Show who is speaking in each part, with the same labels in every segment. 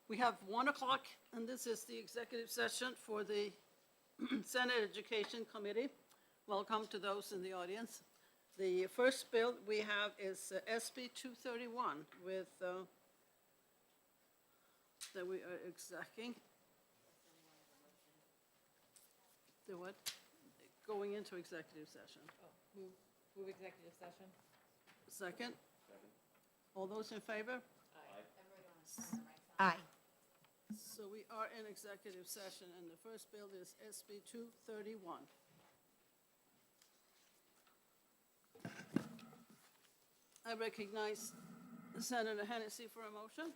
Speaker 1: We have 1 o'clock, and this is the executive session for the Senate Education Committee. Welcome to those in the audience. The first bill we have is SB 231 with, that we are exacting. The what? Going into executive session.
Speaker 2: Move executive session.
Speaker 1: Second? All those in favor?
Speaker 3: Aye.
Speaker 1: So we are in executive session, and the first bill is SB 231. I recognize Senator Hennessy for a motion.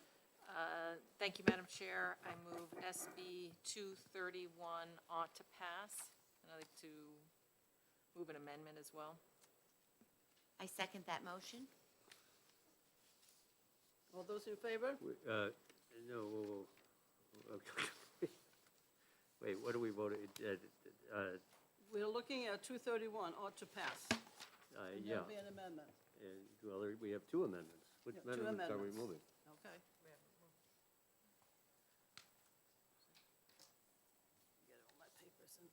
Speaker 2: Thank you, Madam Chair. I move SB 231 ought to pass. And I'd like to move an amendment as well.
Speaker 3: I second that motion.
Speaker 1: All those in favor?
Speaker 4: No, okay. Wait, what do we vote?
Speaker 1: We're looking at 231 ought to pass. And
Speaker 4: Yeah,
Speaker 1: there'll be an amendment.
Speaker 4: and, well, we have two amendments. Which
Speaker 1: Yeah, two
Speaker 4: amendments are we
Speaker 1: amendments.
Speaker 4: moving?
Speaker 1: Okay. Get all my papers in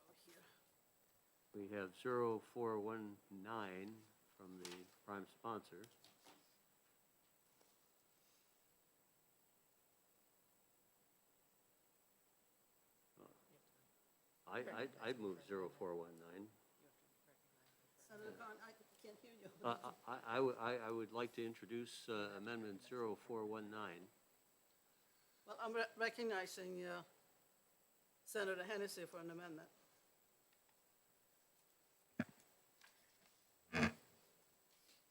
Speaker 1: row here.
Speaker 4: We have 0419 from the prime sponsor. I'd move 0419.
Speaker 1: Senator Khan, I can't hear you.
Speaker 4: I would like to introduce Amendment 0419.
Speaker 1: Well, I'm recognizing Senator Hennessy for an amendment.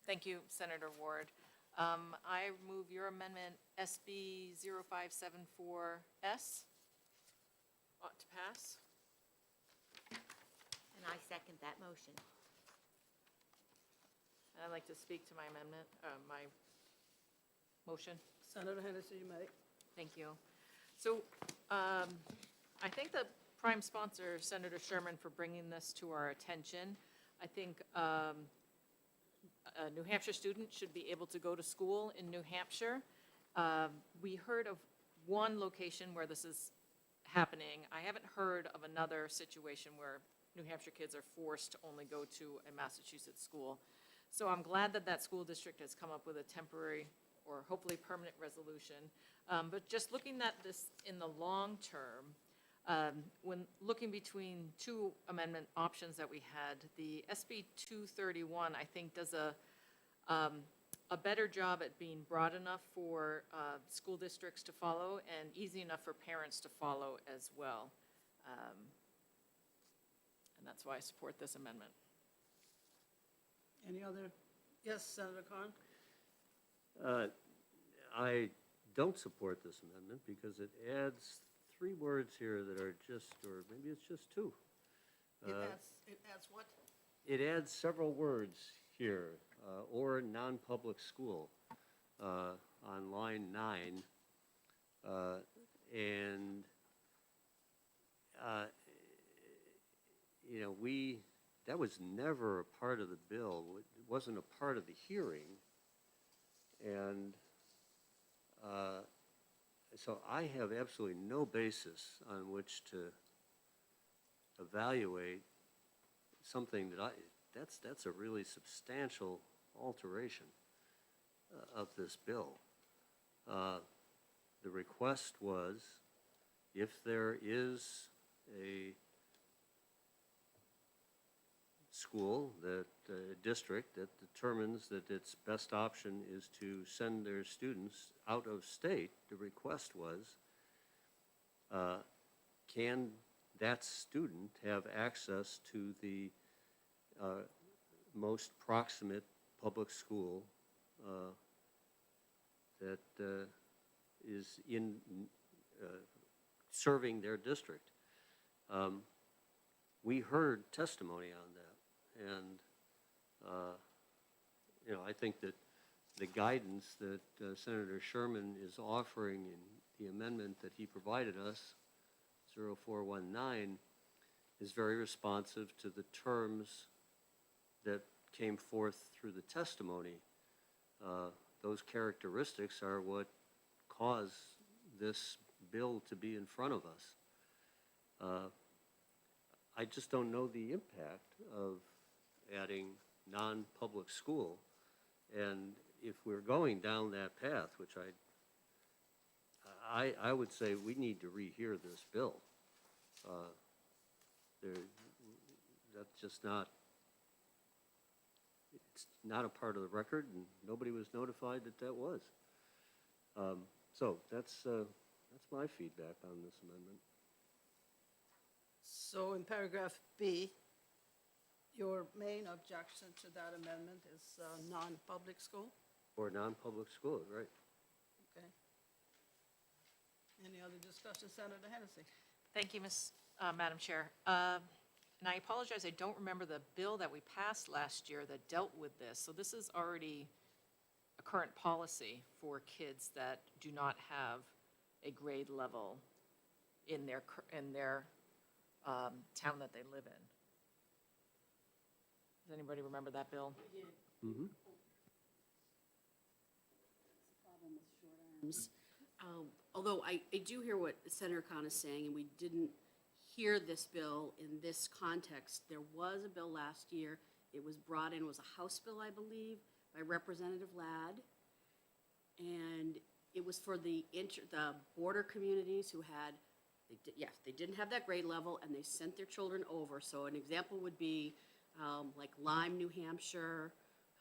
Speaker 2: Thank you, Senator Ward. I move your amendment SB 0574S ought to pass.
Speaker 3: And I second that motion.
Speaker 2: And I'd like to speak to my amendment, my motion.
Speaker 1: Senator Hennessy, you may.
Speaker 2: Thank you. So I thank the prime sponsor, Senator Sherman, for bringing this to our attention. I think a New Hampshire student should be able to go to school in New Hampshire. We heard of one location where this is happening. I haven't heard of another situation where New Hampshire kids are forced to only go to a Massachusetts school. So I'm glad that that school district has come up with a temporary or hopefully permanent resolution. But just looking at this in the long term, when looking between two amendment options that we had, the SB 231, I think, does a better job at being broad enough for school districts to follow and easy enough for parents to follow as well. And that's why I support this amendment.
Speaker 1: Any other? Yes, Senator Khan?
Speaker 4: I don't support this amendment because it adds three words here that are just, or maybe it's just two.
Speaker 1: It adds what?
Speaker 4: It adds several words here, or non-public school, on line 9. You know, that was never a part of the bill. It wasn't a part of the hearing. And so I have absolutely no basis on which to evaluate something that's a really substantial alteration of this bill. The request was, if there is a school, district that determines that its best option is to send their students out of state, the request was, can that student have access to the most proximate public school that is in serving their district? We heard testimony on that. And, you know, I think that the guidance that Senator Sherman is offering in the amendment that he provided us, 0419, is very responsive to the terms that came forth through the testimony. Those characteristics are what cause this bill to be in front of us. I just don't know the impact of adding non-public school. And if we're going down that path, which I would say we need to rehear this bill. That's just not, it's not a part of the record, and nobody was notified that that was. So that's my feedback on this amendment.
Speaker 1: So in paragraph B, your main objection to that amendment is non-public school?
Speaker 4: Or non-public school, right?
Speaker 1: Okay. Any other discussion, Senator Hennessy?
Speaker 2: Thank you, Madam Chair. And I apologize, I don't remember the bill that we passed last year that dealt with this. So this is already a current policy for kids that do not have a grade level in their town that they live in. Does anybody remember that bill?
Speaker 4: Mm-hmm.
Speaker 5: Problem with short arms. Although I do hear what Senator Khan is saying, and we didn't hear this bill in this context. There was a bill last year. It was brought in, it was a House bill, I believe, by Representative Ladd. And it was for the border communities who had, they didn't have that grade level, and they sent their children over. So an example would be like Lyme, New Hampshire,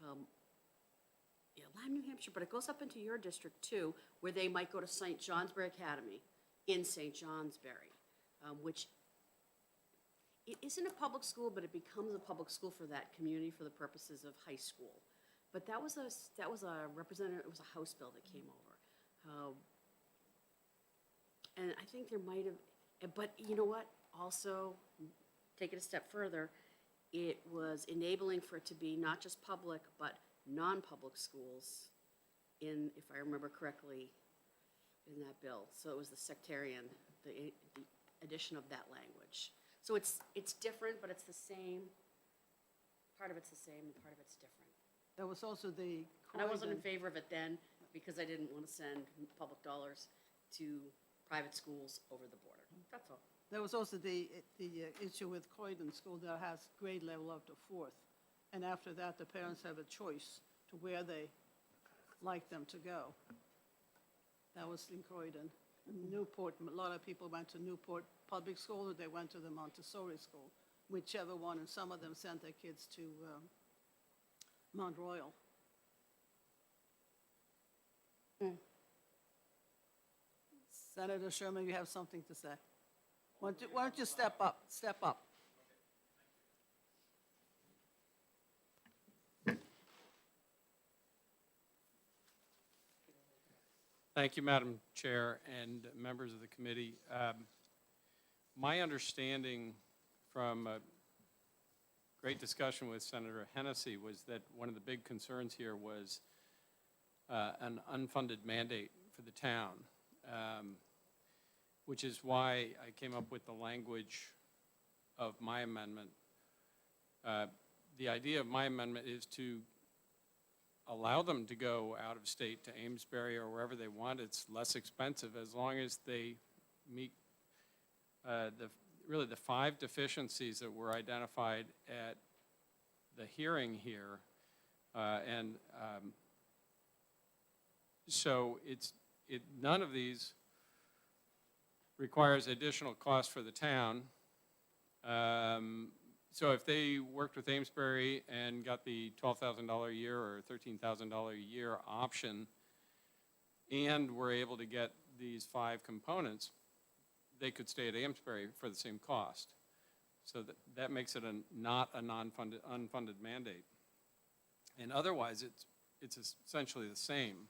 Speaker 5: Lyme, New Hampshire, but it goes up into your district too, where they might go to St. Johnsbury Academy in St. Johnsbury, which it isn't a public school, but it becomes a public school for that community for the purposes of high school. But that was a representative, it was a House bill that came over. And I think there might have, but you know what? Also, take it a step further, it was enabling for it to be not just public, but non-public schools in, if I remember correctly, in that bill. So it was the sectarian, the addition of that language. So it's different, but it's the same. Part of it's the same, and part of it's different.
Speaker 1: There was also the.
Speaker 5: And I wasn't in
Speaker 1: Croydon-
Speaker 5: favor of it then, because I didn't want to send public dollars to private schools over the border. That's all.
Speaker 1: There was also the issue with Croydon School that has grade level up to 4th. And after that, the parents have a choice to where they like them to go. That was in Croydon. In Newport, a lot of people went to Newport Public School, or they went to the Montessori School, whichever one, and some of them sent their kids to Mount Royal. Senator Sherman, you have something to say? Why don't you step up? Step up.
Speaker 6: Thank you, Madam Chair and members of the committee. My understanding from a great discussion with Senator Hennessy was that one of the big concerns here was an unfunded mandate for the town, which is why I came up with the language of my amendment. The idea of my amendment is to allow them to go out of state to Amesbury or wherever they want. It's less expensive as long as they meet really the 5 deficiencies that were identified at the hearing here. So none of these requires additional cost for the town. So if they worked with Amesbury and got the $12,000 a year or $13,000 a year option and were able to get these 5 components, they could stay at Amesbury for the same cost. So that makes it not a unfunded mandate. And otherwise, it's essentially the same.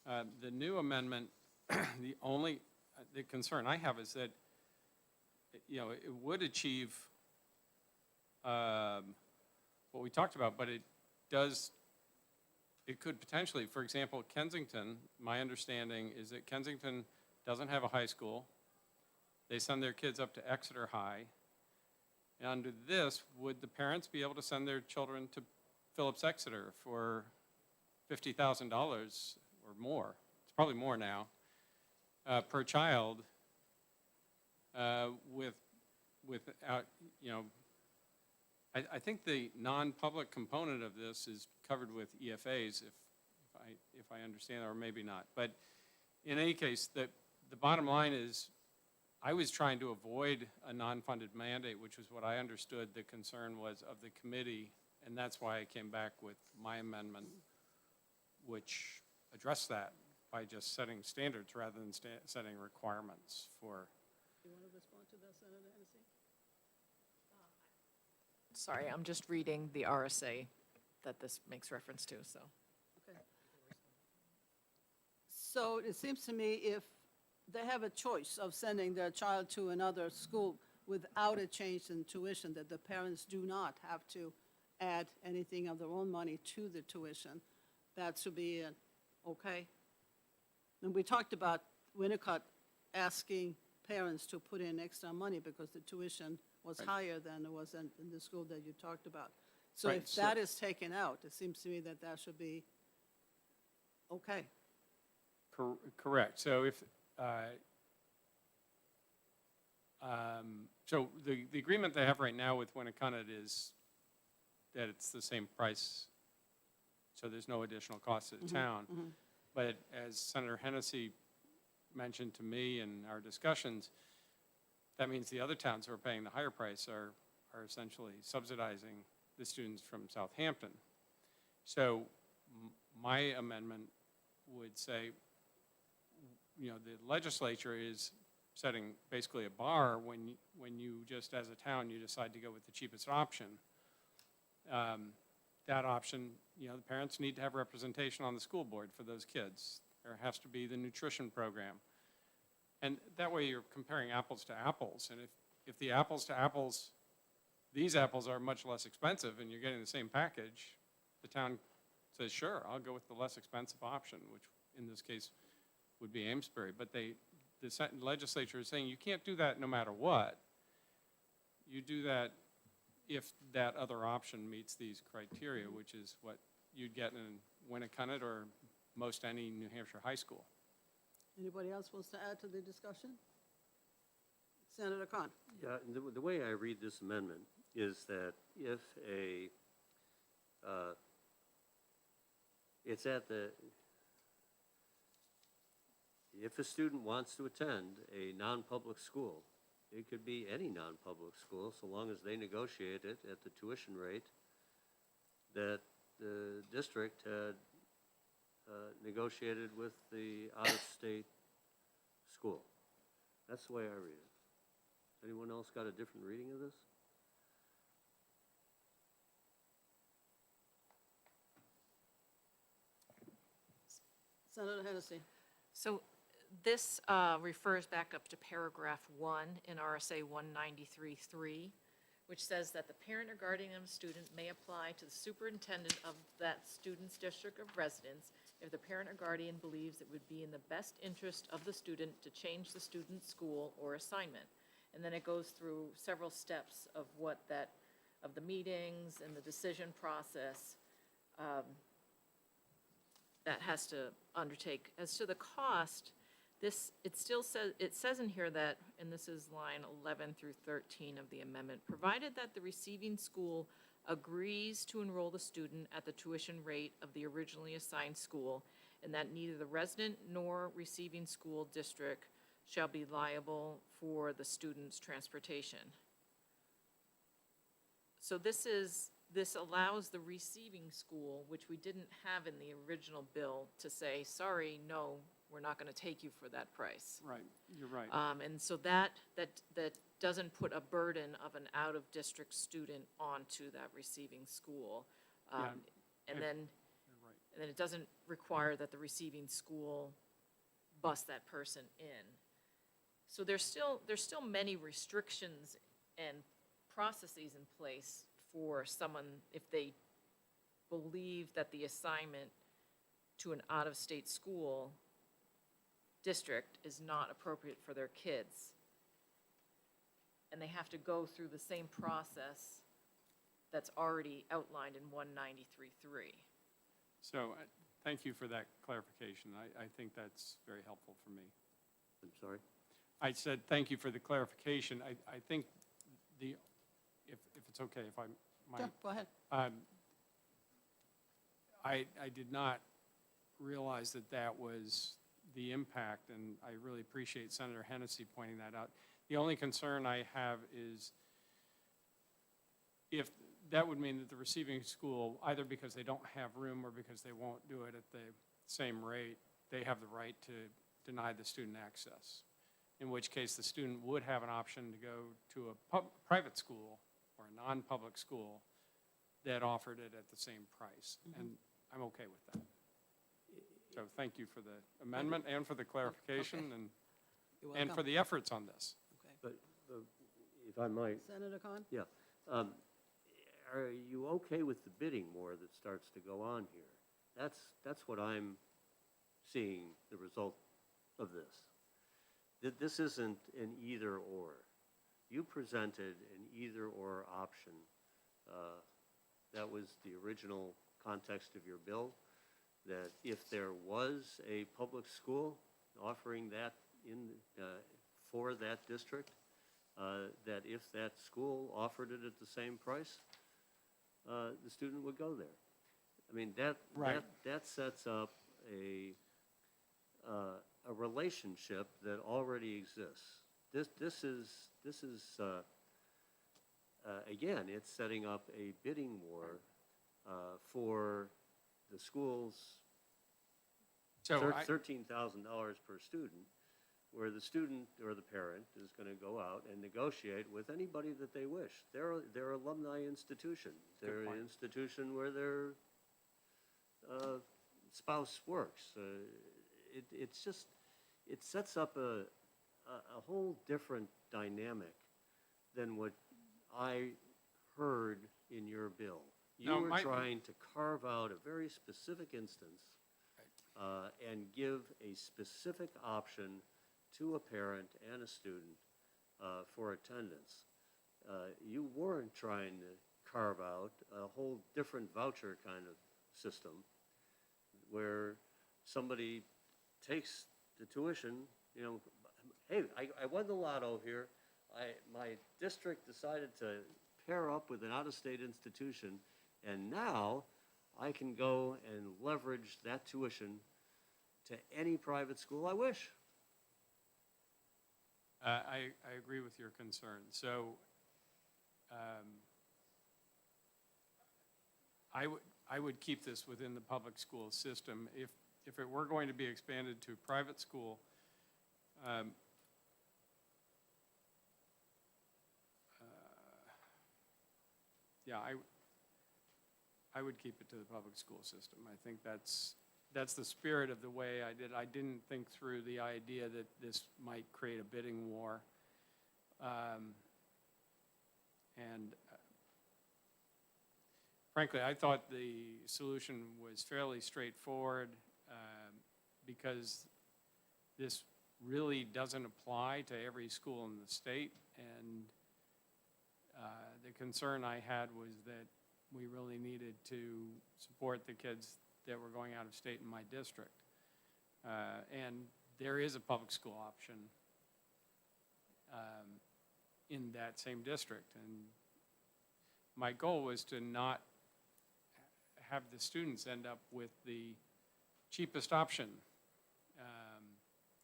Speaker 6: The new amendment, the concern I have is that, it would achieve what we talked about, but it could potentially, for example, Kensington, my understanding is that Kensington doesn't have a high school. They send their kids up to Exeter High. And under this, would the parents be able to send their children to Phillips Exeter for $50,000 or more? It's probably more now. per child, without, I think the non-public component of this is covered with EFAs, if I understand, or maybe not. But in any case, the bottom line is, I was trying to avoid a non-funded mandate, which was what I understood the concern was of the committee, and that's why I came back with my amendment, which addressed that by just setting standards rather than setting requirements for.
Speaker 1: You want to respond to that, Senator Hennessy?
Speaker 2: Sorry, I'm just reading the RSA that this makes reference to, so.
Speaker 1: Okay. So it seems to me if they have a choice of sending their child to another school without a change in tuition, that the parents do not have to add anything of their own money to the tuition, that should be okay. And we talked about Winnicott asking parents to put in extra money because the tuition was
Speaker 6: Right.
Speaker 1: higher than it was in the school that you talked about. So
Speaker 6: Right,
Speaker 1: if
Speaker 6: so-
Speaker 1: that is taken out, it seems to me that that should be okay.
Speaker 6: Correct. So if, so the agreement they have right now with Winnicott is that it's the same price, so there's no additional cost to the town. But as Senator Hennessy mentioned to me in our discussions, that means the other towns who are paying the higher price are essentially subsidizing the students from Southampton. So my amendment would say, the legislature is setting basically a bar when you just, as a town, you decide to go with the cheapest option. That option, the parents need to have representation on the school board for those kids. There has to be the nutrition program. And that way you're comparing apples to apples. And if the apples to apples, these apples are much less expensive and you're getting the same package, the town says, sure, I'll go with the less expensive option, which in this case would be Amesbury. But the legislature is saying you can't do that no matter what. You do that if that other option meets these criteria, which is what you'd get in Winnicott or most any New Hampshire high school.
Speaker 1: Anybody else wants to add to the discussion? Senator Khan?
Speaker 4: Yeah, and the way I read this amendment is that if if a student wants to attend a non-public school, it could be any non-public school, so long as they negotiate it at the tuition rate that the district had negotiated with the out-of-state school. That's the way I read it. Anyone else got a different reading of this?
Speaker 1: Senator Hennessy?
Speaker 2: So this refers back up to paragraph 1 in RSA 193.3, which says that the parent or guardian of a student may apply to the superintendent of that student's district of residence if the parent or guardian believes it would be in the best interest of the student to change the student's school or assignment. And then it goes through several steps of of the meetings and the decision process that has to undertake. As to the cost, it says in here that, and this is line 11 through 13 of the amendment, provided that the receiving school agrees to enroll the student at the tuition rate of the originally assigned school, and that neither the resident nor receiving school district shall be liable for the student's transportation. So this allows the receiving school, which we didn't have in the original bill, to say, sorry, no, we're not going to take you for that price.
Speaker 6: Right, you're right.
Speaker 2: And so that doesn't put a burden of an out-of-district student onto that receiving school.
Speaker 6: Yeah,
Speaker 2: And then
Speaker 6: You're right.
Speaker 2: and then it doesn't require that the receiving school bus that person in. So there's still many restrictions and processes in place for someone if they believe that the assignment to an out-of-state school district is not appropriate for their kids. And they have to go through the same process that's already outlined in 193.3.
Speaker 6: So thank you for that clarification. I think that's very helpful for me.
Speaker 4: I'm sorry?
Speaker 6: I said, thank you for the clarification. I think if it's okay, if I might.
Speaker 1: Yeah, go ahead.
Speaker 6: I did not realize that that was the impact, and I really appreciate Senator Hennessy pointing that out. The only concern I have is if that would mean that the receiving school, either because they don't have room or because they won't do it at the same rate, they have the right to deny the student access, in which case the student would have an option to go to a private school or a non-public school that offered it at the same price. And I'm okay with that. So thank you for the amendment and for the clarification
Speaker 1: You're
Speaker 6: and for
Speaker 1: welcome.
Speaker 6: the efforts on this.
Speaker 1: Okay.
Speaker 4: But if I might,
Speaker 1: Senator Khan?
Speaker 4: yeah. Are you okay with the bidding war that starts to go on here? That's what I'm seeing the result of this. This isn't an either or. You presented an either or option. That was the original context of your bill, that if there was a public school offering that for that district, that if that school offered it at the same price, the student would go there. I mean,
Speaker 6: Right.
Speaker 4: that sets up a relationship that already exists. This is again, it's setting up a bidding war for the school's
Speaker 6: So
Speaker 4: $13,000 per student, where the student or the parent is going to go out and negotiate with anybody that they wish. They're alumni institution. They're an
Speaker 6: point.
Speaker 4: institution where their spouse works. It sets up a whole different dynamic than what I heard in your bill. You
Speaker 6: No,
Speaker 4: were trying to carve out a very specific instance and give a specific option to a parent and a student for attendance. You weren't trying to carve out a whole different voucher kind of system where somebody takes the tuition, hey, I won the lotto here. My district decided to pair up with an out-of-state institution, and now I can go and leverage that tuition to any private school I wish.
Speaker 6: I agree with your concern. So I would keep this within the public school system. If it were going to be expanded to private school, yeah, I would keep it to the public school system. I think that's the spirit of the way I did. I didn't think through the idea that this might create a bidding war. Frankly, I thought the solution was fairly straightforward because this really doesn't apply to every school in the state. And the concern I had was that we really needed to support the kids that were going out of state in my district. And there is a public school option in that same district. And my goal was to not have the students end up with the cheapest option.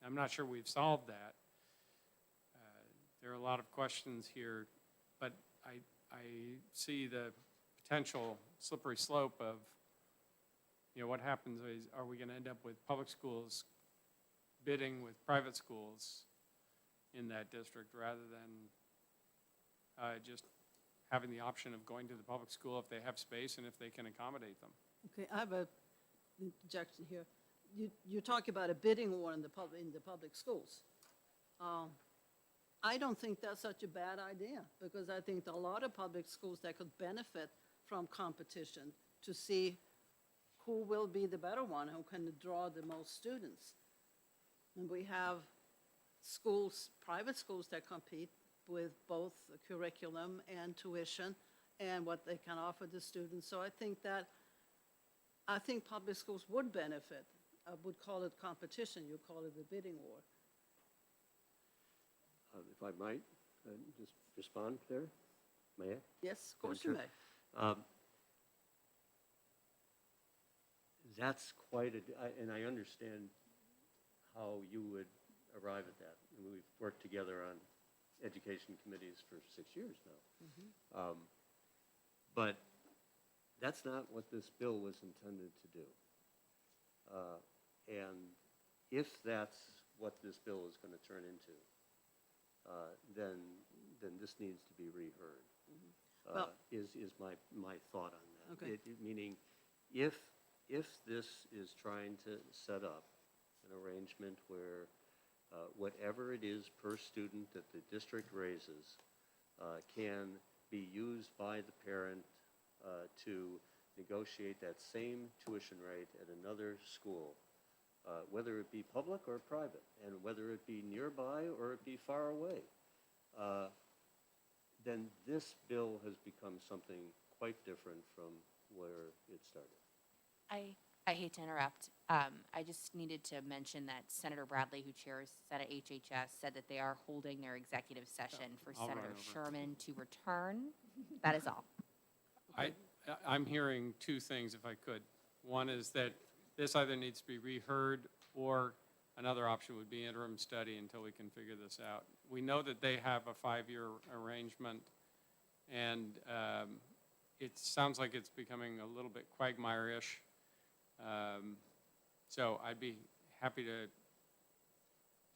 Speaker 6: I'm not sure we've solved that. There are a lot of questions here, but I see the potential slippery slope of, what happens is, are we going to end up with public schools bidding with private schools in that district rather than just having the option of going to the public school if they have space and if they can accommodate them?
Speaker 1: Okay, I have a interjection here. You talk about a bidding war in the public schools. I don't think that's such a bad idea, because I think there are a lot of public schools that could benefit from competition to see who will be the better one, who can draw the most students. And we have schools, private schools that compete with both the curriculum and tuition and what they can offer the students. So I think public schools would benefit. I would call it competition, you call it a bidding war.
Speaker 4: If I might, just respond there, may I?
Speaker 1: Yes, of course you
Speaker 4: Madam
Speaker 1: may.
Speaker 4: Chair? That's quite and I understand how you would arrive at that. And we've worked together on education committees for 6 years now. But that's not what this bill was intended to do. And if that's what this bill is going to turn into, then this needs to be reheard.
Speaker 1: Well-
Speaker 4: Is my thought on that.
Speaker 1: Okay.
Speaker 4: Meaning, if this is trying to set up an arrangement where whatever it is per student that the district raises can be used by the parent to negotiate that same tuition rate at another school, whether it be public or private, and whether it be nearby or it be far away, then this bill has become something quite different from where it started.
Speaker 7: I hate to interrupt. I just needed to mention that Senator Bradley, who chairs Senate HHS, said that they are holding their executive session for
Speaker 6: I'll run
Speaker 7: Senator
Speaker 6: over.
Speaker 7: Sherman to return. That is all.
Speaker 6: I'm hearing two things, if I could. One is that this either needs to be reheard, or another option would be interim study until we can figure this out. We know that they have a 5-year arrangement, and it sounds like it's becoming a little bit quagmire-ish. So I'd be happy to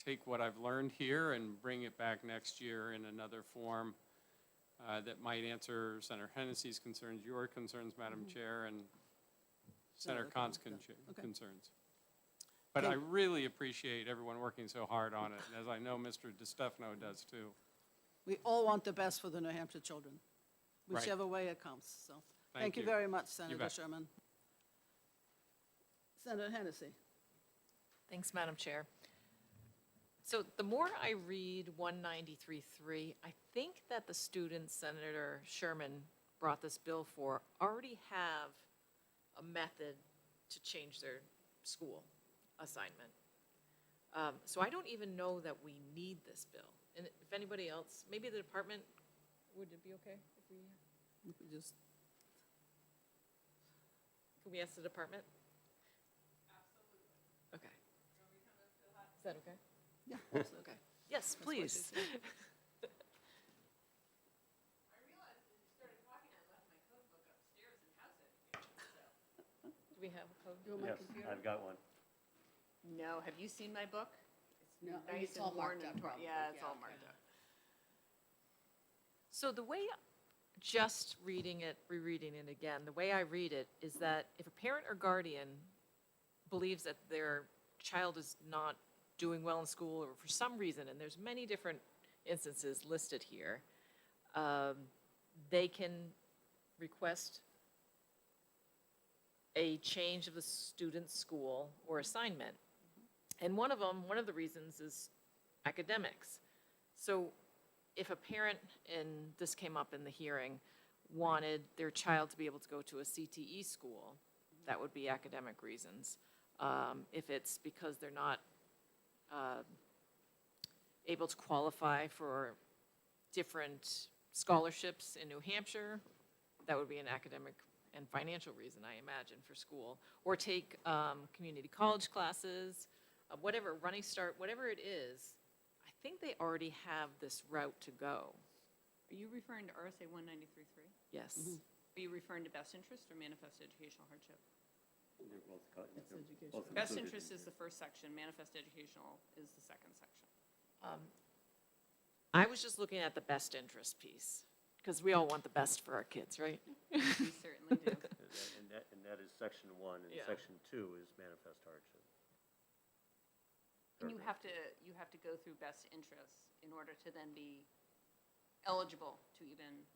Speaker 6: take what I've learned here and bring it back next year in another form that might answer Senator Hennessy's concerns, your concerns, Madam Chair, and Senator Kahn's
Speaker 1: Okay.
Speaker 6: concerns. But I really appreciate everyone working so hard on it, and as I know Mr. DeStefano does too.
Speaker 1: We all want the best for the New Hampshire children,
Speaker 6: Right.
Speaker 1: whichever way it comes, so.
Speaker 6: Thank
Speaker 1: you
Speaker 6: you.
Speaker 1: very much, Senator
Speaker 6: bet.
Speaker 1: Sherman. Senator Hennessy.
Speaker 2: Thanks, Madam Chair. So the more I read 193.3, I think that the students Senator Sherman brought this bill for already have a method to change their school assignment. So I don't even know that we need this bill. And if anybody else, maybe the department, would it be okay if we,
Speaker 1: You could just,
Speaker 2: can we ask the department? Okay. Is that okay?
Speaker 1: yeah, that's okay.
Speaker 2: Yes,
Speaker 1: what she
Speaker 2: please.
Speaker 1: said.
Speaker 2: Do we have a code?
Speaker 1: You want my
Speaker 4: Yes,
Speaker 1: computer?
Speaker 4: I've got one.
Speaker 8: No, have you seen my book?
Speaker 5: No,
Speaker 8: Nice
Speaker 5: it's all
Speaker 8: and worn
Speaker 5: marked up
Speaker 8: and torn.
Speaker 5: probably.
Speaker 8: Yeah, it's all
Speaker 5: okay.
Speaker 8: marked up.
Speaker 2: So the way, just reading it, rereading it again, the way I read it is that if a parent or guardian believes that their child is not doing well in school or for some reason, and there's many different instances listed here, they can request a change of the student's school or assignment. And one of the reasons is academics. So if a parent, and this came up in the hearing, wanted their child to be able to go to a CTE school, that would be academic reasons. If it's because they're not able to qualify for different scholarships in New Hampshire, that would be an academic and financial reason, I imagine, for school. Or take community college classes, whatever, Running Start, whatever it is, I think they already have this route to go.
Speaker 8: Are you referring to RSA 193.3?
Speaker 2: Yes.
Speaker 8: Are you referring to best interest or manifest educational hardship?
Speaker 4: They're both
Speaker 1: That's education.
Speaker 4: both
Speaker 8: Best
Speaker 4: included.
Speaker 8: interest is the first section, manifest educational is the second section.
Speaker 2: I was just looking at the best interest piece, because we all want the best for our kids, right?
Speaker 8: We certainly do.
Speaker 4: And that is section 1, and
Speaker 2: Yeah.
Speaker 4: section 2 is manifest hardship.
Speaker 8: And you have to go through best interests in order to then be eligible to even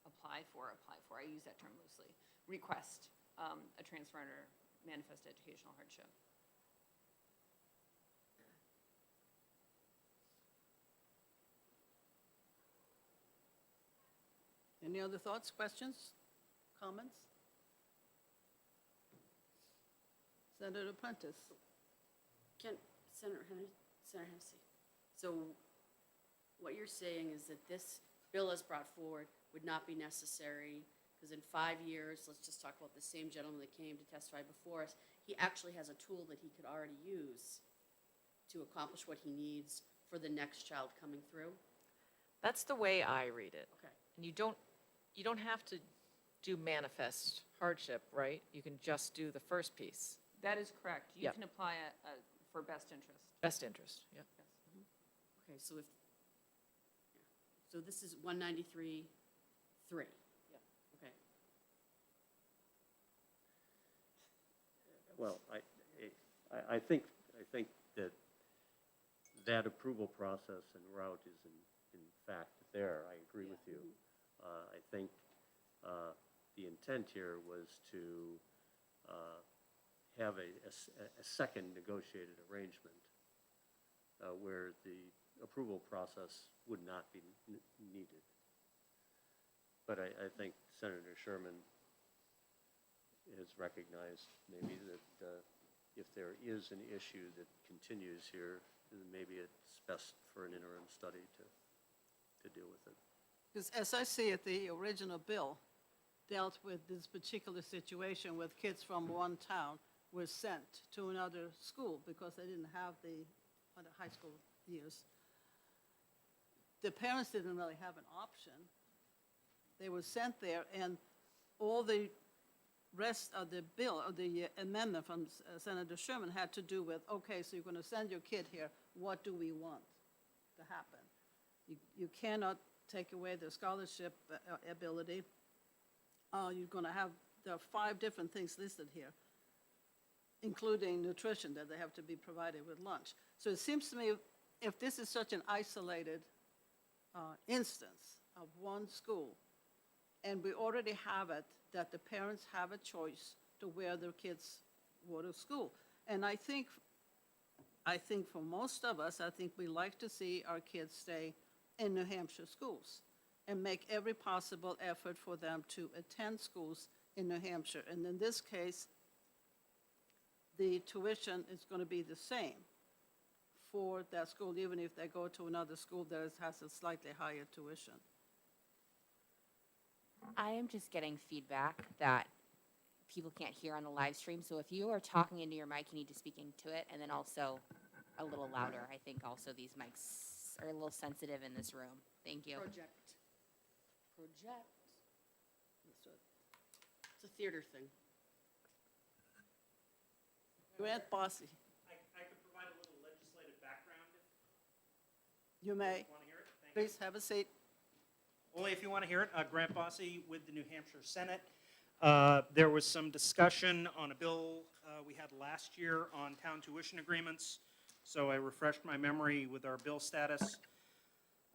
Speaker 8: apply for, I use that term loosely, request a transfer under manifest educational hardship.
Speaker 1: Any other thoughts, questions, comments? Senator Prentice.
Speaker 5: Senator Hennessy, so what you're saying is that this bill as brought forward would not be necessary, because in 5 years, let's just talk about the same gentleman that came to testify before us, he actually has a tool that he could already use to accomplish what he needs for the next child coming through?
Speaker 2: That's the way I read it.
Speaker 5: Okay.
Speaker 2: And you don't have to do manifest hardship, right? You can just do the first piece,
Speaker 8: That is correct. You
Speaker 2: Yep.
Speaker 8: can apply for best interest.
Speaker 2: best interest, yeah.
Speaker 8: Yes.
Speaker 5: Okay, so if, yeah. So this is 193.3.
Speaker 2: Yep.
Speaker 5: Okay.
Speaker 4: Well, I think that approval process and route is in fact there. I agree with you. I think the intent here was to have a second negotiated arrangement where the approval process would not be needed. But I think Senator Sherman has recognized maybe that if there is an issue that continues here, then maybe it's best for an interim study to deal with it.
Speaker 1: Because as I see it, the original bill dealt with this particular situation with kids from one town were sent to another school because they didn't have the high school years. The parents didn't really have an option. They were sent there, and all the rest of the bill, or the amendment from Senator Sherman had to do with, okay, so you're going to send your kid here, what do we want to happen? You cannot take away their scholarship ability. You're going to have, there are 5 different things listed here, including nutrition, that they have to be provided with lunch. So it seems to me, if this is such an isolated instance of one school, and we already have it, that the parents have a choice to where their kids go to school. And I think for most of us, I think we like to see our kids stay in New Hampshire schools and make every possible effort for them to attend schools in New Hampshire. And in this case, the tuition is going to be the same for that school, even if they go to another school that has a slightly higher tuition.
Speaker 7: I am just getting feedback that people can't hear on the live stream. So if you are talking into your mic, you need to speak into it, and then also a little louder. I think also these mics are a little sensitive in this room. Thank you.
Speaker 5: Project. It's a theater thing.
Speaker 1: Grant Bossy,
Speaker 9: I could provide a little legislative background if
Speaker 1: you may.
Speaker 9: you want to hear it. Thank you.
Speaker 1: Please have a seat.
Speaker 9: Only if you want to hear it. Grant Bossy with the New Hampshire Senate. There was some discussion on a bill we had last year on town tuition agreements, so I refreshed my memory with our bill status.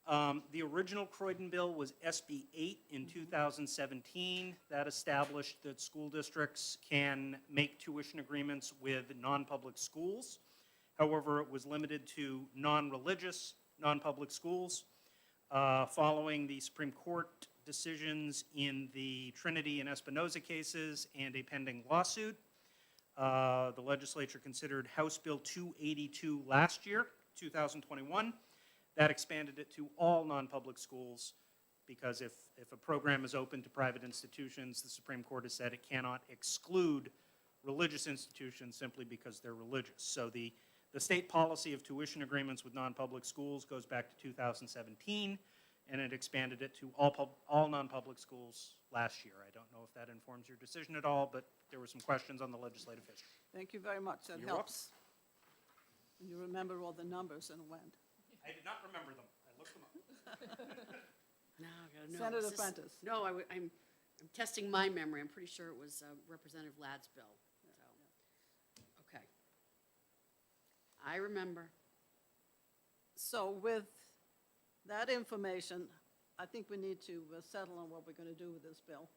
Speaker 9: The original Croydon bill was SB 8 in 2017. That established that school districts can make tuition agreements with non-public schools. However, it was limited to non-religious, non-public schools. Following the Supreme Court decisions in the Trinity and Espinoza cases and a pending lawsuit, the legislature considered House Bill 282 last year, 2021. That expanded it to all non-public schools because if a program is open to private institutions, the Supreme Court has said it cannot exclude religious institutions simply because they're religious. So the state policy of tuition agreements with non-public schools goes back to 2017, and it expanded it to all non-public schools last year. I don't know if that informs your decision at all, but there were some questions on the legislative history.
Speaker 1: Thank you very much. That
Speaker 9: You're welcome.
Speaker 1: helps. And you remember all the numbers and when.
Speaker 9: I did not remember them. I looked them up.
Speaker 5: Now I gotta know.
Speaker 1: Senator
Speaker 5: Is this-
Speaker 1: Prentice.
Speaker 5: No, I'm testing my memory. I'm pretty sure it was Representative Ladd's bill. So, okay. I remember.
Speaker 1: So with that information, I think we need to settle on what we're going to do with this bill.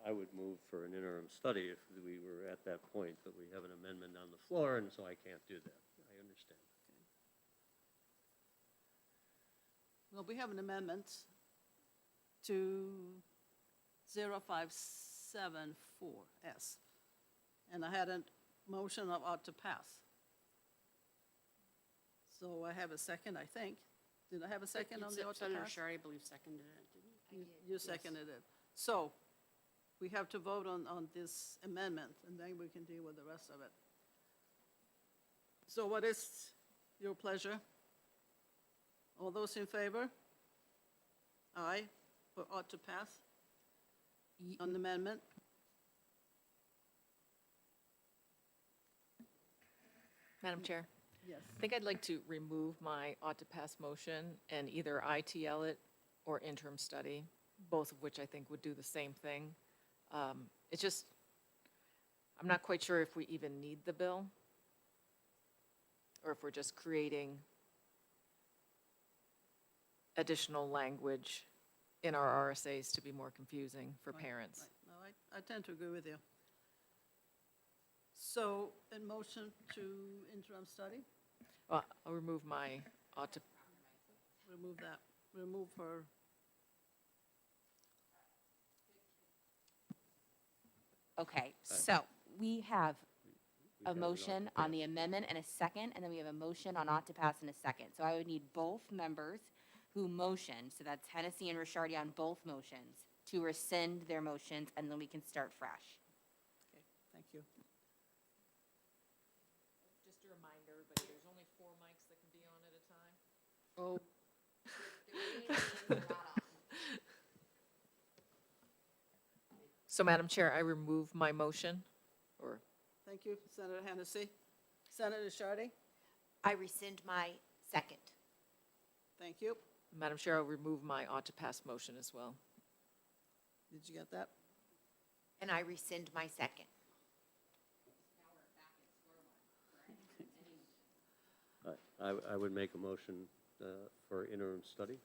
Speaker 4: I would move for an interim study if we were at that point, but we have an amendment on the floor, and so I can't do that. I understand.
Speaker 1: Well, we have an amendment to 0574S, and I had a motion to pass. So I have a second, I think. Did I have a second on the auto
Speaker 5: Senator
Speaker 1: pass?
Speaker 5: Shardy, I believe, seconded it, didn't he?
Speaker 1: You seconded it. So we have to vote on this amendment, and then we can deal with the rest of it. So what is your pleasure? All those in favor? Aye, for ought to pass on the amendment?
Speaker 2: Madam Chair,
Speaker 1: Yes.
Speaker 2: I think I'd like to remove my ought to pass motion and either ITL it or interim study, both of which I think would do the same thing. It's just, I'm not quite sure if we even need the bill, or if we're just creating additional language in our RSAs to be more confusing for
Speaker 1: Right,
Speaker 2: parents.
Speaker 1: right. No, I tend to agree with you. So, in motion to interim study,
Speaker 2: Well, I'll remove my ought to,
Speaker 1: remove that, remove her,
Speaker 7: Okay, so we have
Speaker 4: We
Speaker 7: a
Speaker 4: have an
Speaker 7: motion
Speaker 4: ought to
Speaker 7: on the amendment and a second, and then we have a motion on ought to pass in a second. So I would need both members who motioned, so that's Hennessy and Rishardi on both motions, to rescind their motions, and then we can start fresh.
Speaker 1: okay, thank you.
Speaker 2: just a reminder, but there's only 4 mics that can be on at a time.
Speaker 5: Oh,
Speaker 2: So, Madam Chair, I remove my motion, or,
Speaker 1: Thank you, Senator Hennessy. Senator Shardy,
Speaker 3: I rescind my second.
Speaker 1: thank you.
Speaker 2: Madam Chair, I'll remove my ought to pass motion as well.
Speaker 1: Did you get that?
Speaker 3: And I rescind my second.
Speaker 4: I would make a motion for interim study.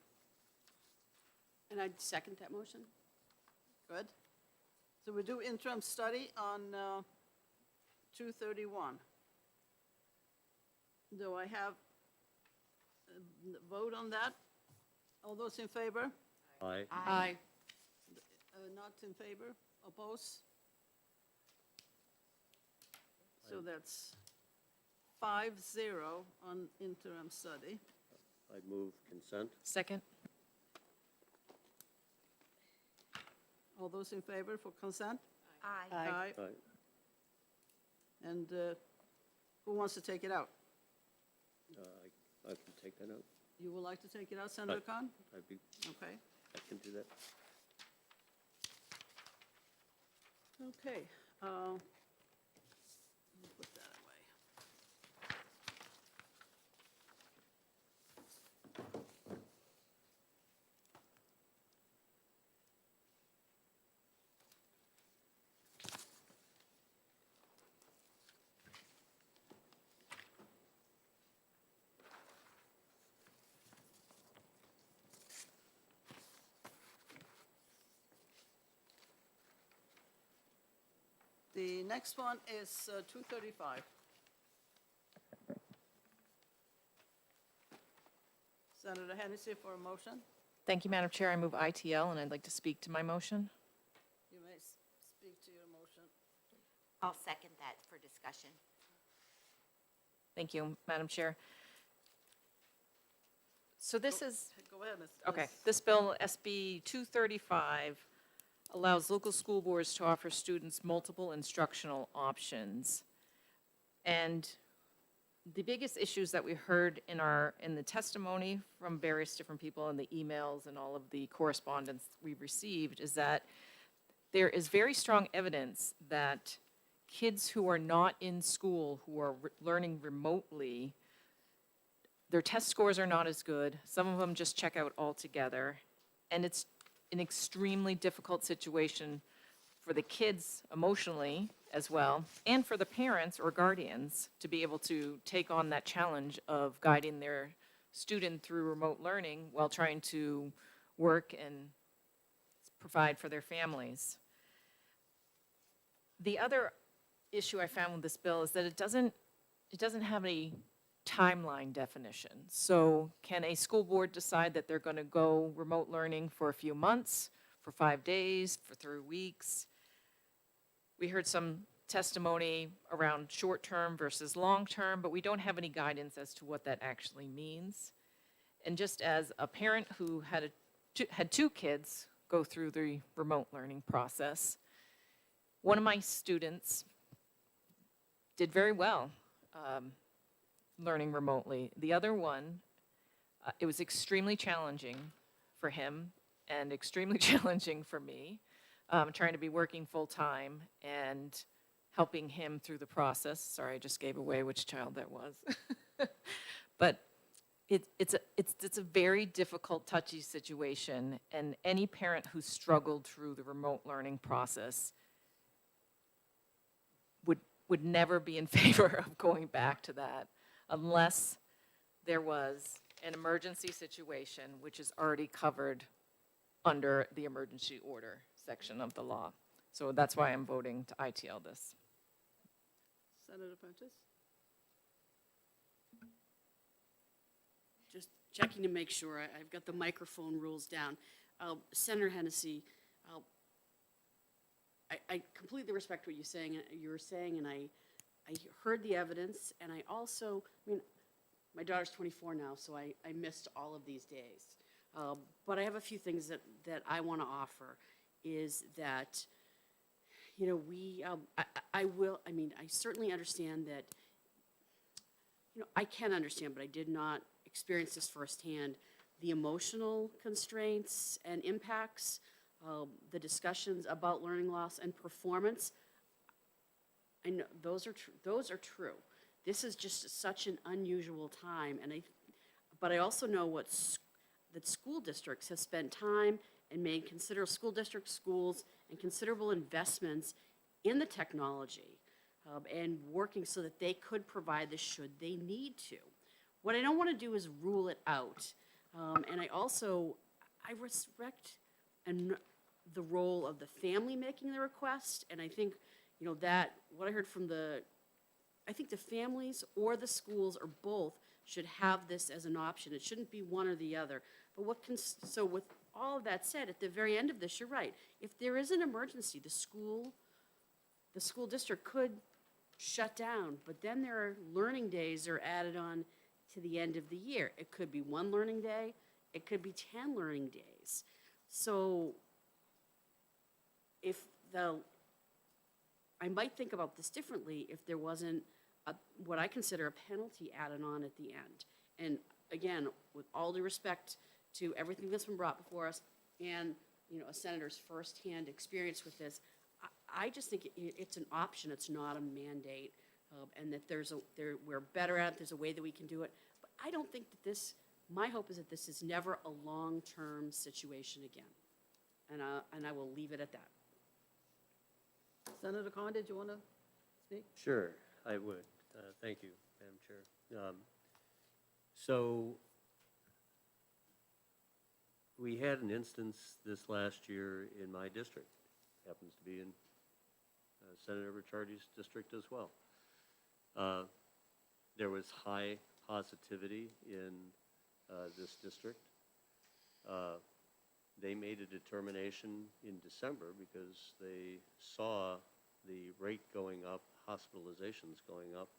Speaker 5: and I'd second that motion.
Speaker 1: Good. So we do interim study on 231. Do I have a vote on that? All those in favor?
Speaker 4: Aye.
Speaker 5: Aye.
Speaker 1: Not in favor? Oppose? So that's 5-0 on interim study.
Speaker 4: I'd move consent.
Speaker 2: Second?
Speaker 1: All those in favor for consent?
Speaker 3: Aye.
Speaker 1: Aye.
Speaker 4: Aye.
Speaker 1: And who wants to take it out?
Speaker 4: I can take that out.
Speaker 1: You would like to take it out, Senator Khan? Okay.
Speaker 4: I can do that.
Speaker 1: Okay. Let me put that away. The next one is 235. Senator Hennessy for a motion.
Speaker 2: Thank you, Madam Chair. I move ITL, and I'd like to speak to my motion.
Speaker 1: You may speak to your motion.
Speaker 3: I'll second that for discussion.
Speaker 2: Thank you, Madam Chair. So this is,
Speaker 1: Go ahead, Ms.
Speaker 2: okay, this bill, SB 235, allows local school boards to offer students multiple instructional options. And the biggest issues that we heard in the testimony from various different people and the emails and all of the correspondence we've received is that there is very strong evidence that kids who are not in school, who are learning remotely, their test scores are not as good. Some of them just check out altogether. And it's an extremely difficult situation for the kids emotionally as well, and for the parents or guardians to be able to take on that challenge of guiding their student through remote learning while trying to work and provide for their families. The other issue I found with this bill is that it doesn't have a timeline definition. So can a school board decide that they're going to go remote learning for a few months, for 5 days, for 3 weeks? We heard some testimony around short-term versus long-term, but we don't have any guidance as to what that actually means. And just as a parent who had two kids go through the remote learning process, one of my students did very well learning remotely. The other one, it was extremely challenging for him and extremely challenging for me, trying to be working full-time and helping him through the process. Sorry, I just gave away which child that was. But it's a very difficult, touchy situation, and any parent who struggled through the remote learning process would never be in favor of going back to that unless there was an emergency situation, which is already covered under the emergency order section of the law. So that's why I'm voting to ITL this.
Speaker 1: Senator Prentice?
Speaker 5: Just checking to make sure I've got the microphone rules down. Senator Hennessy, I completely respect what you're saying, and I heard the evidence, and I also, my daughter's 24 now, so I missed all of these days. But I have a few things that I want to offer, is that, I certainly understand that, I can understand, but I did not experience this firsthand, the emotional constraints and impacts, the discussions about learning loss and performance. I know those are true. This is just such an unusual time, but I also know that school districts have spent time and made school district schools and considerable investments in the technology and working so that they could provide this should they need to. What I don't want to do is rule it out, and I respect the role of the family making the request, and I think that what I heard from I think the families or the schools or both should have this as an option. It shouldn't be one or the other. But so with all of that said, at the very end of this, you're right. If there is an emergency, the school district could shut down, but then there are learning days that are added on to the end of the year. It could be 1 learning day, it could be 10 learning days. So I might think about this differently if there wasn't what I consider a penalty added on at the end. And again, with all due respect to everything that's been brought before us and a senator's firsthand experience with this, I just think it's an option. It's not a mandate, and that we're better at it. There's a way that we can do it. But I don't think that my hope is that this is never a long-term situation again. And I will leave it at that.
Speaker 1: Senator Khan, did you want to speak?
Speaker 4: Sure, I would. Thank you, Madam Chair. So we had an instance this last year in my district. Happens to be in Senator Ricciardi's district as well. There was high positivity in this district. They made a determination in December because they saw the rate going up, hospitalizations going up,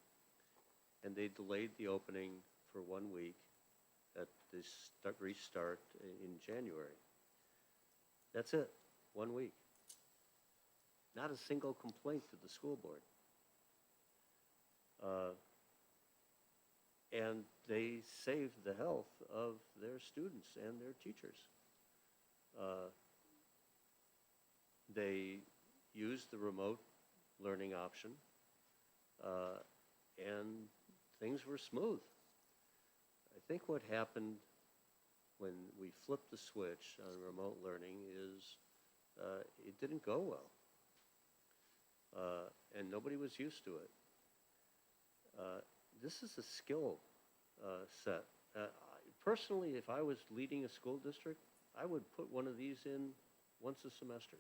Speaker 4: and they delayed the opening for 1 week at the restart in January. That's it, 1 week. Not a single complaint to the school board. And they saved the health of their students and their teachers. They used the remote learning option, and things were smooth. I think what happened when we flipped the switch on remote learning is it didn't go well, and nobody was used to it. This is a skill set. Personally, if I was leading a school district, I would put one of these in once a semester.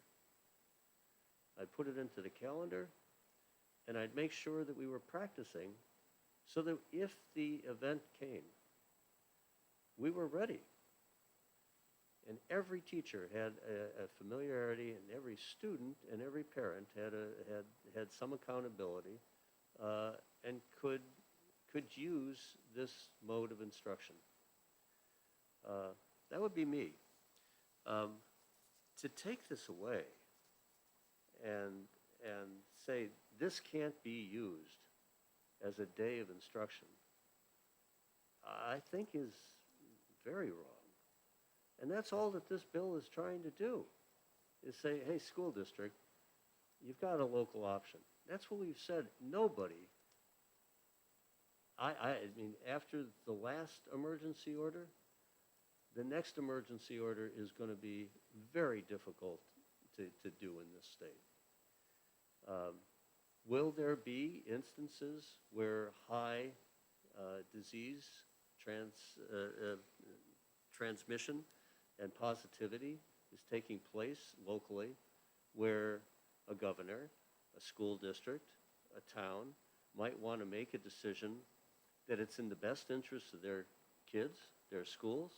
Speaker 4: I'd put it into the calendar, and I'd make sure that we were practicing so that if the event came, we were ready. And every teacher had a familiarity, and every student and every parent had some accountability, and could use this mode of instruction. That would be me. To take this away and say this can't be used as a day of instruction, I think is very wrong. And that's all that this bill is trying to do, is say, hey, school district, you've got a local option. That's what we've said. Nobody, I mean, after the last emergency order, the next emergency order is going to be very difficult to do in this state. Will there be instances where high disease transmission and positivity is taking place locally, where a governor, a school district, a town might want to make a decision that it's in the best interest of their kids, their schools,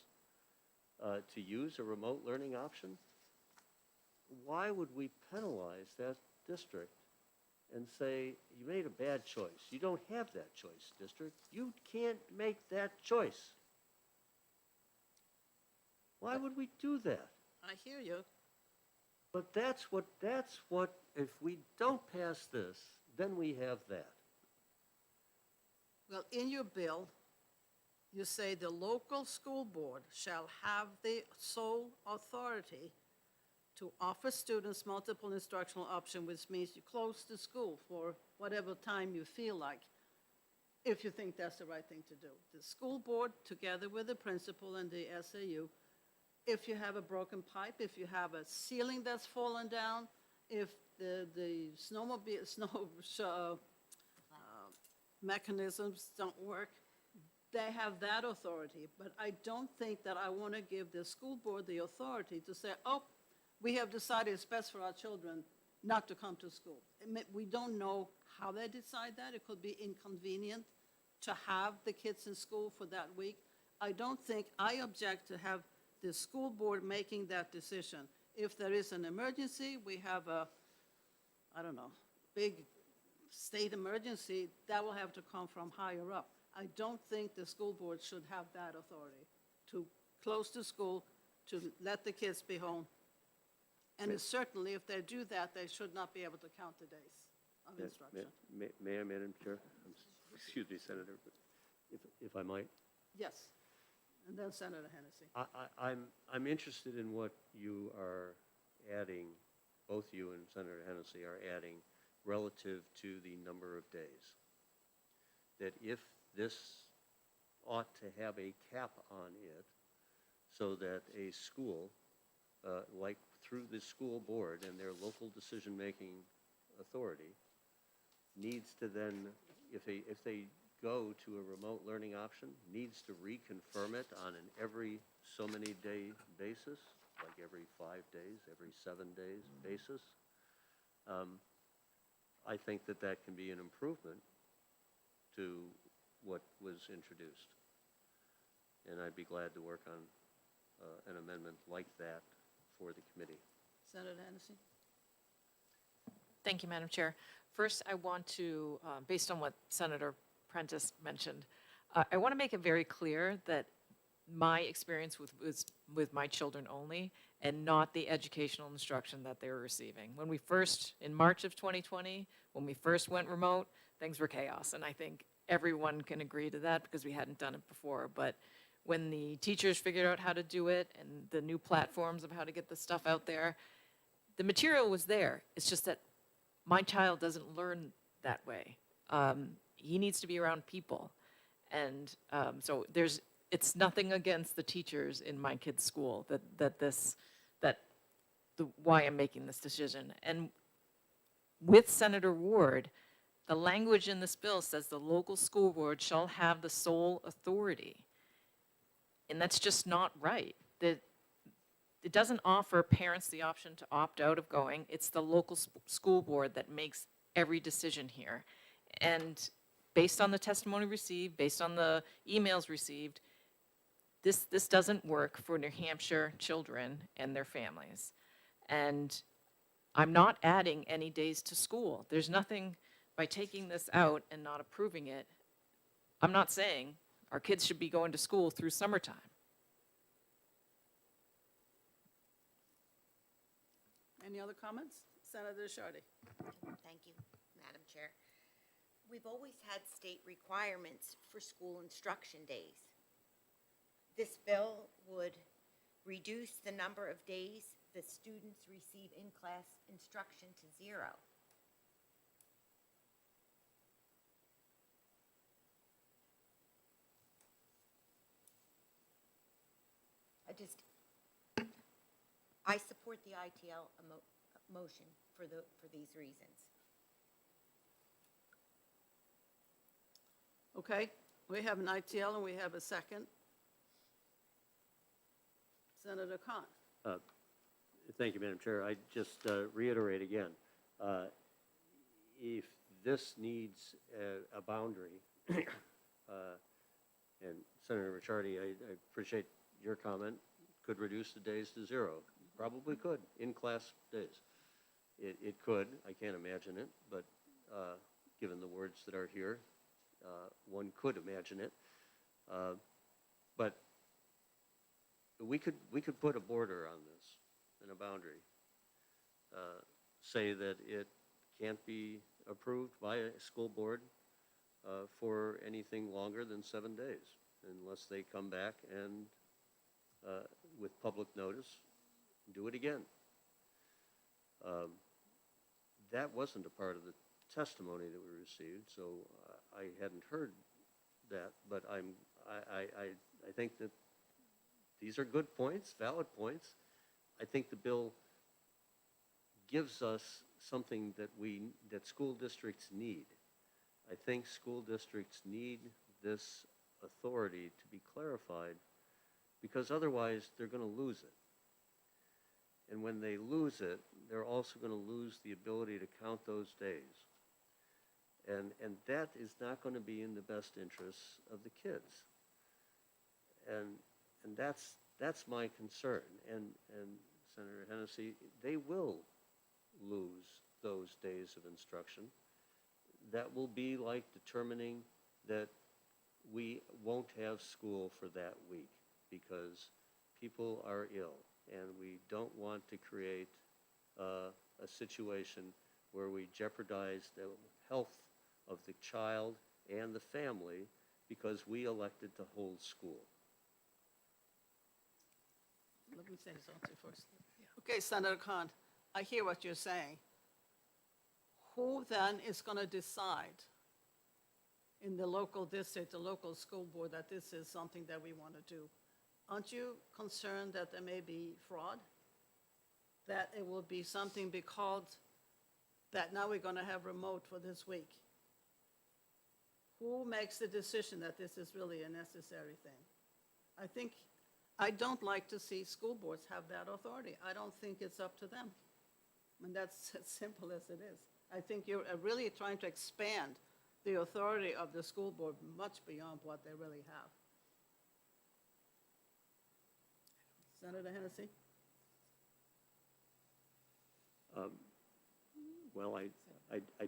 Speaker 4: to use a remote learning option? Why would we penalize that district and say, you made a bad choice? You don't have that choice, district. You can't make that choice. Why would we do that?
Speaker 1: I hear you.
Speaker 4: But that's what, if we don't pass this, then we have that.
Speaker 1: Well, in your bill, you say the local school board shall have the sole authority to offer students multiple instructional options, which means you close the school for whatever time you feel like, if you think that's the right thing to do. The school board, together with the principal and the SAU, if you have a broken pipe, if you have a ceiling that's fallen down, if the mechanisms don't work, they have that authority. But I don't think that I want to give the school board the authority to say, oh, we have decided it's best for our children not to come to school. We don't know how they decide that. It could be inconvenient to have the kids in school for that week. I don't think, I object to have the school board making that decision. If there is an emergency, we have a, I don't know, big state emergency, that will have to come from higher up. I don't think the school board should have that authority to close the school, to let the kids be home. And it's certainly, if they do that, they should not be able to count the days of instruction.
Speaker 4: May I, Madam Chair? Excuse me, Senator, but if I might.
Speaker 1: Yes. And then Senator Hennessy.
Speaker 4: I'm interested in what you are adding, both you and Senator Hennessy are adding, relative to the number of days. That if this ought to have a cap on it, so that a school, like through the school board and their local decision-making authority, needs to then, if they go to a remote learning option, needs to reconfirm it on an every so many day basis, like every 5 days, every 7 days basis. I think that can be an improvement to what was introduced. And I'd be glad to work on an amendment like that for the committee.
Speaker 1: Senator Hennessy?
Speaker 2: Thank you, Madam Chair. First, I want to, based on what Senator Prentice mentioned, I want to make it very clear that my experience with my children only, and not the educational instruction that they were receiving. When we first, in March of 2020, when we first went remote, things were chaos, and I think everyone can agree to that because we hadn't done it before. But when the teachers figured out how to do it and the new platforms of how to get the stuff out there, the material was there. It's just that my child doesn't learn that way. He needs to be around people. And so it's nothing against the teachers in my kid's school why I'm making this decision. And with Senator Ward, the language in this bill says the local school board shall have the sole authority. And that's just not right. It doesn't offer parents the option to opt out of going. It's the local school board that makes every decision here. And based on the testimony received, based on the emails received, this doesn't work for New Hampshire children and their families. And I'm not adding any days to school. There's nothing, by taking this out and not approving it, I'm not saying our kids should be going to school through summertime.
Speaker 1: Any other comments? Senator Shardy?
Speaker 3: Thank you, Madam Chair. We've always had state requirements for school instruction days. This bill would reduce the number of days that students receive in-class instruction to 0. I support the ITL motion for these reasons.
Speaker 1: Okay, we have an ITL and we have a second. Senator Khan?
Speaker 4: Thank you, Madam Chair. I just reiterate again, if this needs a boundary, and Senator Ricciardi, I appreciate your comment, could reduce the days to 0. Probably could, in-class days. It could, I can't imagine it, but given the words that are here, one could imagine it. But we could put a border on this and a boundary. Say that it can't be approved by a school board for anything longer than 7 days, unless they come back and, with public notice, do it again. That wasn't a part of the testimony that we received, so I hadn't heard that, but I think that these are good points, valid points. I think the bill gives us something that school districts need. I think school districts need this authority to be clarified, because otherwise they're going to lose it. And when they lose it, they're also going to lose the ability to count those days. And that is not going to be in the best interests of the kids. And that's my concern. And Senator Hennessy, they will lose those days of instruction. That will be like determining that we won't have school for that week because people are ill, and we don't want to create a situation where we jeopardize the health of the child and the family because we elected to hold school.
Speaker 1: Let me say something first. Okay, Senator Khan, I hear what you're saying. Who then is going to decide in the local district, the local school board, that this is something that we want to do? Aren't you concerned that there may be fraud? That it will be something because that now we're going to have remote for this week? Who makes the decision that this is really a necessary thing? I don't like to see school boards have that authority. I don't think it's up to them. And that's as simple as it is. I think you're really trying to expand the authority of the school board much beyond what they really have. Senator Hennessy?
Speaker 4: Well, I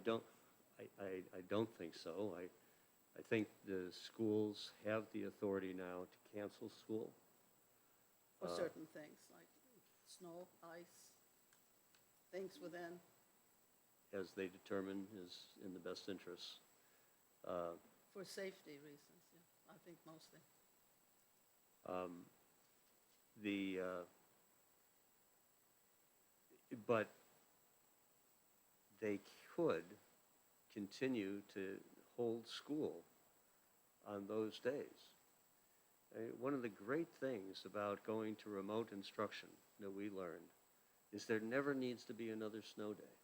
Speaker 4: don't think so. I think the schools have the authority now to cancel school.
Speaker 1: For certain things, like snow, ice, things within.
Speaker 4: As they determine is in the best interests.
Speaker 1: For safety reasons, yeah, I think mostly.
Speaker 4: But they could continue to hold school on those days. One of the great things about going to remote instruction that we learned is there never needs to be another snow day.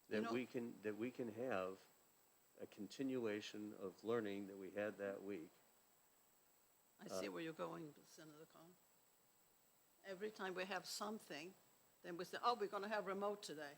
Speaker 4: That we can have a continuation of learning that we had that week.
Speaker 1: I see where you're going, Senator Khan. Every time we have something, then we say, oh, we're going to have remote today.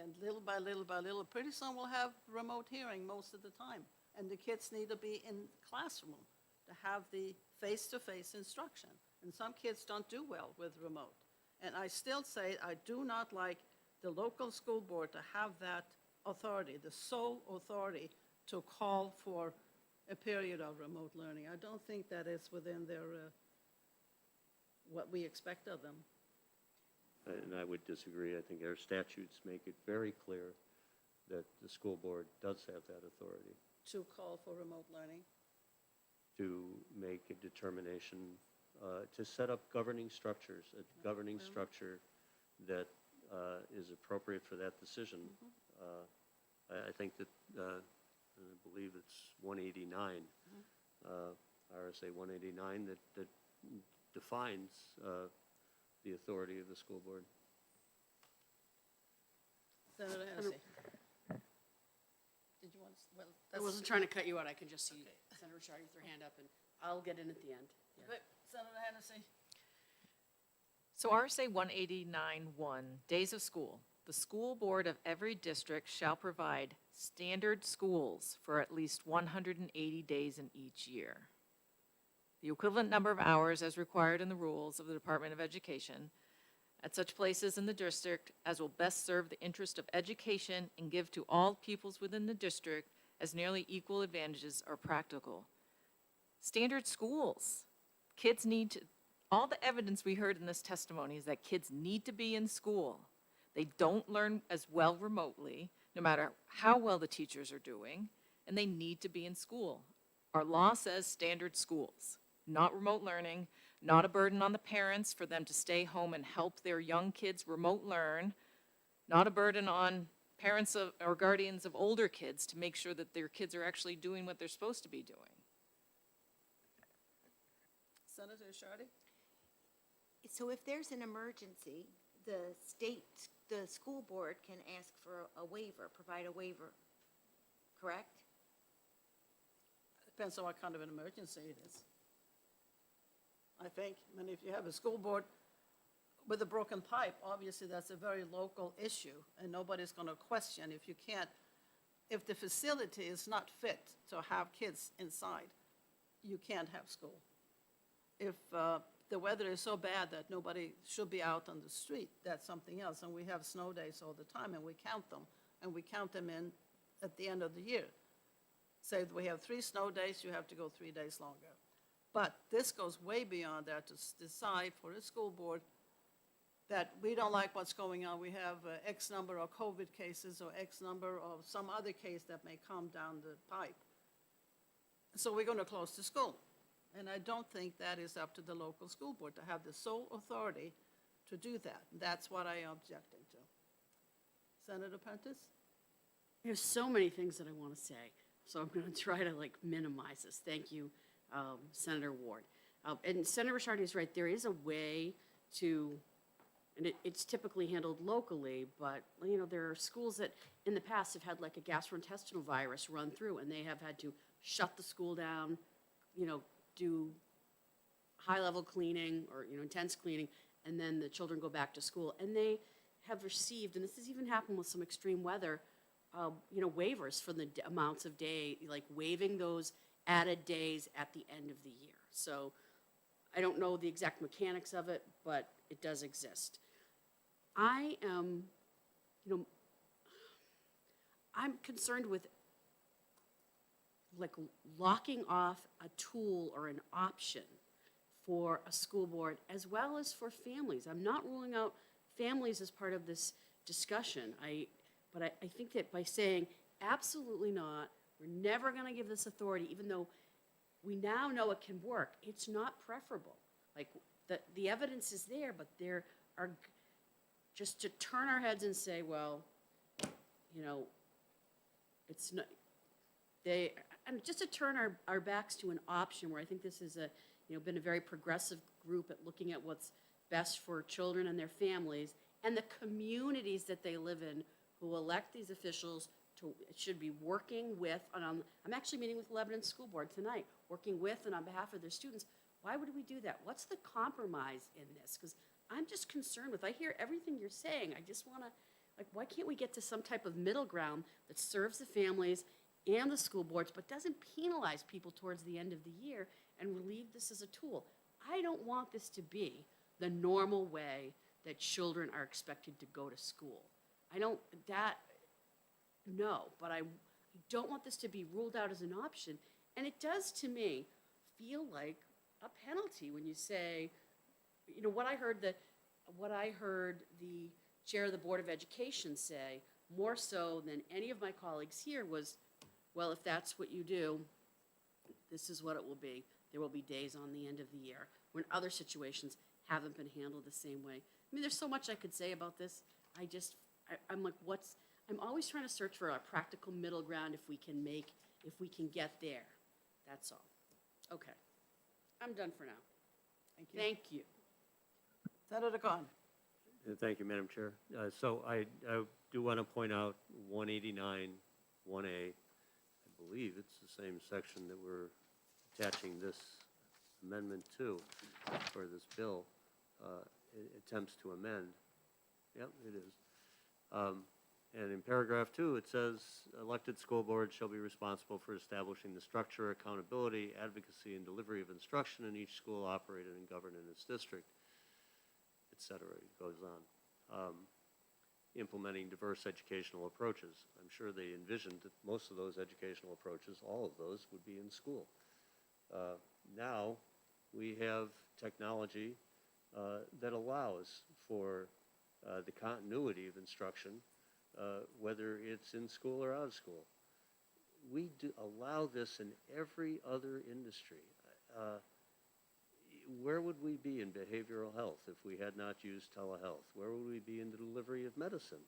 Speaker 1: And little by little by little, pretty soon we'll have remote hearing most of the time. and the kids need to be in classroom to have the face-to-face instruction. And some kids don't do well with remote. And I still say I do not like the local school board to have that authority, the sole authority to call for a period of remote learning. I don't think that is within their, what we expect of them.
Speaker 4: And I would disagree. I think our statutes make it very clear that the school board does have that authority
Speaker 1: To call for remote learning.
Speaker 4: to make a determination, to set up governing structures, a governing structure that is appropriate for that decision. I think that, I believe it's 189, RSA 189, that defines the authority of the school board.
Speaker 1: Senator Hennessy. Did you want, well,
Speaker 5: I
Speaker 1: that's.
Speaker 5: wasn't trying to cut you out, I can just see
Speaker 1: Okay.
Speaker 5: Senator Shardy with her hand up, and I'll get in at the end. Yeah.
Speaker 1: Good. Senator Hennessy.
Speaker 2: So RSA 189-1, days of school. The school board of every district shall provide standard schools for at least 180 days in each year. The equivalent number of hours as required in the rules of the Department of Education at such places in the district as will best serve the interest of education and give to all pupils within the district as nearly equal advantages are practical. Standard schools. Kids need to, all the evidence we heard in this testimony is that kids need to be in school. They don't learn as well remotely, no matter how well the teachers are doing, and they need to be in school. Our law says standard schools, not remote learning, not a burden on the parents for them to stay home and help their young kids remote learn, not a burden on parents of, or guardians of older kids to make sure that their kids are actually doing what they're supposed to be doing.
Speaker 1: Senator Shardy?
Speaker 3: So if there's an emergency, the school board can ask for a waiver, provide a waiver, correct?
Speaker 1: Depends on what kind of an emergency it is. I think, I mean, if you have a school board with a broken pipe, obviously that's a very local issue, and nobody's going to question if you can't, if the facility is not fit to have kids inside, you can't have school. If the weather is so bad that nobody should be out on the street, that's something else, and we have snow days all the time, and we count them in at the end of the year. Say that we have 3 snow days, you have to go 3 days longer. But this goes way beyond that to decide for a school board that we don't like what's going on. We have X number of COVID cases or X number of some other case that may come down the pipe. So we're going to close the school. And I don't think that is up to the local school board to have the sole authority to do that. That's what I am objecting to. Senator Prentice?
Speaker 5: There's so many things that I want to say, so I'm going to try to minimize this. Thank you, Senator Ward. And Senator Richardi is right. There is a way to, and it's typically handled locally, but there are schools that in the past have had a gastrointestinal virus run through, and they have had to shut the school down, do high-level cleaning or intense cleaning, and then the children go back to school. And they have received, and this has even happened with some extreme weather, waivers for the amounts of day, waiving those added days at the end of the year. So I don't know the exact mechanics of it, but it does exist. I am, I'm concerned with locking off a tool or an option for a school board as well as for families. I'm not ruling out families as part of this discussion. But I think that by saying absolutely not, we're never going to give this authority, even though we now know it can work, it's not preferable. The evidence is there, but there are just to turn our heads and say, well, it's not, and just to turn our backs to an option where I think this is been a very progressive group at looking at what's best for children and their families and the communities that they live in who elect these officials should be working with, and I'm actually meeting with Lebanon School Board tonight, working with and on behalf of their students. Why would we do that? What's the compromise in this? Because I'm just concerned with, I hear everything you're saying. I just want to, why can't we get to some type of middle ground that serves the families and the school boards, but doesn't penalize people towards the end of the year and relieve this as a tool. I don't want this to be the normal way that children are expected to go to school. I don't, that, no, but I don't want this to be ruled out as an option. And it does, to me, feel like a penalty when you say, you know, what I heard the chair of the Board of Education say, more so than any of my colleagues here, was, well, if that's what you do, this is what it will be. There will be days on the end of the year when other situations haven't been handled the same way. I mean, there's so much I could say about this. I'm like, I'm always trying to search for a practical middle ground if we can get there. That's all. Okay. I'm done for now. Thank you.
Speaker 1: Senator Khan.
Speaker 4: Thank you, Madam Chair. So I do want to point out 189, 1A. I believe it's the same section that we're attaching this amendment to for this bill. It attempts to amend. Yep, it is. And in paragraph 2, it says, elected school boards shall be responsible for establishing the structure, accountability, advocacy, and delivery of instruction in each school operated and governed in its district, et cetera. It goes on. Implementing diverse educational approaches. I'm sure they envisioned that most of those educational approaches, all of those, would be in school. Now, we have technology that allows for the continuity of instruction, whether it's in school or out of school. We do allow this in every other industry. Where would we be in behavioral health if we had not used telehealth? Where would we be in the delivery of medicine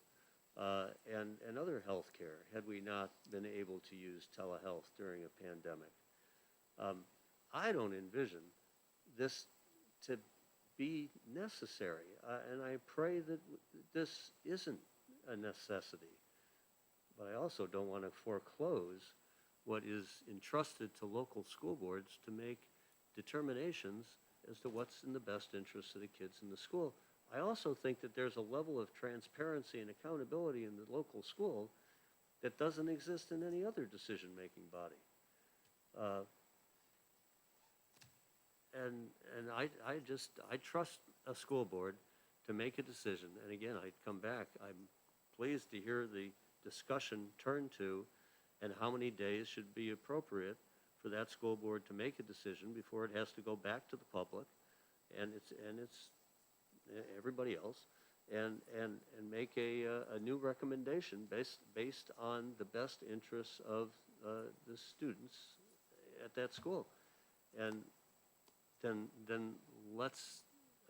Speaker 4: and other health care had we not been able to use telehealth during a pandemic? I don't envision this to be necessary, and I pray that this isn't a necessity. But I also don't want to foreclose what is entrusted to local school boards to make determinations as to what's in the best interest of the kids in the school. I also think that there's a level of transparency and accountability in the local school that doesn't exist in any other decision-making body. And I trust a school board to make a decision. And again, I come back, I'm pleased to hear the discussion turn to and how many days should be appropriate for that school board to make a decision before it has to go back to the public and it's everybody else and make a new recommendation based on the best interests of the students at that school. And then let's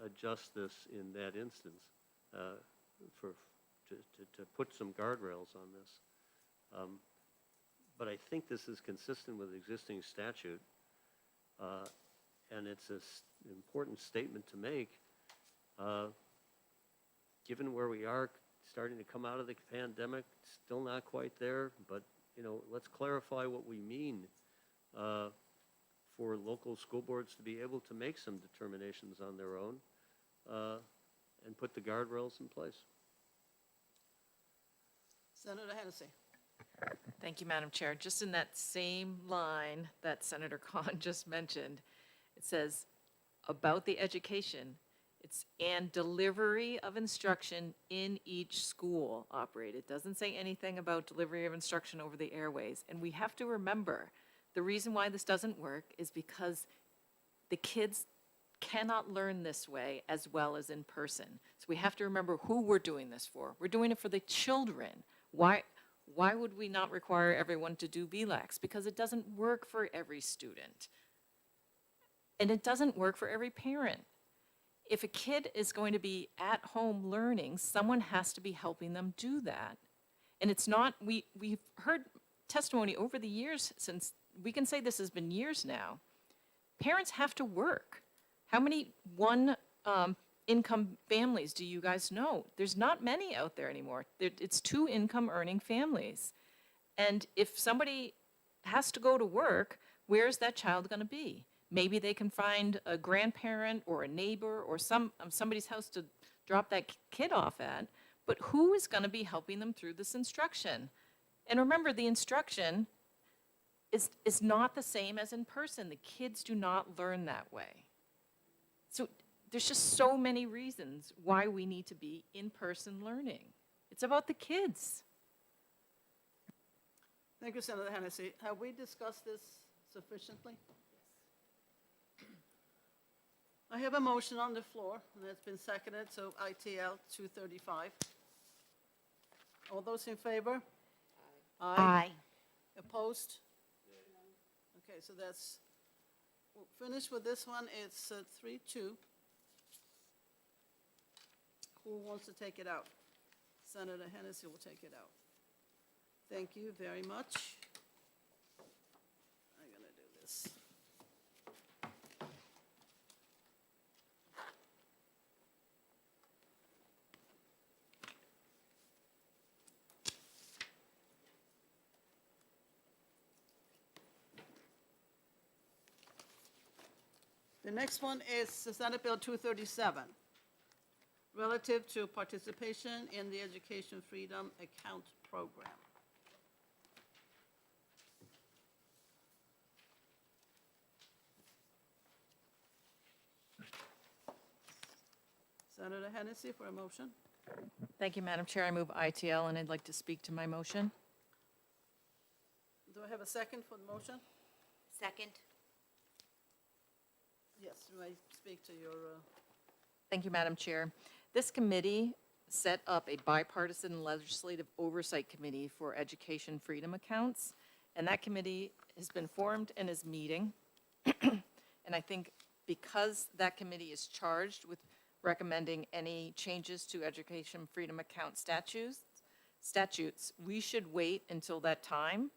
Speaker 4: adjust this in that instance to put some guardrails on this. But I think this is consistent with existing statute, and it's an important statement to make, given where we are, starting to come out of the pandemic, still not quite there, but let's clarify what we mean for local school boards to be able to make some determinations on their own and put the guardrails in place.
Speaker 1: Senator Hennessy.
Speaker 2: Thank you, Madam Chair. Just in that same line that Senator Khan just mentioned, it says about the education, and delivery of instruction in each school operated. It doesn't say anything about delivery of instruction over the airways. And we have to remember, the reason why this doesn't work is because the kids cannot learn this way as well as in person. So we have to remember who we're doing this for. We're doing it for the children. Why would we not require everyone to do VLAX? Because it doesn't work for every student. And it doesn't work for every parent. If a kid is going to be at home learning, someone has to be helping them do that. And it's not, we've heard testimony over the years since, we can say this has been years now. Parents have to work. How many income families do you guys know? There's not many out there anymore. It's 2 income earning families. And if somebody has to go to work, where's that child going to be? Maybe they can find a grandparent or a neighbor or somebody's house to drop that kid off at. But who is going to be helping them through this instruction? And remember, the instruction is not the same as in person. The kids do not learn that way. So there's just so many reasons why we need to be in-person learning. It's about the kids.
Speaker 1: Thank you, Senator Hennessy. Have we discussed this sufficiently? I have a motion on the floor, and it's been seconded, so ITL 235. All those in favor?
Speaker 3: Aye.
Speaker 1: Opposed? Okay, so that's, we'll finish with this one. It's 3-2. Who wants to take it out? Senator Hennessy will take it out. Thank you very much. I'm gonna do this. The next one is Senate Bill 237, relative to participation in the Education Freedom Account Program. Senator Hennessy for a motion.
Speaker 2: Thank you, Madam Chair. I move ITL, and I'd like to speak to my motion.
Speaker 1: Do I have a second for the motion?
Speaker 3: Second?
Speaker 1: Yes, you may speak to your,
Speaker 2: Thank you, Madam Chair. This committee set up a bipartisan legislative oversight committee for education freedom accounts, and that committee has been formed and is meeting. And I think because that committee is charged with recommending any changes to education freedom account statutes, we should wait until that time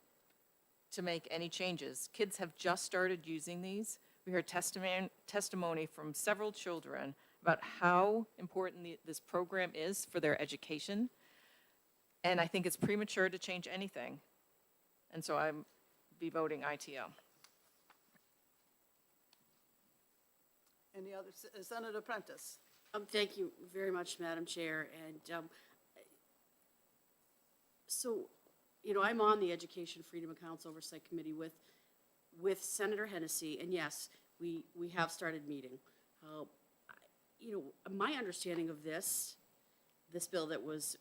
Speaker 2: to make any changes. Kids have just started using these. We heard testimony from several children about how important this program is for their education. And I think it's premature to change anything. And so I'm be voting ITL.
Speaker 1: any other, Senator Prentice?
Speaker 5: Thank you very much, Madam Chair. And so, you know, I'm on the Education Freedom Accounts Oversight Committee with Senator Hennessy, and yes, we have started meeting. You know, my understanding of this bill that was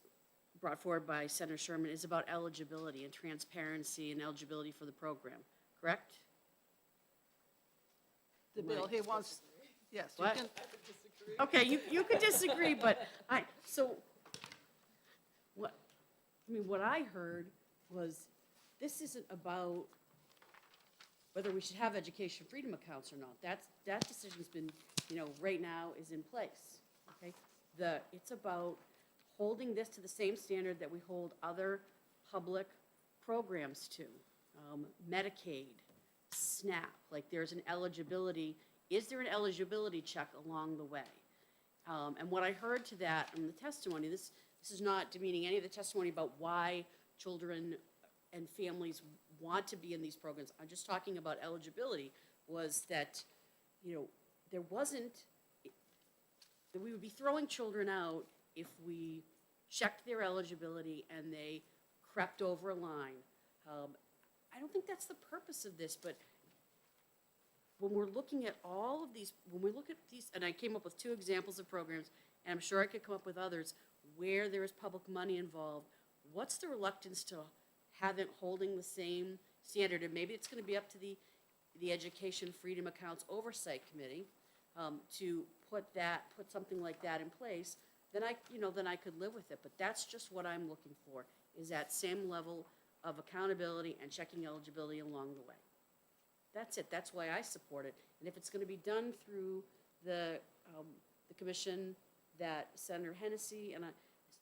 Speaker 5: brought forward by Senator Sherman is about eligibility and transparency and eligibility for the program, correct?
Speaker 1: The bill, he wants, yes, you
Speaker 5: What?
Speaker 1: can,
Speaker 5: Okay, you could disagree, but what I heard was, this isn't about whether we should have education freedom accounts or not. That decision's been, you know, right now is in place, okay? It's about holding this to the same standard that we hold other public programs to. Medicaid, SNAP, like there's an eligibility, is there an eligibility check along the way? And what I heard to that in the testimony, this is not demeaning any of the testimony about why children and families want to be in these programs. I'm just talking about eligibility, was that, you know, there wasn't, that we would be throwing children out if we checked their eligibility and they crept over a line. I don't think that's the purpose of this, but when we're looking at all of these, when we look at these, and I came up with 2 examples of programs, and I'm sure I could come up with others, where there is public money involved, what's the reluctance to have it holding the same standard? And maybe it's going to be up to the Education Freedom Accounts Oversight Committee to put something like that in place. Then I could live with it. But that's just what I'm looking for, is that same level of accountability and checking eligibility along the way. That's it. That's why I support it. And if it's going to be done through the commission that Senator Hennessy and I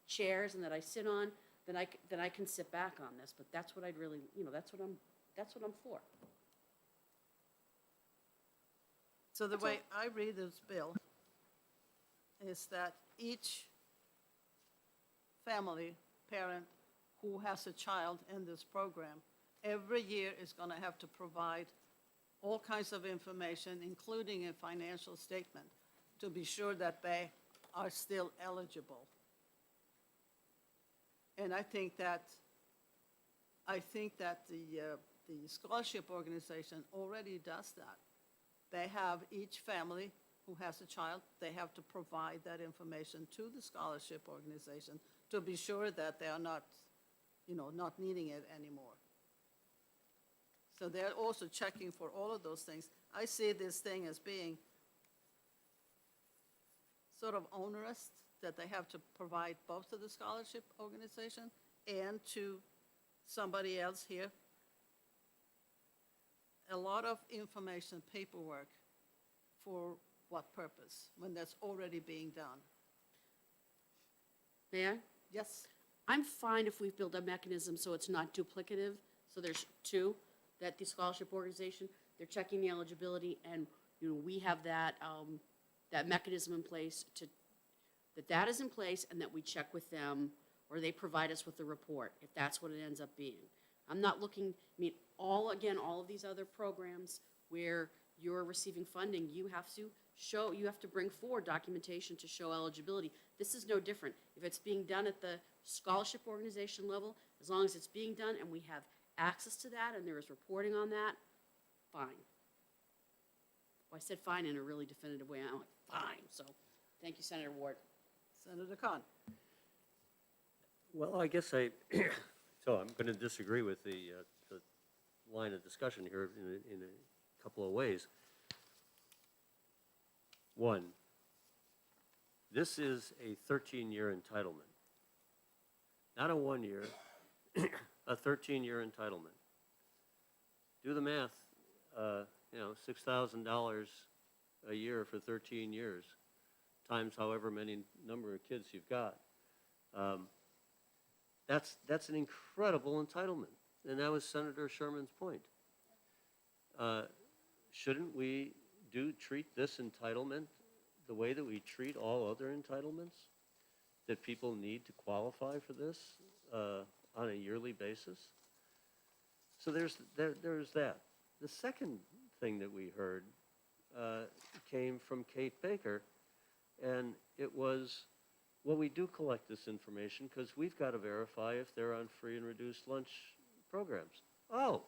Speaker 5: chairs and that I sit on, then I can sit back on this. But that's what I'd really, you know, that's what I'm for.
Speaker 1: so the way I read this bill is that each family, parent who has a child in this program, every year is going to have to provide all kinds of information, including a financial statement, to be sure that they are still eligible. And I think that the the scholarship organization already does that. They have each family who has a child, they have to provide that information to the scholarship organization to be sure that they are not, not needing it anymore. So they're also checking for all of those things. I see this thing as being sort of onerous, that they have to provide both to the scholarship organization and to somebody else here. A lot of information, paperwork, for what purpose, when that's already being done?
Speaker 5: May I?
Speaker 1: Yes?
Speaker 5: I'm fine if we build a mechanism so it's not duplicative. So there's two, that the scholarship organization, they're checking the eligibility, and, we have that, that mechanism in place that is in place, and that we check with them, or they provide us with the report, if that's what it ends up being. I'm not looking, all of these other programs where you're receiving funding, you have to bring forward documentation to show eligibility. This is no different. If it's being done at the scholarship organization level, as long as it's being done and we have access to that and there is reporting on that, fine. Well, I said fine in a really definitive way. I'm like, fine. So, thank you, Senator Ward.
Speaker 1: Senator Khan?
Speaker 4: Well, I guess so I'm going to disagree with the line of discussion here in a couple of ways. One, this is a 13-year entitlement, not a 1-year, a 13-year entitlement. Do the math, $6,000 a year for 13 years, times however many number of kids you've got. That's an incredible entitlement, and that was Senator Sherman's point. Shouldn't we treat this entitlement the way that we treat all other entitlements? That people need to qualify for this on a yearly basis? So there's that. The second thing that we heard came from Kate Baker, and it was, well, we do collect this information because we've got to verify if they're on free and reduced lunch programs. Oh,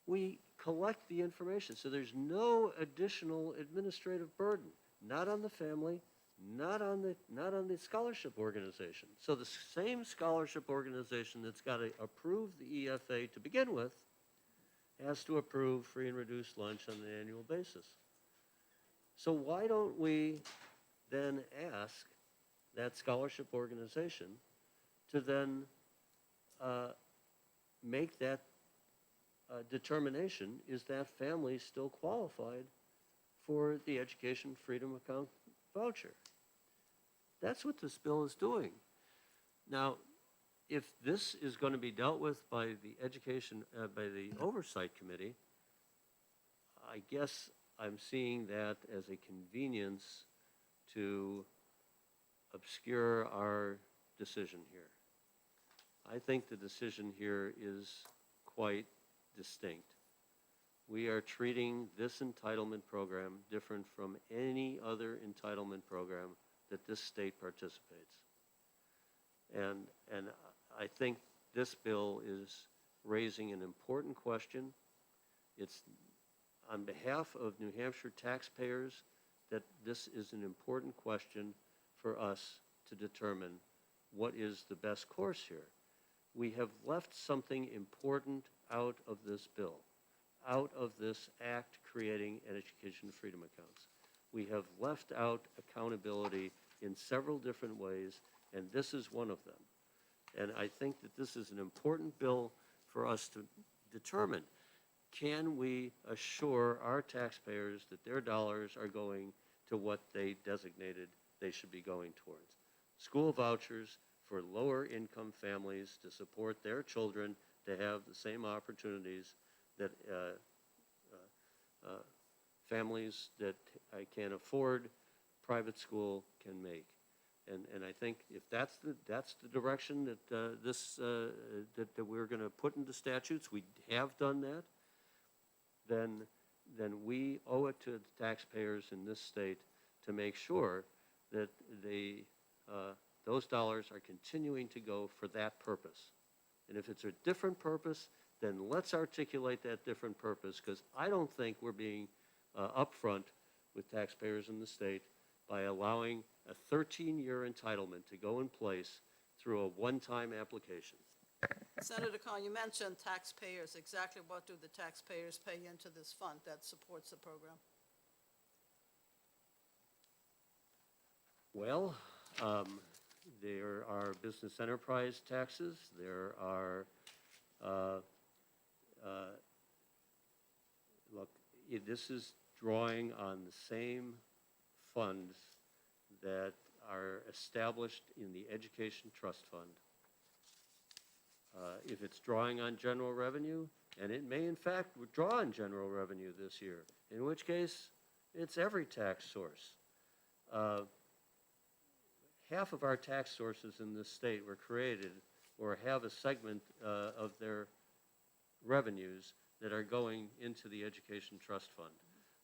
Speaker 4: we collect the information, so there's no additional administrative burden, not on the family, not on the scholarship organization. So the same scholarship organization that's got to approve the EFA to begin with has to approve free and reduced lunch on an annual basis. So why don't we then ask that scholarship organization to then make that determination, is that family still qualified for the Education Freedom Account voucher? That's what this bill is doing. Now, if this is going to be dealt with by by the Oversight Committee, I guess I'm seeing that as a convenience to obscure our decision here. I think the decision here is quite distinct. We are treating this entitlement program different from any other entitlement program that this state participates. And I think this bill is raising an important question. It's on behalf of New Hampshire taxpayers that this is an important question for us to determine what is the best course here. We have left something important out of this bill, out of this act creating an education freedom accounts. We have left out accountability in several different ways, and this is one of them. And I think that this is an important bill for us to determine. Can we assure our taxpayers that their dollars are going to what they designated they should be going towards? School vouchers for lower income families to support their children to have the same opportunities that families that can afford private school can make. And I think if that's the direction that that we're going to put into statutes, we have done that, then we owe it to the taxpayers in this state to make sure that those dollars are continuing to go for that purpose. And if it's a different purpose, then let's articulate that different purpose, because I don't think we're being upfront with taxpayers in the state by allowing a 13-year entitlement to go in place through a one-time application.
Speaker 1: Senator Khan, you mentioned taxpayers. Exactly what do the taxpayers pay into this fund that supports the program?
Speaker 4: Well, there are business enterprise taxes, there are, look, this is drawing on the same funds that are established in the Education Trust Fund. If it's drawing on general revenue, and it may in fact draw on general revenue this year, in which case it's every tax source. Half of our tax sources in this state were created or have a segment of their revenues that are going into the Education Trust Fund.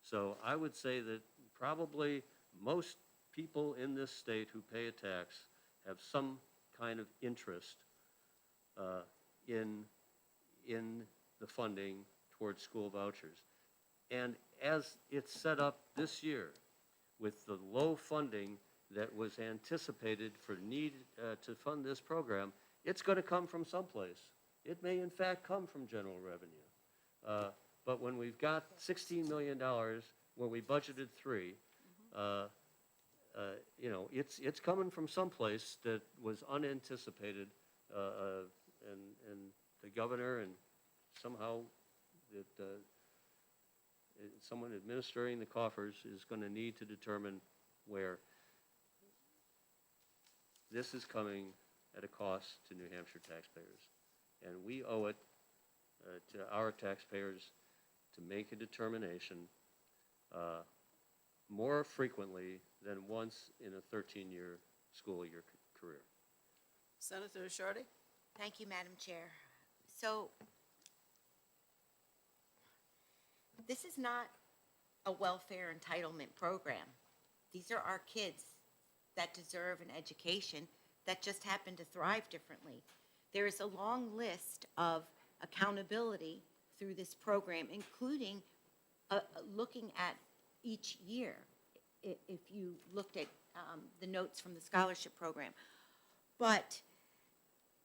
Speaker 4: So I would say that probably most people in this state who pay a tax have some kind of interest in the funding towards school vouchers. And as it's set up this year, with the low funding that was anticipated for need to fund this program, it's going to come from someplace. It may in fact come from general revenue. But when we've got $16 million, when we budgeted $3 million, you know, it's coming from someplace that was unanticipated, and the governor and somehow that someone administering the coffers is going to need to determine where. This is coming at a cost to New Hampshire taxpayers, and we owe it to our taxpayers to make a determination more frequently than once in a 13-year school year career.
Speaker 1: Senator Shardy?
Speaker 3: Thank you, Madam Chair. So, this is not a welfare entitlement program. These are our kids that deserve an education that just happen to thrive differently. There is a long list of accountability through this program, including looking at each year, if you looked at the notes from the scholarship program. But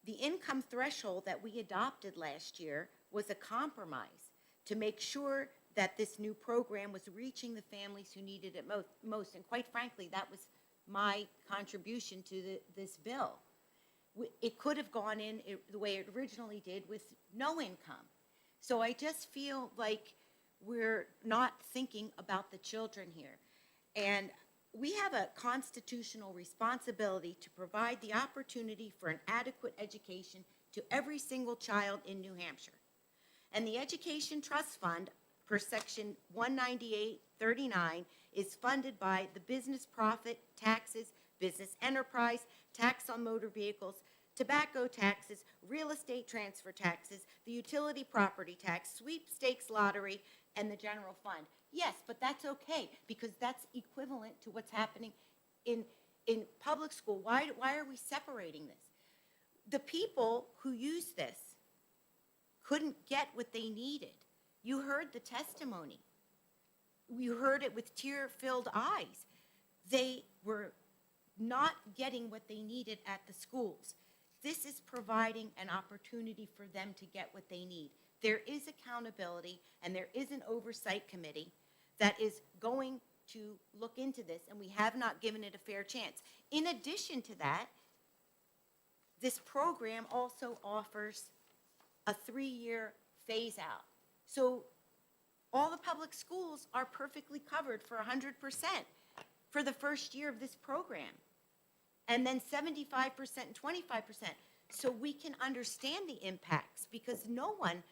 Speaker 3: the income threshold that we adopted last year was a compromise to make sure that this new program was reaching the families who needed it most. And quite frankly, that was my contribution to this bill. It could have gone in the way it originally did with no income. So I just feel like we're not thinking about the children here. And we have a constitutional responsibility to provide the opportunity for an adequate education to every single child in New Hampshire. And the Education Trust Fund, per section 19839, is funded by the business profit taxes, business enterprise, tax on motor vehicles, tobacco taxes, real estate transfer taxes, the utility property tax, sweepstakes lottery, and the general fund. Yes, but that's okay, because that's equivalent to what's happening in public school. Why are we separating this? The people who use this couldn't get what they needed. You heard the testimony. You heard it with tear-filled eyes. They were not getting what they needed at the schools. This is providing an opportunity for them to get what they need. There is accountability, and there is an oversight committee that is going to look into this, and we have not given it a fair chance. In addition to that, this program also offers a 3-year phase-out. So all the public schools are perfectly covered for 100% for the first year of this program, and then 75% and 25%. So we can understand the impacts, because no one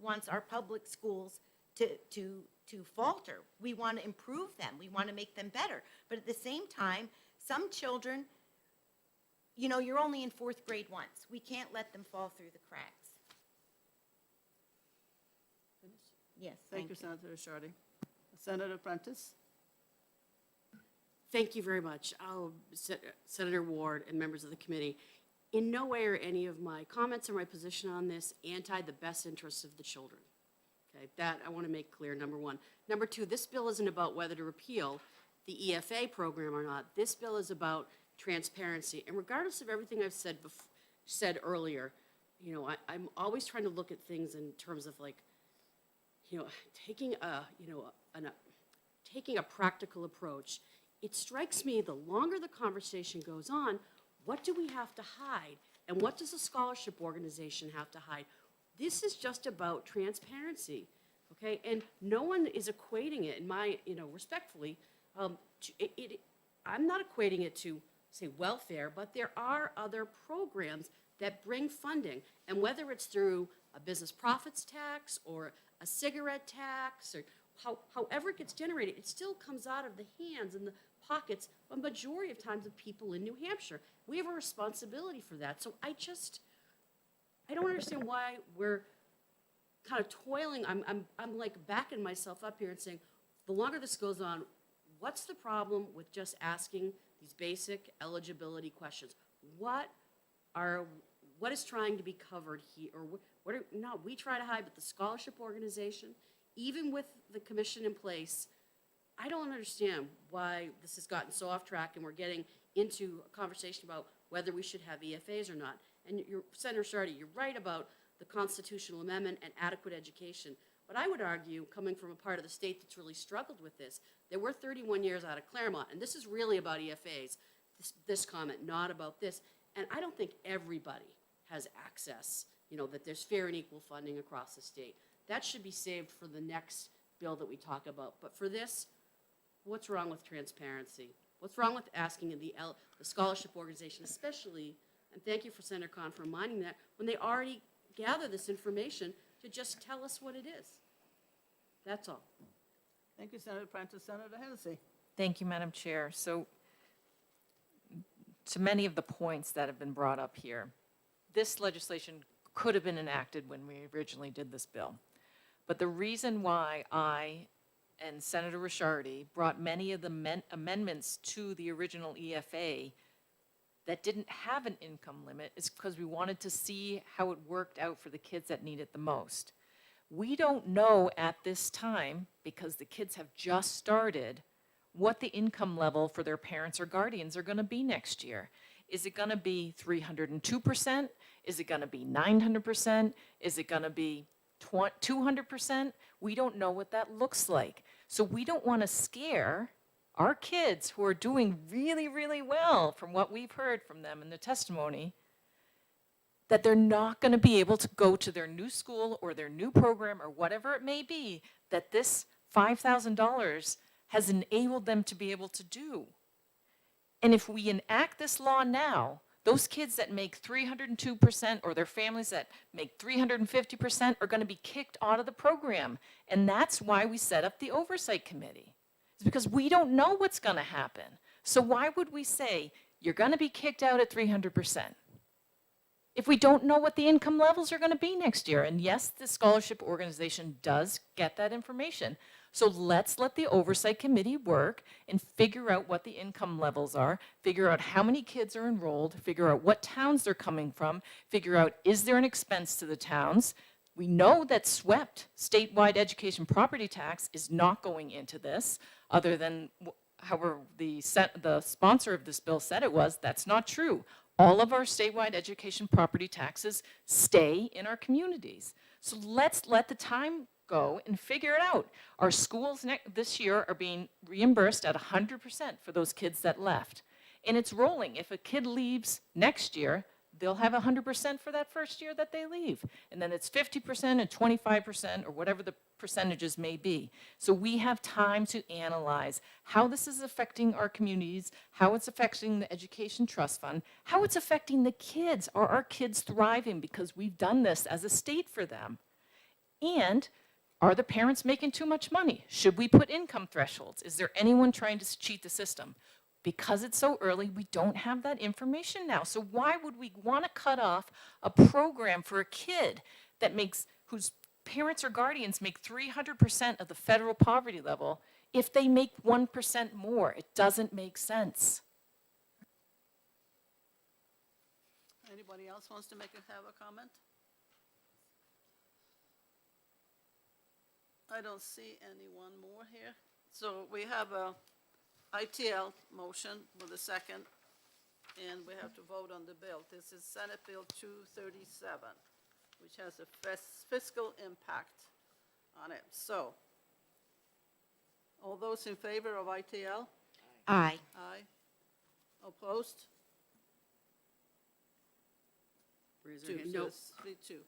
Speaker 3: wants our public schools to falter. We want to improve them. We want to make them better. But at the same time, some children, you know, you're only in 4th grade once. We can't let them fall through the cracks. Yes,
Speaker 1: Thank you, Senator Shardy. Senator Prentice?
Speaker 5: Thank you very much. Senator Ward and members of the committee. in no way are any of my comments or my position on this anti the best interests of the children. Okay, that I want to make clear, number one. Number two, this bill isn't about whether to repeal the EFA program or not. This bill is about transparency. And regardless of everything I've said earlier, you know, I'm always trying to look at things in terms of like, you know, taking a practical approach. It strikes me the longer the conversation goes on, what do we have to hide? And what does a scholarship organization have to hide? This is just about transparency, okay? And no one is equating it, in my, you know, respectfully, I'm not equating it to, say, welfare, but there are other programs that bring funding. And whether it's through a business profits tax or a cigarette tax or however it gets generated, it still comes out of the hands and the pockets a majority of times of people in New Hampshire. We have a responsibility for that. So I don't understand why we're kind of toiling. I'm like backing myself up here and saying, the longer this goes on, what's the problem with just asking these basic eligibility questions? What is trying to be covered here, or not we try to hide, but the scholarship organization, even with the commission in place, I don't understand why this has gotten so off track and we're getting into a conversation about whether we should have EFAs or not. And Senator Shardy, you're right about the constitutional amendment and adequate education. But I would argue, coming from a part of the state that's really struggled with this, that we're 31 years out of Claremont, and this is really about EFAs, this comment, not about this. And I don't think everybody has access, you know, that there's fair and equal funding across the state. That should be saved for the next bill that we talk about. But for this, what's wrong with transparency? What's wrong with asking the scholarship organization, especially, and thank you for Senator Khan for reminding that, when they already gather this information, to just tell us what it is. That's all.
Speaker 1: Thank you, Senator Prentice. Senator Hennessy.
Speaker 2: Thank you, Madam Chair. So, to many of the points that have been brought up here, this legislation could have been enacted when we originally did this bill. But the reason why I and Senator Ricciardi brought many of the amendments to the original EFA that didn't have an income limit is because we wanted to see how it worked out for the kids that need it the most. We don't know at this time, because the kids have just started, what the income level for their parents or guardians are going to be next year. Is it going to be 302%? Is it going to be 900%? Is it going to be 200%? We don't know what that looks like. So we don't want to scare our kids who are doing really, really well from what we've heard from them in the testimony, that they're not going to be able to go to their new school or their new program or whatever it may be, that this $5,000 has enabled them to be able to do. And if we enact this law now, those kids that make 302% or their families that make 350% are going to be kicked out of the program. And that's why we set up the oversight committee. It's because we don't know what's going to happen. So why would we say you're going to be kicked out at 300% if we don't know what the income levels are going to be next year? And yes, the scholarship organization does get that information. So let's let the oversight committee work and figure out what the income levels are, figure out how many kids are enrolled, figure out what towns they're coming from, figure out is there an expense to the towns. We know that SWEPT, statewide education property tax, is not going into this, other than however the sponsor of this bill said it was. That's not true. All of our statewide education property taxes stay in our communities. So let's let the time go and figure it out. Our schools this year are being reimbursed at 100% for those kids that left. And it's rolling. If a kid leaves next year, they'll have 100% for that first year that they leave. And then it's 50% and 25% or whatever the percentages may be. So we have time to analyze how this is affecting our communities, how it's affecting the Education Trust Fund, how it's affecting the kids. Are our kids thriving because we've done this as a state for them? And are the parents making too much money? Should we put income thresholds? Is there anyone trying to cheat the system? Because it's so early, we don't have that information now. So why would we want to cut off a program for a kid that whose parents or guardians make 300% of the federal poverty level if they make 1% more? It doesn't make sense.
Speaker 1: Anybody else wants to have a comment? I don't see anyone more here. So we have a ITL motion with a second, and we have to vote on the bill. This is Senate Bill 237, which has a fiscal impact on it. So, all those in favor of ITL?
Speaker 3: Aye.
Speaker 1: Aye. Opposed?
Speaker 5: Raise
Speaker 1: Two,
Speaker 5: your hand.
Speaker 1: so
Speaker 5: No.
Speaker 1: it's 3-2.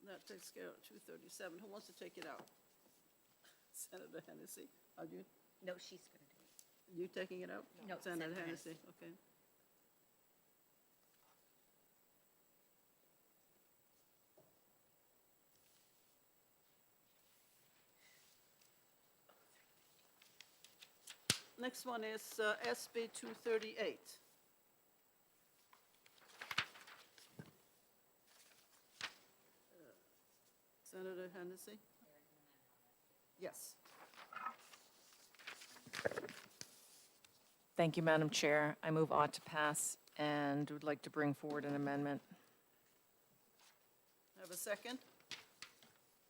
Speaker 1: That takes care of 237. Who wants to take it out? Senator Hennessy. Are you,
Speaker 3: No, she's going to do it.
Speaker 1: you taking it out?
Speaker 3: No,
Speaker 1: Senator
Speaker 3: Senator
Speaker 1: Hennessy, okay. Next one is SB 238. Senator Hennessy? Yes.
Speaker 2: Thank you, Madam Chair. I move ought to pass and would like to bring forward an amendment.
Speaker 1: Have a second?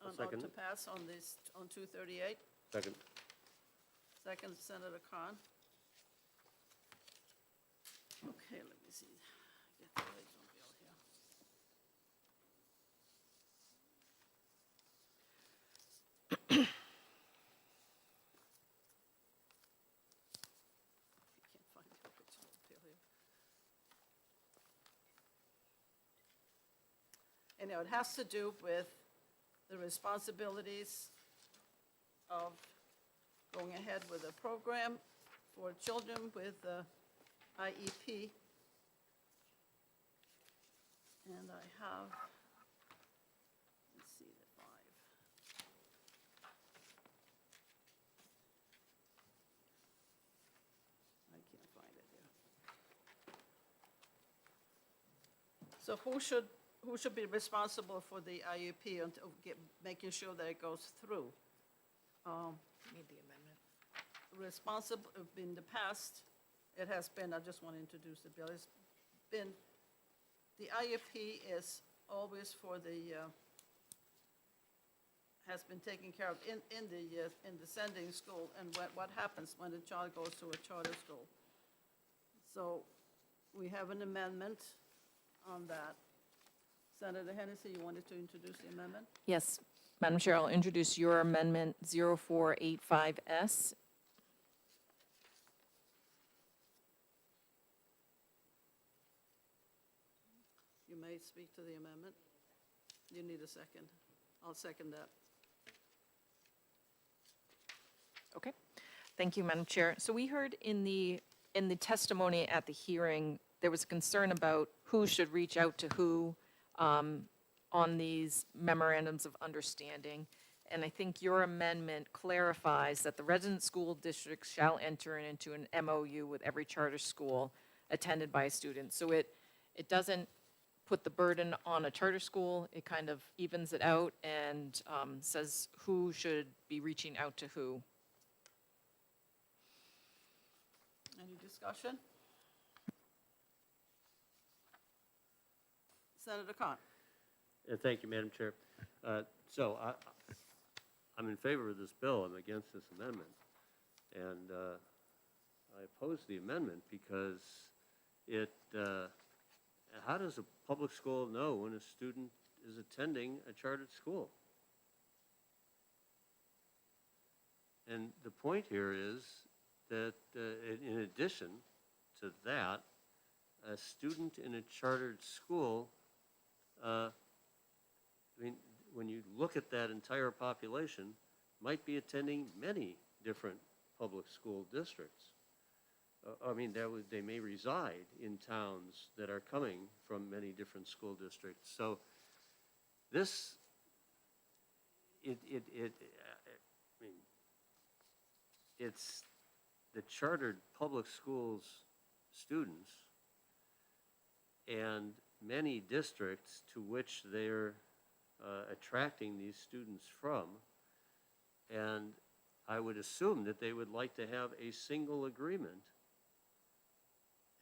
Speaker 4: I'll
Speaker 1: On ought
Speaker 4: second
Speaker 1: to
Speaker 4: it.
Speaker 1: pass on this, on 238.
Speaker 4: Second.
Speaker 1: Second, Senator Khan. Okay, let me see. Get the original bill here. I can't find the original bill here. Anyhow, it has to do with the responsibilities of going ahead with a program for children with IEP. And I have, let's see, the 5. I can't find it here. So who should be responsible for the IEP and making sure that it goes through?
Speaker 2: Need the amendment.
Speaker 1: Responsible, in the past, it has been, I just want to introduce the bill, it's been, the IEP is always for the, has been taken care of in the sending school, and what happens when the child goes to a charter school. So, we have an amendment on that. Senator Hennessy, you wanted to introduce the amendment?
Speaker 2: Yes, Madam Chair, I'll introduce your amendment 0485S.
Speaker 1: You may speak to the amendment. You need a second. I'll second that.
Speaker 2: Okay, thank you, Madam Chair. So we heard in the testimony at the hearing, there was concern about who should reach out to who on these memorandums of understanding. And I think your amendment clarifies that the resident school districts shall enter into an MOU with every charter school attended by a student. So it doesn't put the burden on a charter school, it kind of evens it out and says who should be reaching out to who.
Speaker 1: Any discussion? Senator Khan?
Speaker 4: Thank you, Madam Chair. So I'm in favor of this bill. I'm against this amendment. And I oppose the amendment because how does a public school know when a student is attending a chartered school? And the point here is that in addition to that, a student in a chartered school, I mean, when you look at that entire population, might be attending many different public school districts. I mean, they may reside in towns that are coming from many different school districts. So this, I mean, it's the chartered public schools students and many districts to which they're attracting these students from. And I would assume that they would like to have a single agreement.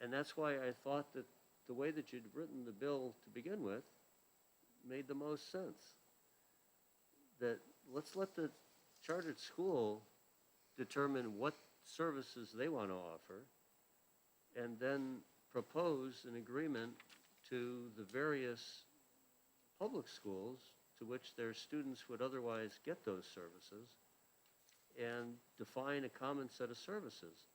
Speaker 4: And that's why I thought that the way that you'd written the bill to begin with made the most sense. That let's let the chartered school determine what services they want to offer, and then propose an agreement to the various public schools to which their students would otherwise get those services, and define a common set of services.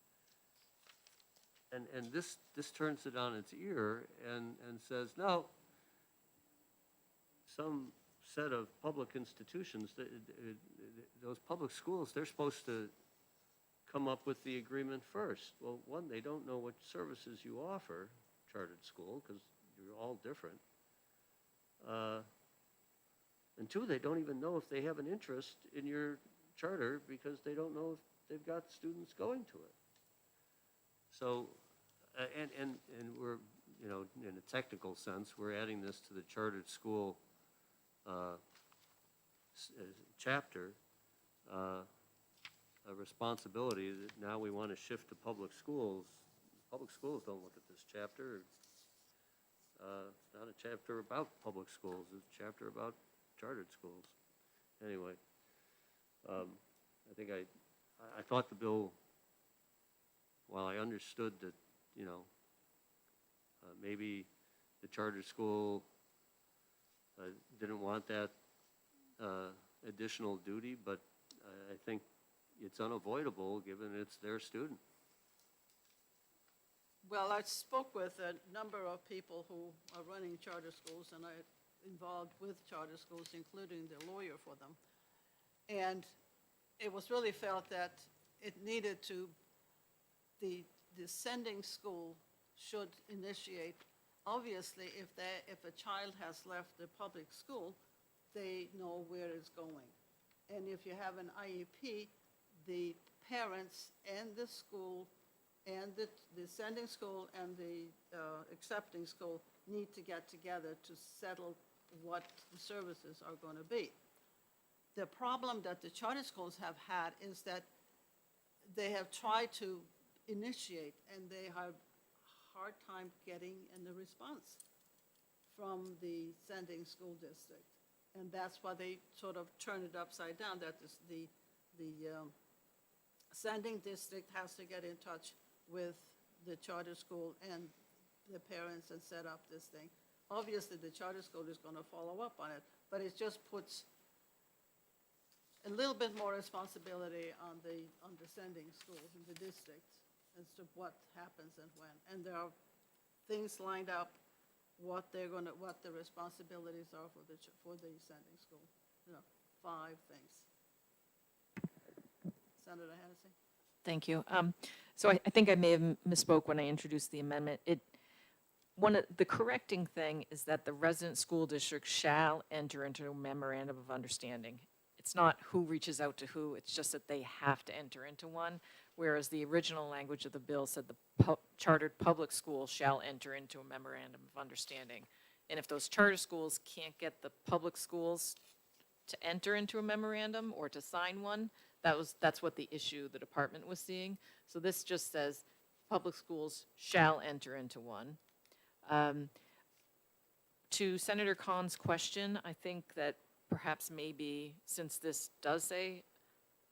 Speaker 4: And this turns it on its ear and says, no, some set of public institutions, those public schools, they're supposed to come up with the agreement first. Well, one, they don't know what services you offer, chartered school, because you're all different. And two, they don't even know if they have an interest in your charter because they don't know if they've got students going to it. So, and we're, you know, in a technical sense, we're adding this to the chartered school chapter, a responsibility that now we want to shift to public schools. Public schools don't look at this chapter. It's not a chapter about public schools, it's a chapter about chartered schools. Anyway, I think I thought the bill, while I understood that, you know, maybe the charter school didn't want that additional duty, but I think it's unavoidable given it's their student.
Speaker 1: Well, I spoke with a number of people who are running charter schools, and I involved with charter schools, including the lawyer for them. And it was really felt that it needed to, the sending school should initiate. Obviously, if a child has left the public school, they know where it's going. And if you have an IEP, the parents and the school and the sending school and the accepting school need to get together to settle what the services are going to be. The problem that the charter schools have had is that they have tried to initiate, and they have a hard time getting a response from the sending school district. And that's why they sort of turn it upside down, that the sending district has to get in touch with the charter school and the parents and set up this thing. Obviously, the charter school is going to follow up on it, but it just puts a little bit more responsibility on the sending schools in the districts as to what happens and when. And there are things lined up, what the responsibilities are for the sending school. You know, 5 things. Senator Hennessy?
Speaker 2: Thank you. So I think I may have misspoke when I introduced the amendment. One of the correcting thing is that the resident school district shall enter into a memorandum of understanding. It's not who reaches out to who, it's just that they have to enter into one, whereas the original language of the bill said the chartered public school shall enter into a memorandum of understanding. And if those charter schools can't get the public schools to enter into a memorandum or to sign one, that's what the issue the department was seeing. So this just says public schools shall enter into one. To Senator Kahn's question, I think that perhaps maybe, since this does say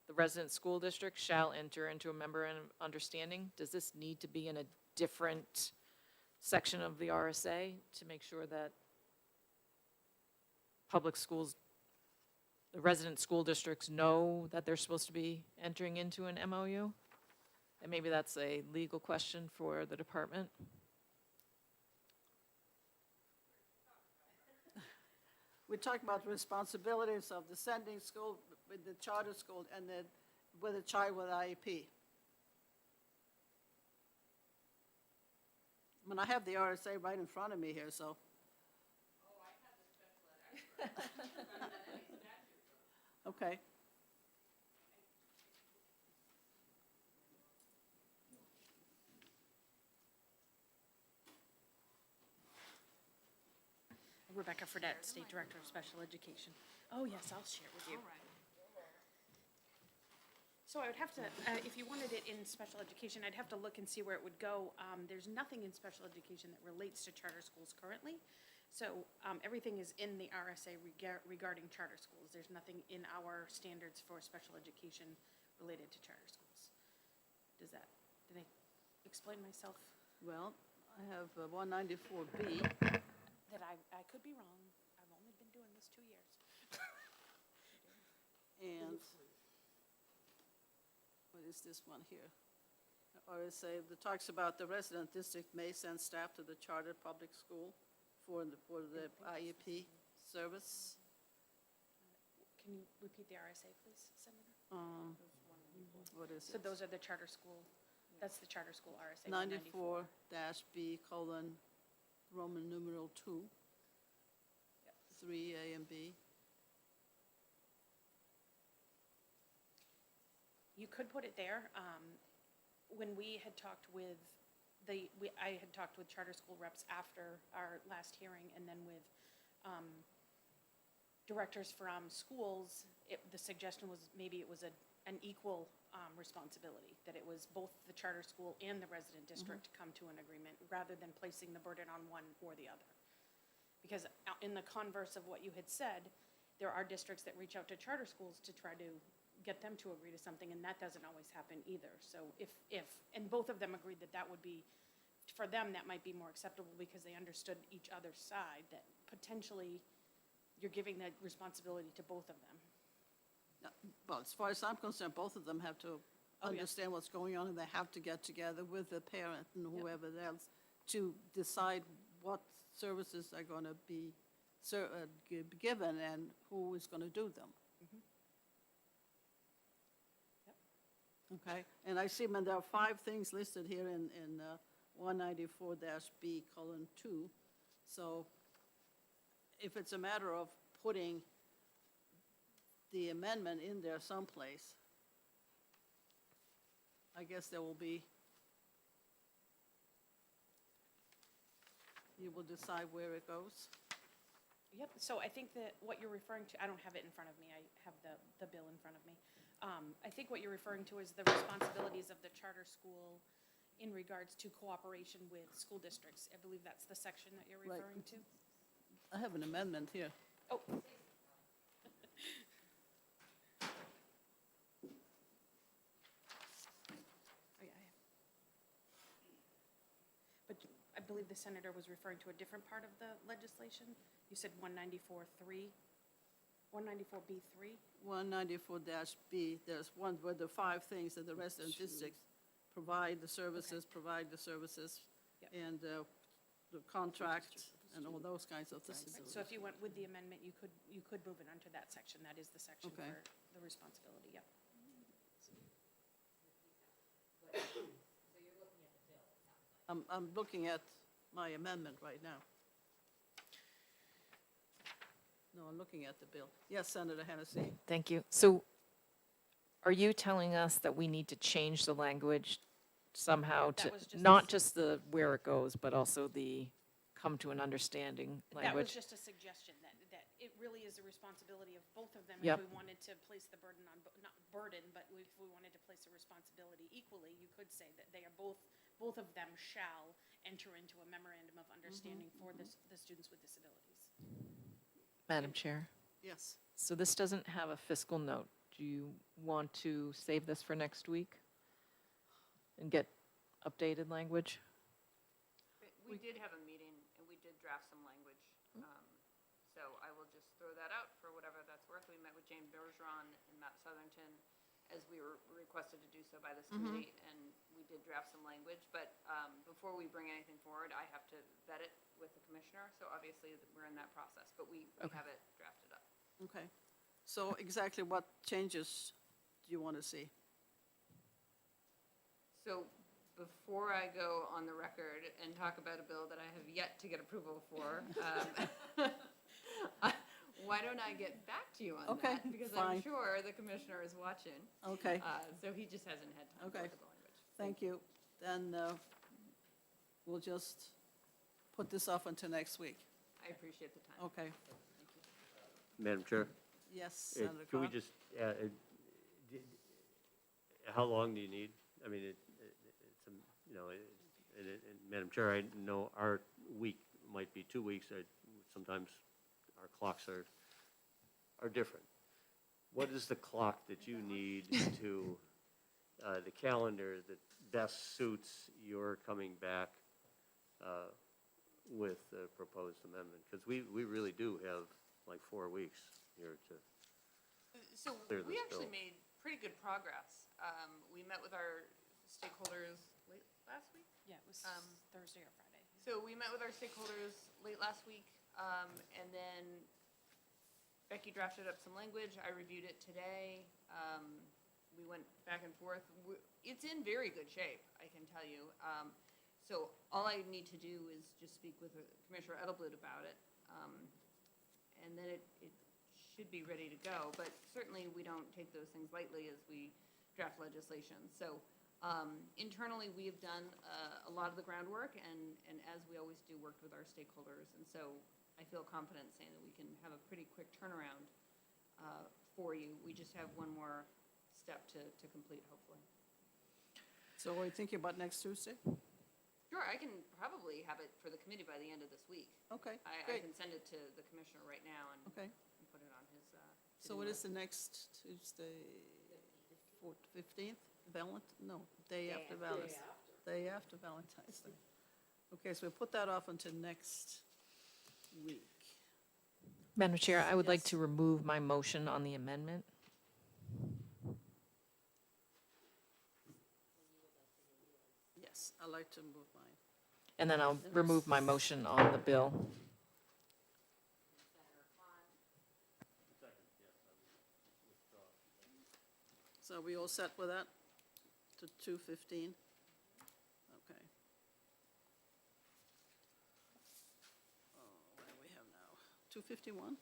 Speaker 2: the resident school district shall enter into a memorandum of understanding, does this need to be in a different section of the RSA to make sure that public schools, the resident school districts know that they're supposed to be entering into an MOU? And maybe that's a legal question for the department.
Speaker 1: We talk about responsibilities of the sending school with the charter school and then with a child with IEP. I mean, I have the RSA right in front of me here, so. Oh, I have the special ed. Okay.
Speaker 5: Rebecca Ferdet, State Director of Special Education. Oh, yes, I'll share it with you.
Speaker 10: So I would have to, if you wanted it in special education, I'd have to look and see where it would go. There's nothing in special education that relates to charter schools currently. So everything is in the RSA regarding charter schools. There's nothing in our standards for special education related to charter schools. Did I explain myself?
Speaker 1: Well, I have 194B.
Speaker 10: That I could be wrong. I've only been doing this 2 years.
Speaker 1: And what is this one here? RSA that talks about the resident district may send staff to the chartered public school for the IEP service.
Speaker 10: Can you repeat the RSA, please, Senator?
Speaker 1: What is
Speaker 10: So
Speaker 1: it?
Speaker 10: those are the charter school, that's the charter school RSA
Speaker 1: 94-B colon Roman numeral 2, 3A and B.
Speaker 10: You could put it there. When we had talked with I had talked with charter school reps after our last hearing, and then with directors from schools, the suggestion was maybe it was an equal responsibility, that it was both the charter school and the resident district to come to an agreement, rather than placing the burden on one or the other. Because in the converse of what you had said, there are districts that reach out to charter schools to try to get them to agree to something, and that doesn't always happen either. So and both of them agreed that that would be, for them, that might be more acceptable because they understood each other's side, that potentially you're giving that responsibility to both of them.
Speaker 1: Well, as far as I'm concerned, both of them have to
Speaker 10: Oh, yeah.
Speaker 1: understand what's going on, and they have to get together with the parent and whoever else to decide what services are going to be given and who is going to do them. Okay, and I see, man, there are 5 things listed here in 194-B colon 2. So if it's a matter of putting the amendment in there someplace, I guess there will be, you will decide where it goes.
Speaker 10: Yep, so I think that what you're referring to, I don't have it in front of me, I have the bill in front of me. I think what you're referring to is the responsibilities of the charter school in regards to cooperation with school districts. I believe that's the section that you're
Speaker 1: Right.
Speaker 10: referring to.
Speaker 1: I have an amendment here.
Speaker 10: Oh. Oh, yeah, but I believe the senator was referring to a different part of the legislation. You said 194-3, 194B3?
Speaker 1: 194-B, there's one where the 5 things that the resident districts provide the services,
Speaker 10: Yep.
Speaker 1: and the contract, and all those kinds of things.
Speaker 10: So if you went with the amendment, you could move it onto that section. That is the section
Speaker 1: Okay.
Speaker 10: for the responsibility, yep.
Speaker 1: I'm looking at my amendment right now. No, I'm looking at the bill. Yes, Senator Hennessy.
Speaker 2: Thank you. So are you telling us that we need to change the language somehow to,
Speaker 10: That was just
Speaker 2: not
Speaker 10: a-
Speaker 2: just the where it goes, but also the come to an understanding
Speaker 10: That was
Speaker 2: language?
Speaker 10: just a suggestion, that it really is a responsibility of both of them.
Speaker 2: Yep.
Speaker 10: If we wanted to place the burden on, not burden, but if we wanted to place the responsibility equally, you could say that they are both of them shall enter into a memorandum of understanding for the students with disabilities.
Speaker 2: Madam Chair,
Speaker 1: Yes.
Speaker 2: so this doesn't have a fiscal note. Do you want to save this for next week and get updated language?
Speaker 8: We did have a meeting, and we did draft some language. So I will just throw that out for whatever that's worth. We met with Jane Bergeron and Matt Southerton, as we were requested to do so by this committee, and we did draft some language. But before we bring anything forward, I have to vet it with the commissioner, so obviously we're in that process, but we have it drafted up.
Speaker 1: Okay. So exactly what changes do you want to see?
Speaker 8: So before I go on the record and talk about a bill that I have yet to get approval for, why don't I get back to you on
Speaker 1: Okay,
Speaker 8: that? Because I'm
Speaker 1: fine.
Speaker 8: sure the commissioner is watching,
Speaker 1: Okay,
Speaker 8: so he just hasn't had time to
Speaker 1: Okay.
Speaker 8: look at the language.
Speaker 1: thank you. Then we'll just put this off until next week.
Speaker 8: I appreciate the time.
Speaker 1: Okay.
Speaker 4: Madam Chair?
Speaker 1: Yes,
Speaker 4: Uh,
Speaker 1: Senator
Speaker 4: Can we
Speaker 1: Carr?
Speaker 4: just, how long do you need? I mean, it's, you know, and Madam Chair, I know our week might be 2 weeks. Sometimes our clocks are different. What is the clock that you need to, the calendar that best suits your coming back with the proposed amendment? Because we really do have like 4 weeks here to,
Speaker 8: So
Speaker 4: Clear
Speaker 8: we
Speaker 4: this
Speaker 8: actually
Speaker 4: bill.
Speaker 8: made pretty good progress. We met with our stakeholders late last week.
Speaker 10: Yeah, it was
Speaker 8: Um,
Speaker 10: Thursday or Friday.
Speaker 8: So we met with our stakeholders late last week, and then Becky drafted up some language. I reviewed it today. We went back and forth. It's in very good shape, I can tell you. So all I need to do is just speak with Commissioner Edelblut about it. And then it should be ready to go. But certainly, we don't take those things lightly as we draft legislation. So internally, we have done a lot of the groundwork, and as we always do, worked with our stakeholders. And so I feel confident saying that we can have a pretty quick turnaround for you. We just have one more step to complete, hopefully.
Speaker 1: So what are you thinking about next Tuesday?
Speaker 8: Sure, I can probably have it for the committee by the end of this week.
Speaker 1: Okay,
Speaker 8: I
Speaker 1: great.
Speaker 8: can send it to the commissioner right now and
Speaker 1: Okay.
Speaker 8: put it on his.
Speaker 1: So what is the next Tuesday? 15th? No, day after Valentine's. Day after Valentine's Day. Okay, so we put that off until next week.
Speaker 2: Madam Chair, I would like
Speaker 1: Yes.
Speaker 2: to remove my motion on the amendment.
Speaker 1: Yes, I'd like to move mine.
Speaker 2: And then I'll remove my motion on the bill.
Speaker 1: So we all set with that? To 2:15? Okay. Oh, what do we have now? 2:51?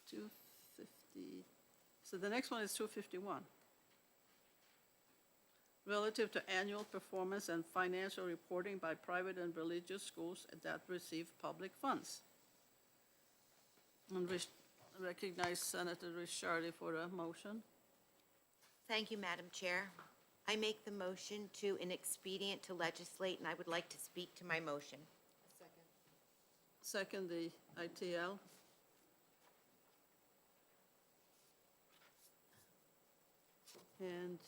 Speaker 1: 2:50. So the next one is 2:51. Relative to annual performance and financial reporting by private and religious schools that receive public funds. And recognize Senator Ricciardi for a motion.
Speaker 3: Thank you, Madam Chair. I make the motion to an expedient to legislate, and I would like to speak to my motion.
Speaker 1: Second, the ITL. And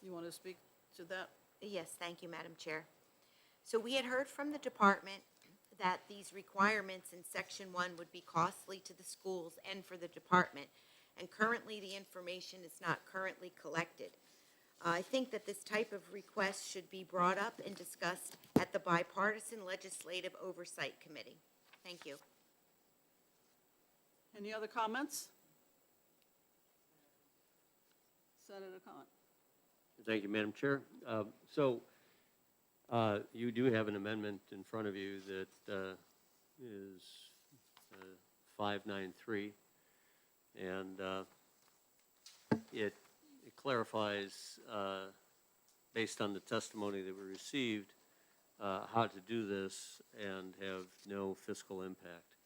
Speaker 1: you want to speak to that?
Speaker 3: Yes, thank you, Madam Chair. So we had heard from the department that these requirements in Section 1 would be costly to the schools and for the department, and currently the information is not currently collected. I think that this type of request should be brought up and discussed at the Bipartisan Legislative Oversight Committee. Thank you.
Speaker 1: Any other comments? Senator Khan.
Speaker 4: thank you, Madam Chair. So you do have an amendment in front of you that is 593, and it clarifies, based on the testimony that we received, how to do this and have no fiscal impact.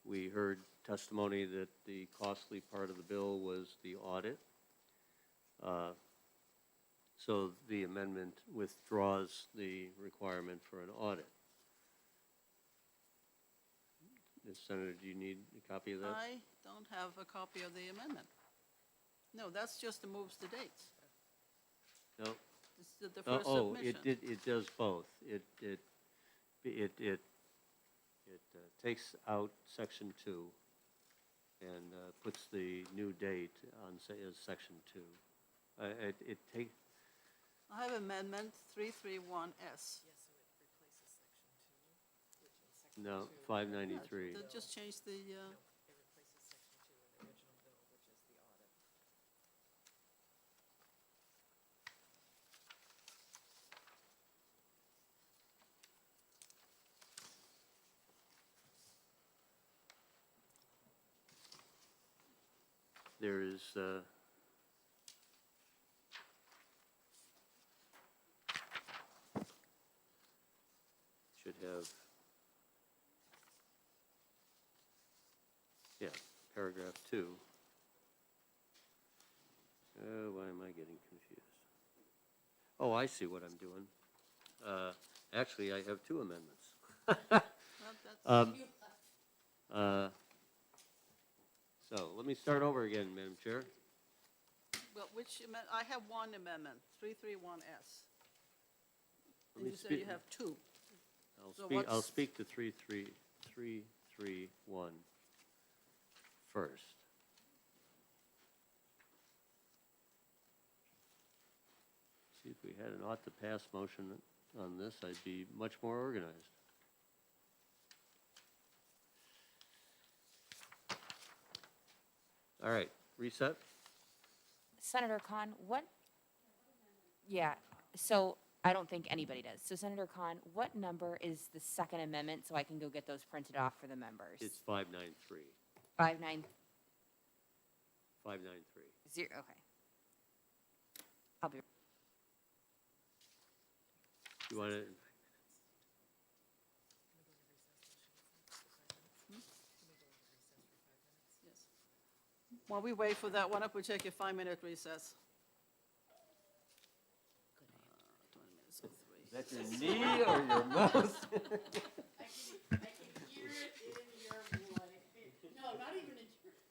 Speaker 4: We heard testimony that the costly part of the bill was the audit. So the amendment withdraws the requirement for an audit. Senator, do you need a copy of that?
Speaker 1: I don't have a copy of the amendment. No, that's just the moves the dates.
Speaker 4: No?
Speaker 1: This is the first
Speaker 4: Oh,
Speaker 1: submission.
Speaker 4: it does both. It takes out section 2 and puts the new date on, say, as section 2. It take,
Speaker 1: I have amendment 331S.
Speaker 4: no, 593.
Speaker 1: That just changed the,
Speaker 4: There is, should have, paragraph 2. Why am I getting confused? Oh, I see what I'm doing. Actually, I have 2 amendments.
Speaker 1: Well, that's,
Speaker 4: So let me start over again, Madam Chair.
Speaker 1: well, I have one amendment, 331S.
Speaker 4: Let
Speaker 1: And
Speaker 4: me
Speaker 1: you said
Speaker 4: speak-
Speaker 1: you have 2. So
Speaker 4: I'll
Speaker 1: what's-
Speaker 4: speak to 331 first. See, if we had an ought to pass motion on this, I'd be much more organized. All right, reset?
Speaker 7: Senator Khan, yeah, so I don't think anybody does. So Senator Khan, what number is the second amendment so I can go get those printed off for the members?
Speaker 4: It's 593.
Speaker 7: 590,
Speaker 4: 593.
Speaker 7: okay. I'll be,
Speaker 4: You want to,
Speaker 1: While we wait for that, why don't we take a 5-minute recess? 20 minutes or 3.
Speaker 4: is that your knee or your mouth?
Speaker 5: I can hear it in your voice. No, not even in your voice.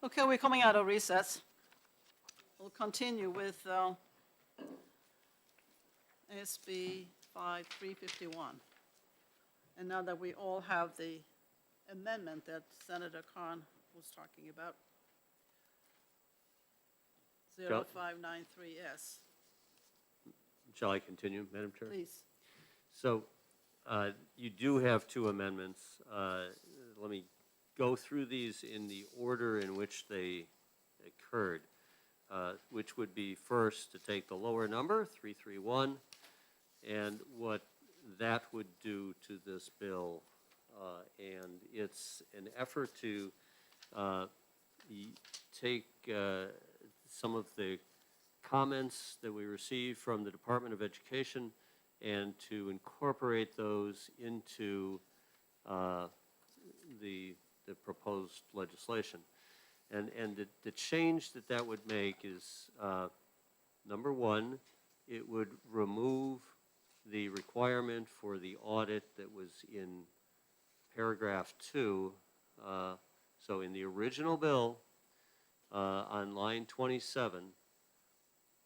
Speaker 1: Okay, we're coming out of recess. We'll continue with SB 5351. And now that we all have the amendment that Senator Khan was talking about, 0593S,
Speaker 4: Shall I continue, Madam Chair?
Speaker 1: please.
Speaker 4: So you do have two amendments. Let me go through these in the order in which they occurred, which would be first to take the lower number, 331, and what that would do to this bill. And it's an effort to take some of the comments that we received from the Department of Education and to incorporate those into the proposed legislation. And the change that would make is, number one, it would remove the requirement for the audit that was in paragraph 2. So in the original bill, on line 27,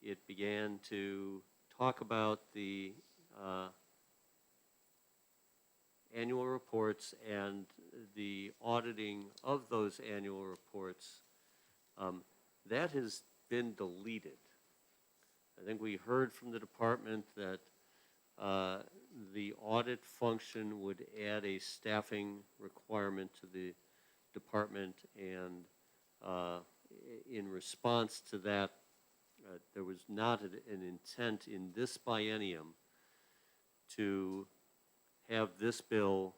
Speaker 4: it began to talk about the annual reports and the auditing of those annual reports. That has been deleted. I think we heard from the department that the audit function would add a staffing requirement to the department, and in response to that, there was not an intent in this biennium to have this bill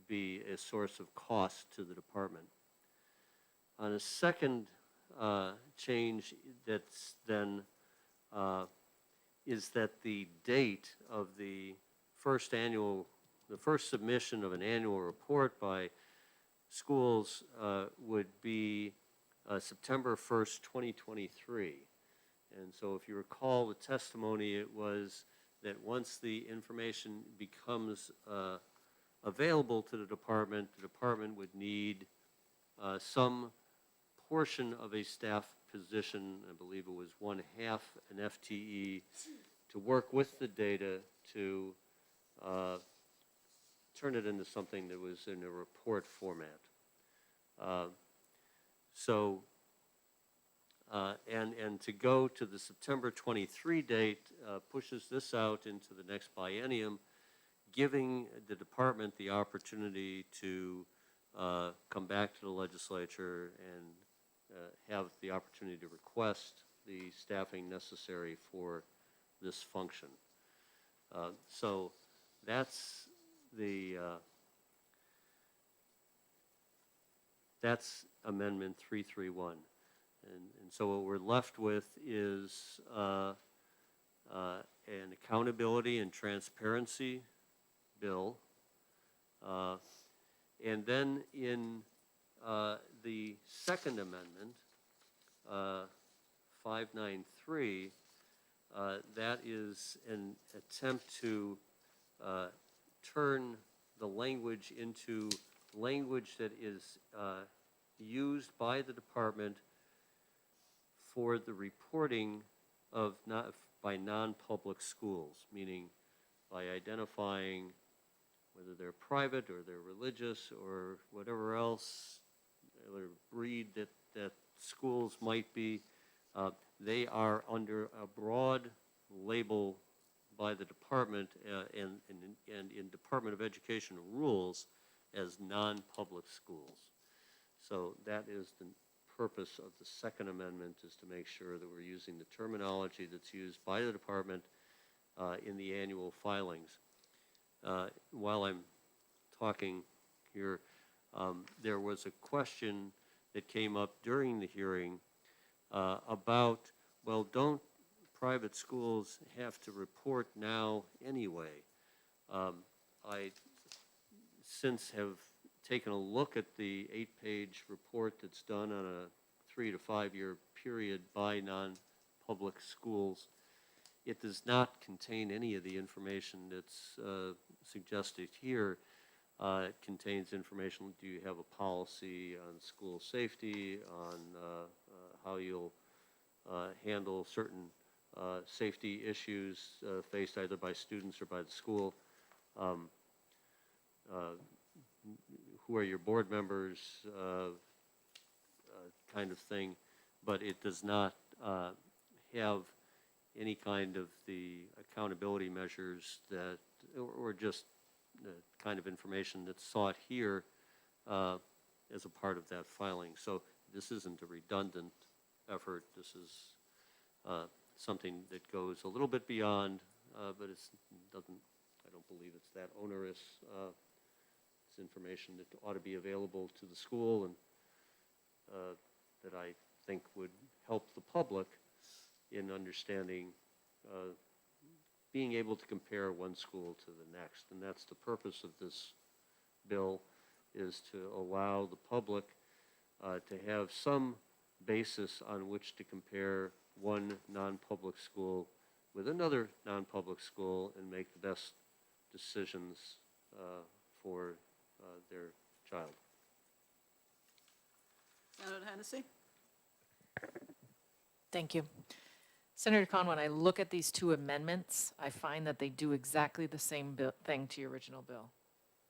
Speaker 4: be a source of cost to the department. On a second change that's then is that the date of the first submission of an annual report by schools would be September 1st, 2023. And so if you recall the testimony, it was that once the information becomes available to the department would need some portion of a staff position, I believe it was 1/2 an FTE, to work with the data to turn it into something that was in a report format. And to go to the September 23 date pushes this out into the next biennium, giving the department the opportunity to come back to the legislature and have the opportunity to request the staffing necessary for this function. So that's Amendment 331. And so what we're left with is an accountability and transparency bill. And then in the second amendment, 593, that is an attempt to turn the language into language that is used by the department for the reporting of by non-public schools, meaning by identifying whether they're private or they're religious or whatever else, or breed that schools might be, they are under a broad label by the department and in Department of Education rules as non-public schools. So that is the purpose of the second amendment, is to make sure that we're using the terminology that's used by the department in the annual filings. While I'm talking here, there was a question that came up during the hearing about, well, don't private schools have to report now anyway? I since have taken a look at the 8-page report that's done on a 3 to 5 year period by non-public schools. It does not contain any of the information that's suggested here. It contains information, do you have a policy on school safety, on how you'll handle certain safety issues faced either by students or by the school. Who are your board members, kind of thing, but it does not have any kind of the accountability measures that, or just the kind of information that's sought here as a part of that filing. So this isn't a redundant effort. This is something that goes a little bit beyond, but I don't believe it's that onerous. It's information that ought to be available to the school and that I think would help the public in understanding, being able to compare one school to the next. And that's the purpose of this bill, is to allow the public to have some basis on which to compare one non-public school with another non-public school and make the best decisions for their child.
Speaker 1: Senator Hennessy?
Speaker 2: Thank you. Senator Khan, when I look at these two amendments, I find that they do exactly the same thing to your original bill.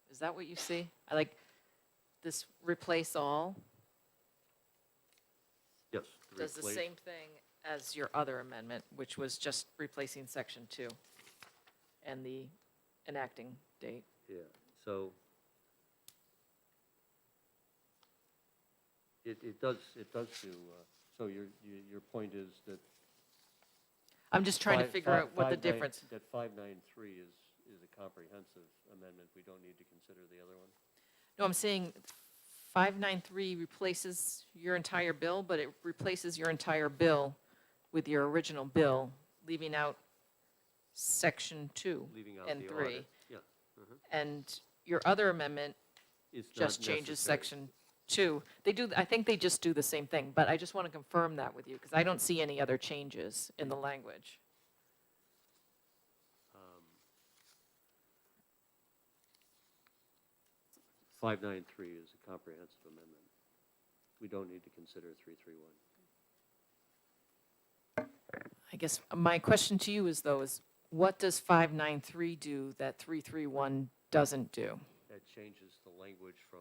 Speaker 2: Is that what you see? I like this replace all,
Speaker 4: Yes.
Speaker 2: does the same thing as your other amendment, which was just replacing section 2 and the enacting date.
Speaker 4: Yeah, so it does do, so your point is that
Speaker 2: I'm just trying to figure out what the difference.
Speaker 4: That 593 is a comprehensive amendment. We don't need to consider the other one?
Speaker 2: No, I'm saying 593 replaces your entire bill, but it replaces your entire bill with your original bill, leaving out section 2
Speaker 4: Leaving out
Speaker 2: and
Speaker 4: the
Speaker 2: 3.
Speaker 4: audit. Yeah.
Speaker 2: And your other amendment
Speaker 4: It's not
Speaker 2: just changes
Speaker 4: necessary.
Speaker 2: section 2. They do, I think they just do the same thing, but I just want to confirm that with you, because I don't see any other changes in the language.
Speaker 4: 593 is a comprehensive amendment. We don't need to consider 331.
Speaker 2: I guess my question to you is, though, is what does 593 do that 331 doesn't do?
Speaker 4: That changes the language from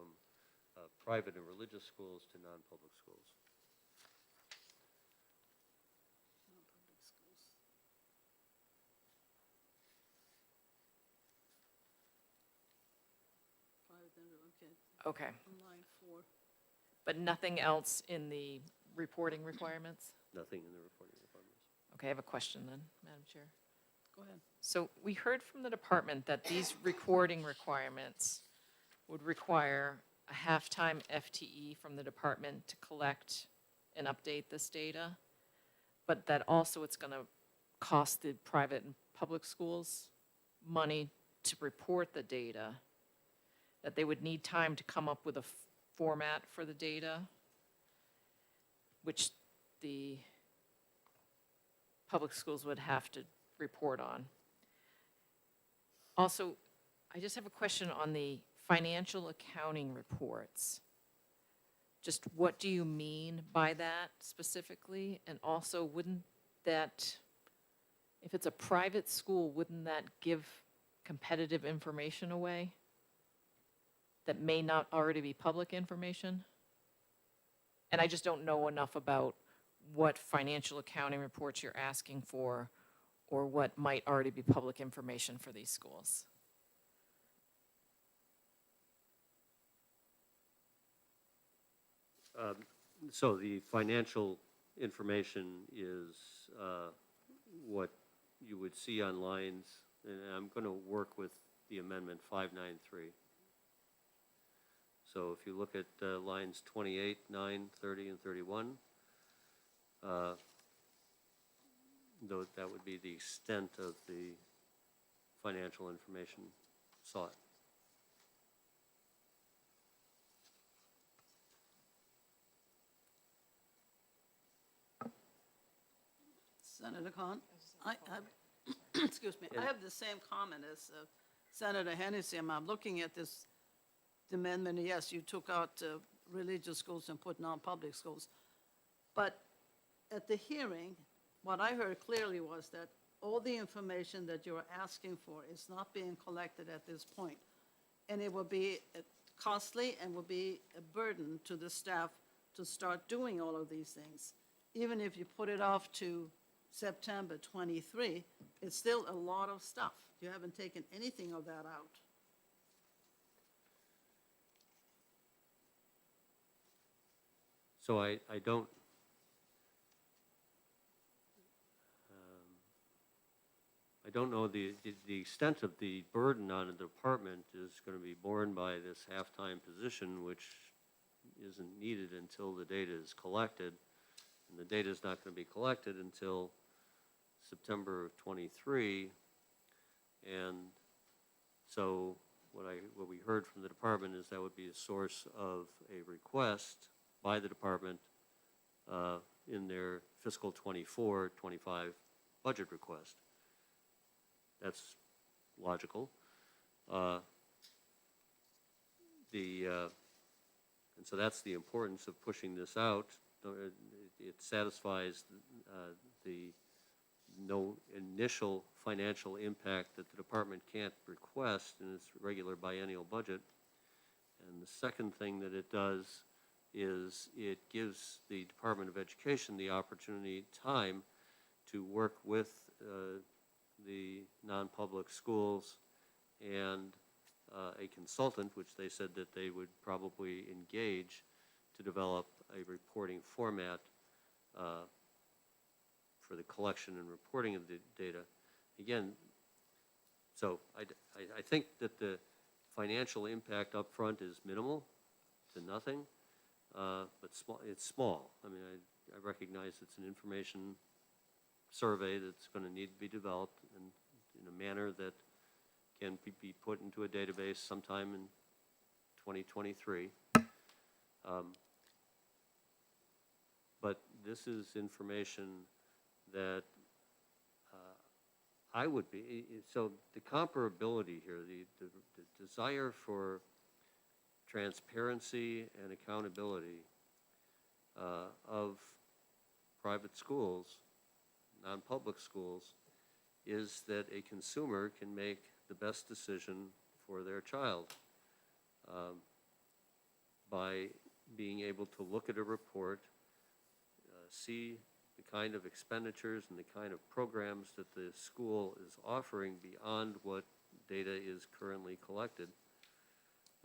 Speaker 4: private and religious schools to non-public schools.
Speaker 1: Okay,
Speaker 2: Okay,
Speaker 1: on line 4.
Speaker 2: but nothing else in the reporting requirements?
Speaker 4: Nothing in the reporting requirements.
Speaker 2: Okay, I have a question then, Madam Chair.
Speaker 1: Go ahead.
Speaker 2: So we heard from the department that these recording requirements would require a half-time FTE from the department to collect and update this data, but that also it's going to cost the private and public schools money to report the data, that they would need time to come up with a format for the data, which the public schools would have to report on. Also, I just have a question on the financial accounting reports. Just what do you mean by that specifically? And also, wouldn't that, if it's a private school, wouldn't that give competitive information away that may not already be public information? And I just don't know enough about what financial accounting reports you're asking for or what might already be public information for these schools.
Speaker 4: So the financial information is what you would see on lines, and I'm going to work with the amendment 593. So if you look at lines 28, 9, 30, and 31, though that would be the extent of the financial information sought.
Speaker 1: Senator Khan? Excuse me, I have the same comment as Senator Hennessy. I'm looking at this the amendment, yes, you took out religious schools and put non-public schools. But at the hearing, what I heard clearly was that all the information that you're asking for is not being collected at this point. And it will be costly and will be a burden to the staff to start doing all of these things. Even if you put it off to September 23, it's still a lot of stuff. You haven't taken anything of that out.
Speaker 4: So I don't, I don't know the extent of the burden on the department is going to be borne by this half-time position, which isn't needed until the data is collected. And the data is not going to be collected until September of '23. And so what we heard from the department is that would be a source of a request by the department in their fiscal '24-25 budget request. That's logical. And so that's the importance of pushing this out. It satisfies the no initial financial impact that the department can't request in its regular biennial budget. And the second thing that it does is it gives the Department of Education the opportunity, time, to work with the non-public schools and a consultant, which they said that they would probably engage to develop a reporting format for the collection and reporting of the data. Again, so I think that the financial impact up front is minimal to nothing, but it's small. I mean, I recognize it's an information survey that's going to need to be developed in a manner that can be put into a database sometime in 2023. But this is information that I would be, so the comparability here, the desire for transparency and accountability of private schools, non-public schools, is that a consumer can make the best decision for their child by being able to look at a report, see the kind of expenditures and the kind of programs that the school is offering beyond what data is currently collected,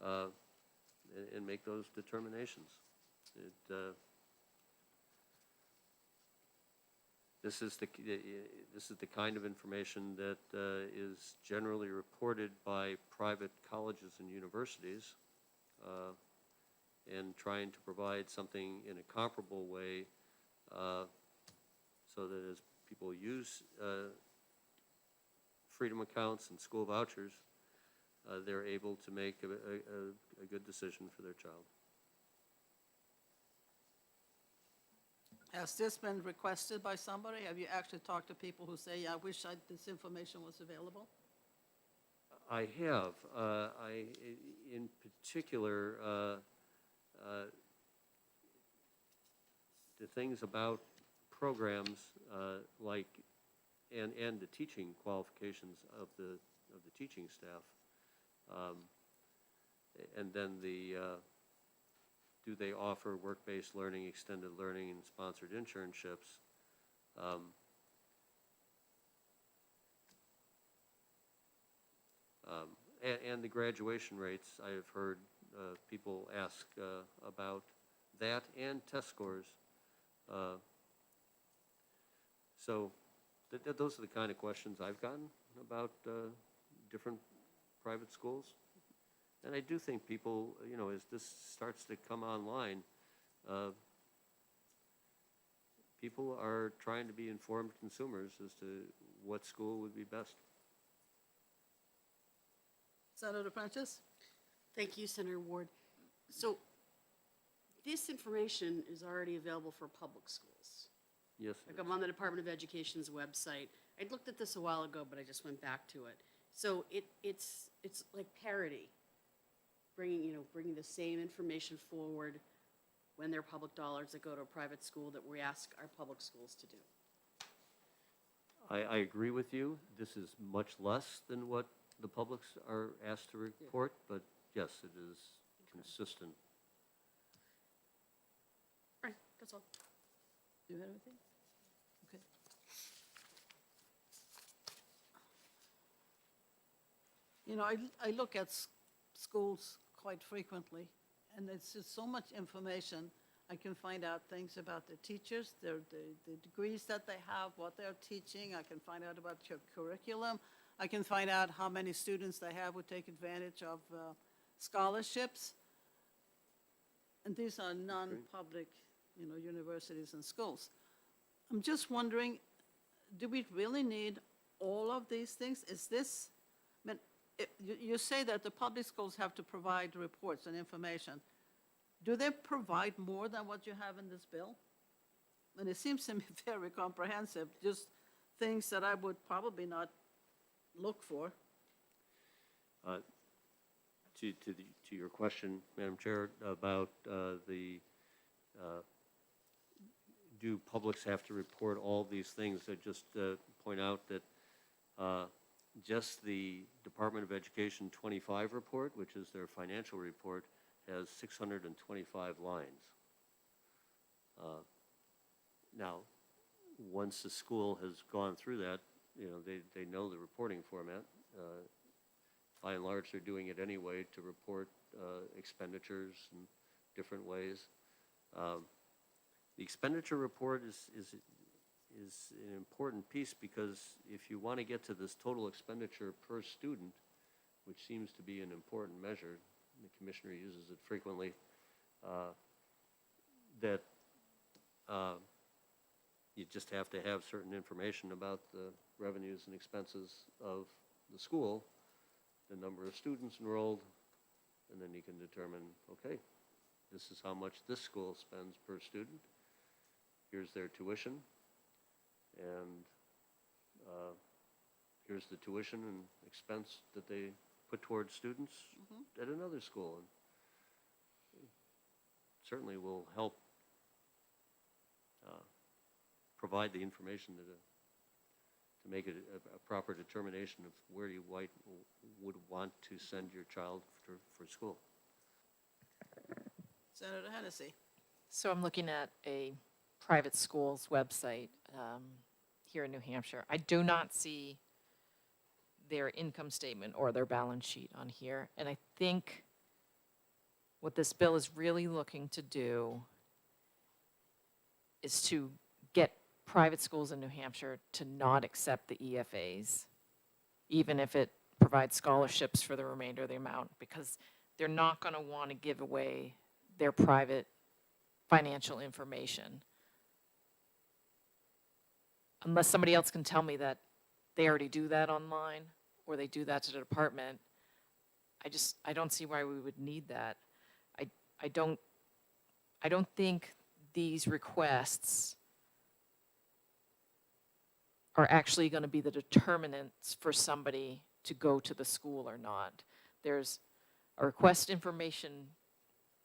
Speaker 4: and make those determinations. This is the kind of information that is generally reported by private colleges and universities, and trying to provide something in a comparable way so that as people use freedom accounts and school vouchers, they're able to make a good decision for their child.
Speaker 1: Has this been requested by somebody? Have you actually talked to people who say, yeah, I wish this information was available?
Speaker 4: I have. In particular, the things about programs like and the teaching qualifications of the teaching staff, and then do they offer work-based learning, extended learning, and sponsored internships? And the graduation rates, I have heard people ask about that, and test scores. So those are the kind of questions I've gotten about different private schools. And I do think people, as this starts to come online, people are trying to be informed consumers as to what school would be best.
Speaker 1: Senator Prentice?
Speaker 5: Thank you, Senator Ward. So this information is already available for public schools.
Speaker 4: Yes.
Speaker 5: Like I'm on the Department of Education's website. I looked at this a while ago, but I just went back to it. So it's like parity. bringing the same information forward when they're public dollars that go to a private school that we ask our public schools to do.
Speaker 4: I agree with you. This is much less than what the publics are asked to report, but yes, it is consistent.
Speaker 5: All right, that's all.
Speaker 1: Do you have anything? Okay. You know, I look at schools quite frequently, and it's just so much information. I can find out things about the teachers, the degrees that they have, what they're teaching. I can find out about your curriculum. I can find out how many students they have who take advantage of scholarships. And these are non-public, universities and schools. I'm just wondering, do we really need all of these things? Is this, I mean, you say that the public schools have to provide reports and information. Do they provide more than what you have in this bill? And it seems to me very comprehensive, just things that I would probably not look for.
Speaker 4: To your question, Madam Chair, about do publics have to report all these things? I just point out that just the Department of Education 25 report, which is their financial report, has 625 lines. Now, once the school has gone through that, they know the reporting format. By and large, they're doing it anyway to report expenditures in different ways. The expenditure report is an important piece, because if you want to get to this total expenditure per student, which seems to be an important measure, the commissioner uses it frequently, that you just have to have certain information about the revenues and expenses of the school, the number of students enrolled, and then you can determine, okay, this is how much this school spends per student. Here's their tuition, and here's the tuition and expense that they put towards students at another school. And certainly will help provide the information to make it a proper determination of where you would want to send your child for school.
Speaker 1: Senator Hennessy.
Speaker 2: So I'm looking at a private school's website here in New Hampshire. I do not see their income statement or their balance sheet on here. And I think what this bill is really looking to do is to get private schools in New Hampshire to not accept the EFAs, even if it provides scholarships for the remainder of the amount, because they're not going to want to give away their private financial information unless somebody else can tell me that they already do that online or they do that to the department. I don't see why we would need that. I don't think these requests are actually going to be the determinants for somebody to go to the school or not. There's a request information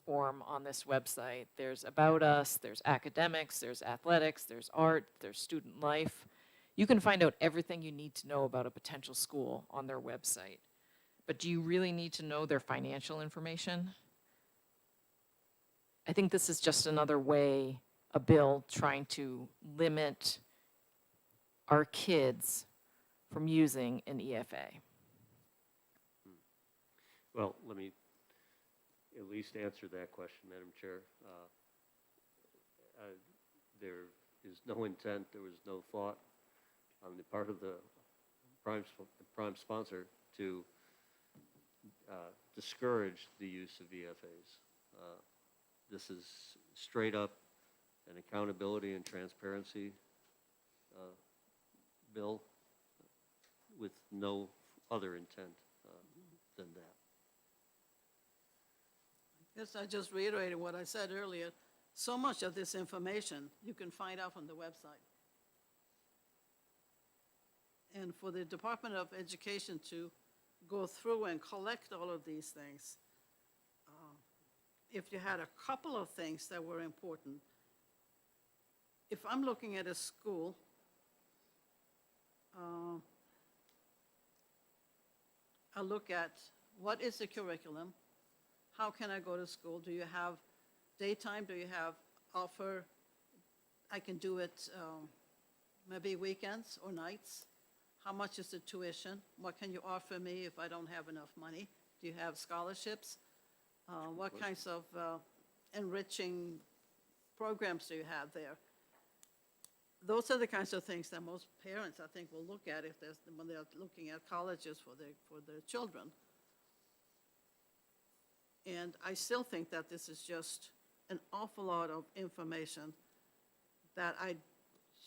Speaker 2: form on this website. There's about us, there's academics, there's athletics, there's art, there's student life. You can find out everything you need to know about a potential school on their website. But do you really need to know their financial information? I think this is just another way, a bill trying to limit our kids from using an EFA.
Speaker 4: Well, let me at least answer that question, Madam Chair. There is no intent, there was no thought on the part of the prime sponsor to discourage the use of EFAs. This is straight up an accountability and transparency bill with no other intent than that.
Speaker 1: Yes, I just reiterated what I said earlier. So much of this information you can find out on the website. And for the Department of Education to go through and collect all of these things, if you had a couple of things that were important. If I'm looking at a school, I look at what is the curriculum? How can I go to school? Do you have daytime? Do you have offer? I can do it maybe weekends or nights. How much is the tuition? What can you offer me if I don't have enough money? Do you have scholarships? What kinds of enriching programs do you have there? Those are the kinds of things that most parents, I think, will look at if there's, when they're looking at colleges for their children. And I still think that this is just an awful lot of information that I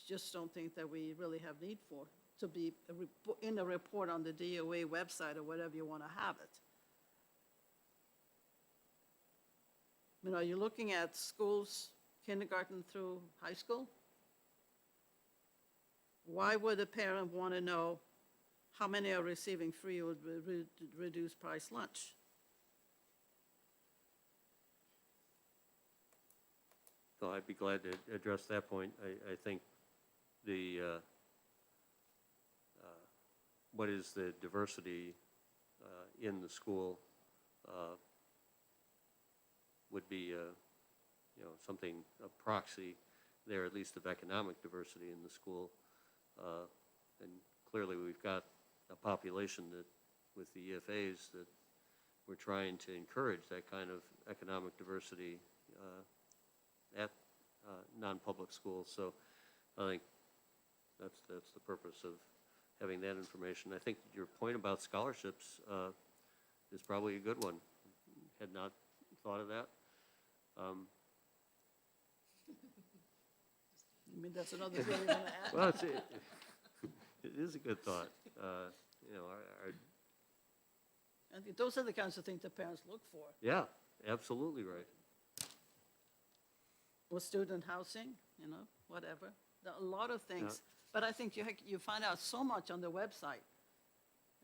Speaker 1: just don't think that we really have need for, to be in a report on the DOE website or whatever you want to have it. You know, you're looking at schools, kindergarten through high school. Why would a parent want to know how many are receiving free or reduced price lunch?
Speaker 4: So I'd be glad to address that point. I think the, what is the diversity in the school would be, you know, something, a proxy there, at least of economic diversity in the school. And clearly we've got a population that, with the EFAs, that we're trying to encourage that kind of economic diversity at non-public schools. So I think that's the purpose of having that information. I think your point about scholarships is probably a good one. Had not thought of that.
Speaker 1: I mean, that's another thing you want to add?
Speaker 4: Well, it is a good thought. You know,
Speaker 1: I think those are the kinds of things that parents look for.
Speaker 4: yeah, absolutely right.
Speaker 1: Or student housing, you know, whatever. There are a lot of things. But I think you find out so much on the website.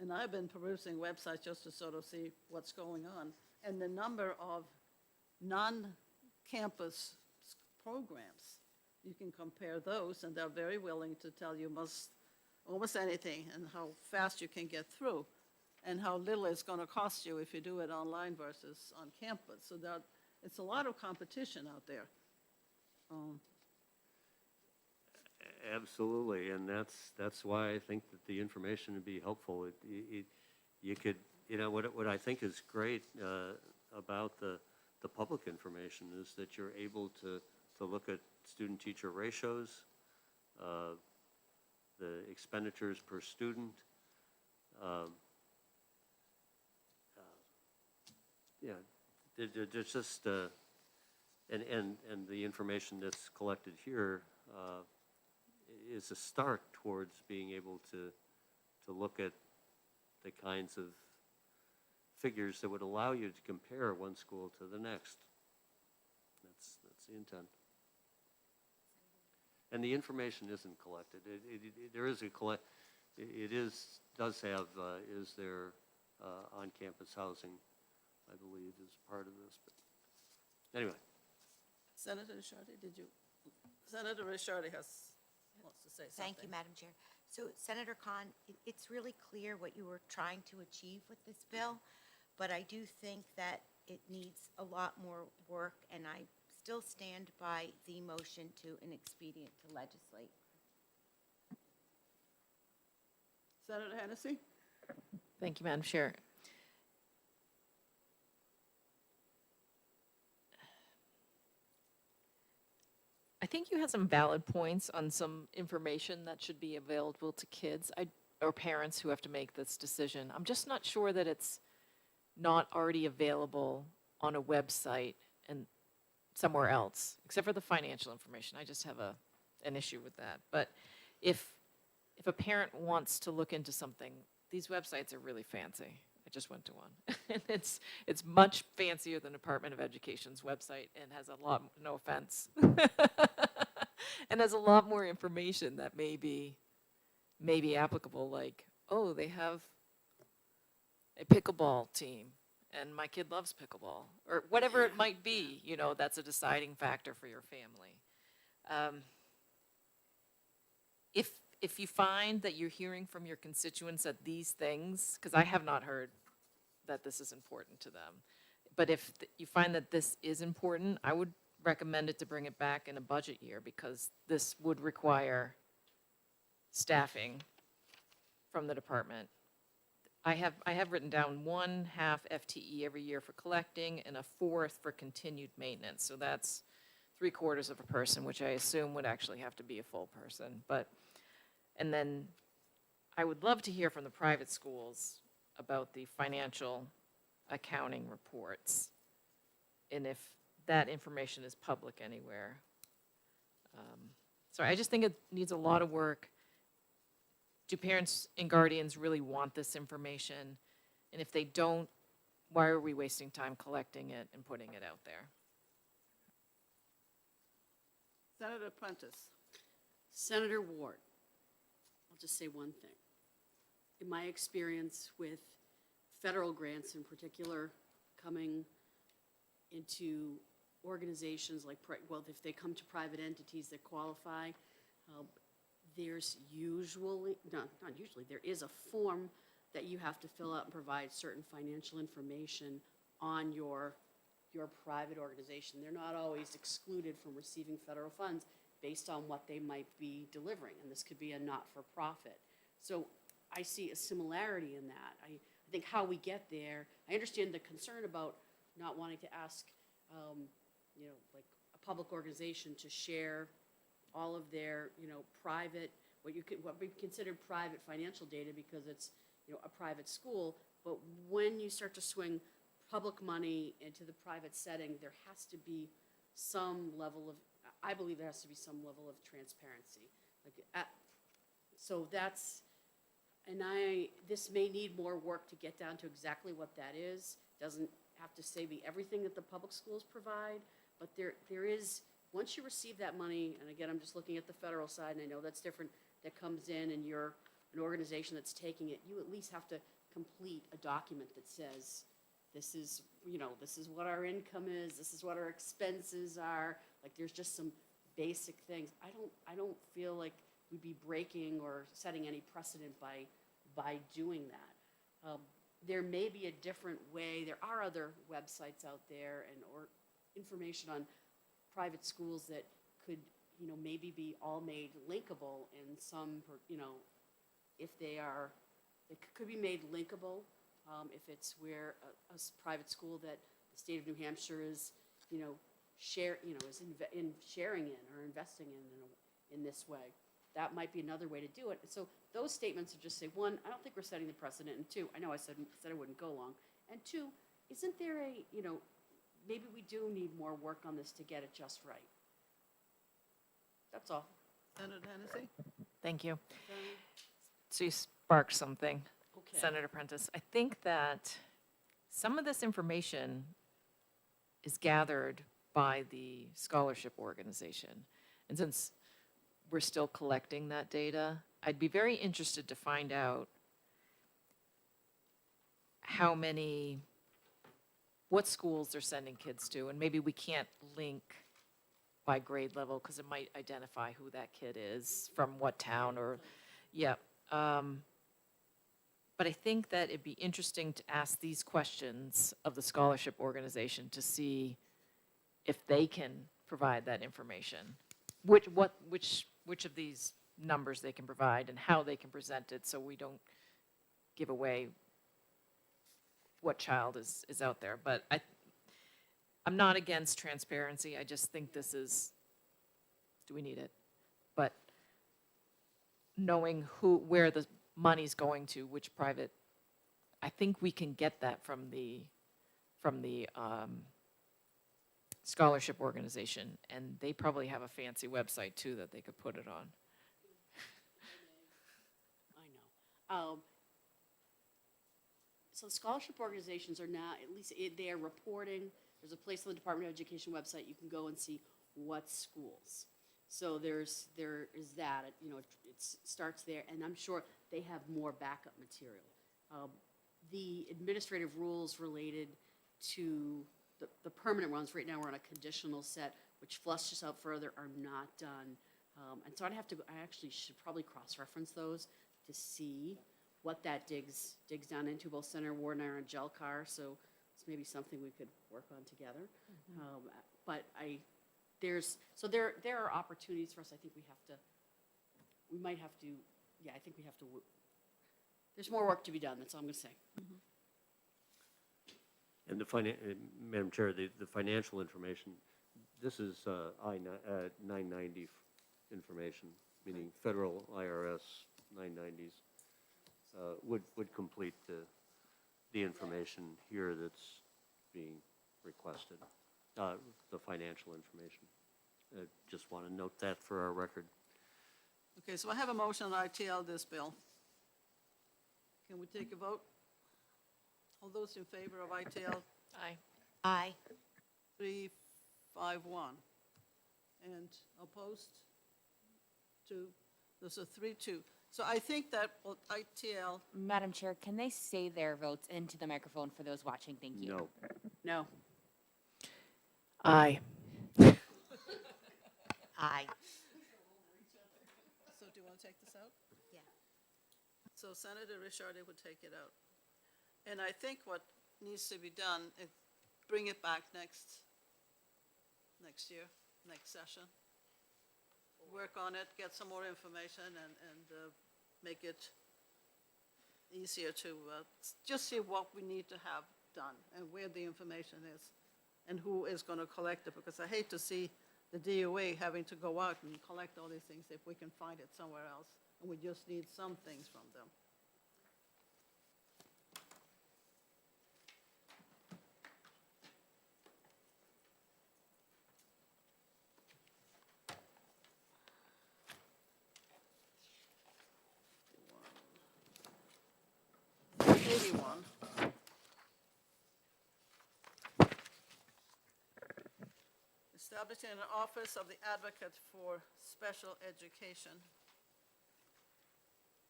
Speaker 1: And I've been perusing websites just to sort of see what's going on. And the number of non-campus programs, you can compare those, and they're very willing to tell you almost anything, and how fast you can get through, and how little it's going to cost you if you do it online versus on campus. So it's a lot of competition out there.
Speaker 4: Absolutely, and that's why I think that the information would be helpful. You could, you know, what I think is great about the public information is that you're able to look at student-teacher ratios, the expenditures per student, yeah, there's just and the information that's collected here is a start towards being able to look at the kinds of figures that would allow you to compare one school to the next. That's the intent. And the information isn't collected. There is does have is there on-campus housing, I believe, is part of this. But anyway.
Speaker 1: Senator Rishardi, Senator Rishardi wants to say something.
Speaker 3: Thank you, Madam Chair. So Senator Khan, it's really clear what you were trying to achieve with this bill, but I do think that it needs a lot more work, and I still stand by the motion to an expedient to legislate.
Speaker 1: Senator Hennessy?
Speaker 2: Thank you, Madam Chair. I think you had some valid points on some information that should be available to kids or parents who have to make this decision. I'm just not sure that it's not already available on a website and somewhere else, except for the financial information. I just have an issue with that. But if a parent wants to look into something, these websites are really fancy. I just went to one. And it's much fancier than Department of Education's website and has a lot, no offense, and has a lot more information that may be applicable, like, oh, they have a pickleball team and my kid loves pickleball, or whatever it might be, you know, that's a deciding factor for your family. If you find that you're hearing from your constituents that these things, because I have not heard that this is important to them, but if you find that this is important, I would recommend it to bring it back in a budget year, because this would require staffing from the department. I have written down 1/2 FTE every year for collecting and 1/4 for continued maintenance. So that's 3/4 of a person, which I assume would actually have to be a full person. And then I would love to hear from the private schools about the financial accounting reports, and if that information is public anywhere. So I just think it needs a lot of work. Do parents and guardians really want this information? And if they don't, why are we wasting time collecting it and putting it out there?
Speaker 1: Senator Prentice.
Speaker 5: Senator Ward, I'll just say one thing. In my experience with federal grants in particular, coming into organizations like, well, if they come to private entities that qualify, there's usually, not usually, there is a form that you have to fill out and provide certain financial information on your private organization. They're not always excluded from receiving federal funds based on what they might be delivering, and this could be a not-for-profit. So I see a similarity in that. I think how we get there, I understand the concern about not wanting to ask, like a public organization to share all of their, private, what we consider private financial data because it's, a private school. But when you start to swing public money into the private setting, there has to be some level of, I believe there has to be some level of transparency. So that's, this may need more work to get down to exactly what that is. Doesn't have to say be everything that the public schools provide, but there is, once you receive that money, and again, I'm just looking at the federal side, and I know that's different, that comes in and you're an organization that's taking it, you at least have to complete a document that says, this is what our income is, this is what our expenses are, like there's just some basic things. I don't feel like we'd be breaking or setting any precedent by doing that. There may be a different way, there are other websites out there or information on private schools that could, maybe be all made linkable and some, if they could be made linkable, if it's where a private school that the state of New Hampshire is, is sharing in or investing in this way. That might be another way to do it. So those statements would just say, one, I don't think we're setting the precedent, and two, I know I said I wouldn't go long, and two, isn't there maybe we do need more work on this to get it just right. That's all.
Speaker 1: Senator Hennessy.
Speaker 2: Thank you. So you sparked something,
Speaker 5: Okay.
Speaker 2: Senator Prentice. I think that some of this information is gathered by the scholarship organization. And since we're still collecting that data, I'd be very interested to find out what schools they're sending kids to, and maybe we can't link by grade level because it might identify who that kid is from what town or, yeah. But I think that it'd be interesting to ask these questions of the scholarship organization to see if they can provide that information. Which of these numbers they can provide and how they can present it so we don't give away what child is out there. But I'm not against transparency. I just think do we need it? But knowing where the money's going to, which private, I think we can get that from the scholarship organization, and they probably have a fancy website too that they could put it on.
Speaker 5: I know. So the scholarship organizations are now, at least they are reporting, there's a place on the Department of Education website you can go and see what schools. So there is that, it starts there, and I'm sure they have more backup material. the administrative rules related to the permanent ones, right now we're on a conditional set, which flushes out further, are not done. And so I actually should probably cross-reference those to see what that digs down into. Both Senator Ward and I are on GELCAR, so it's maybe something we could work on together. But there are opportunities for us. I think we might have to, yeah, I think we have to, there's more work to be done, that's all I'm gonna say.
Speaker 4: And Madam Chair, the financial information, this is I-990 information, meaning federal IRS 990s, would complete the information here that's being requested, the financial information. Just want to note that for our record.
Speaker 1: Okay, so I have a motion on ITL this bill. Can we take a vote? All those in favor of ITL
Speaker 2: Aye.
Speaker 3: Aye.
Speaker 1: 351? And opposed? 2? Those are 3-2. So I think that ITL,
Speaker 7: Madam Chair, can they say their votes into the microphone for those watching? Thank you.
Speaker 4: No.
Speaker 5: No,
Speaker 2: Aye.
Speaker 3: Aye.
Speaker 1: so do you want to take this out?
Speaker 3: Yeah.
Speaker 1: So Senator Richardi would take it out. And I think what needs to be done is bring it back next year, next session. Work on it, get some more information, and make it easier to just see what we need to have done and where the information is and who is going to collect it, because I hate to see the DOA having to go out and collect all these things if we can find it somewhere else, and we just need some things from them. Establishing an office of the advocate for special education.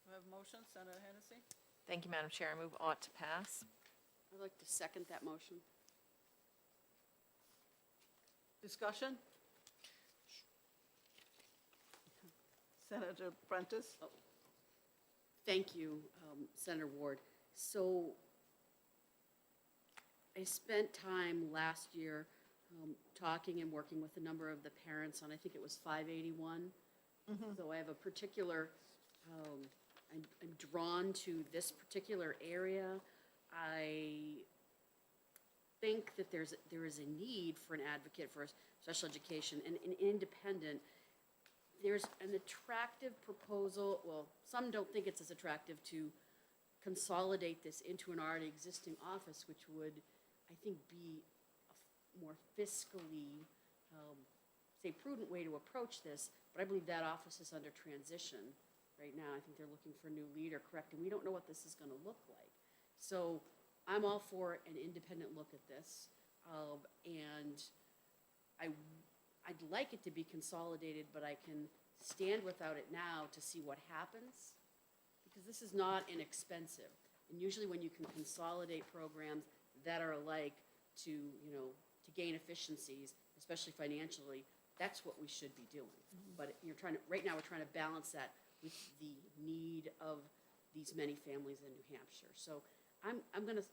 Speaker 1: Do I have a motion, Senator Hennessy?
Speaker 2: Thank you, Madam Chair. I move ought to pass.
Speaker 5: I'd like to second that motion.
Speaker 1: Discussion? Senator Prentice?
Speaker 5: Thank you, Senator Ward. So I spent time last year talking and working with a number of the parents on, I think it was 581. So I have a particular, I'm drawn to this particular area. I think that there is a need for an advocate for special education and an independent. There's an attractive proposal, well, some don't think it's as attractive, to consolidate this into an already existing office, which would, I think, be a more fiscally, say, prudent way to approach this. But I believe that office is under transition right now. I think they're looking for a new leader, correct? And we don't know what this is going to look like. So I'm all for an independent look at this. And I'd like it to be consolidated, but I can stand without it now to see what happens, because this is not inexpensive. And usually when you can consolidate programs that are alike to gain efficiencies, especially financially, that's what we should be doing. But right now we're trying to balance that with the need of these many families in New Hampshire. So I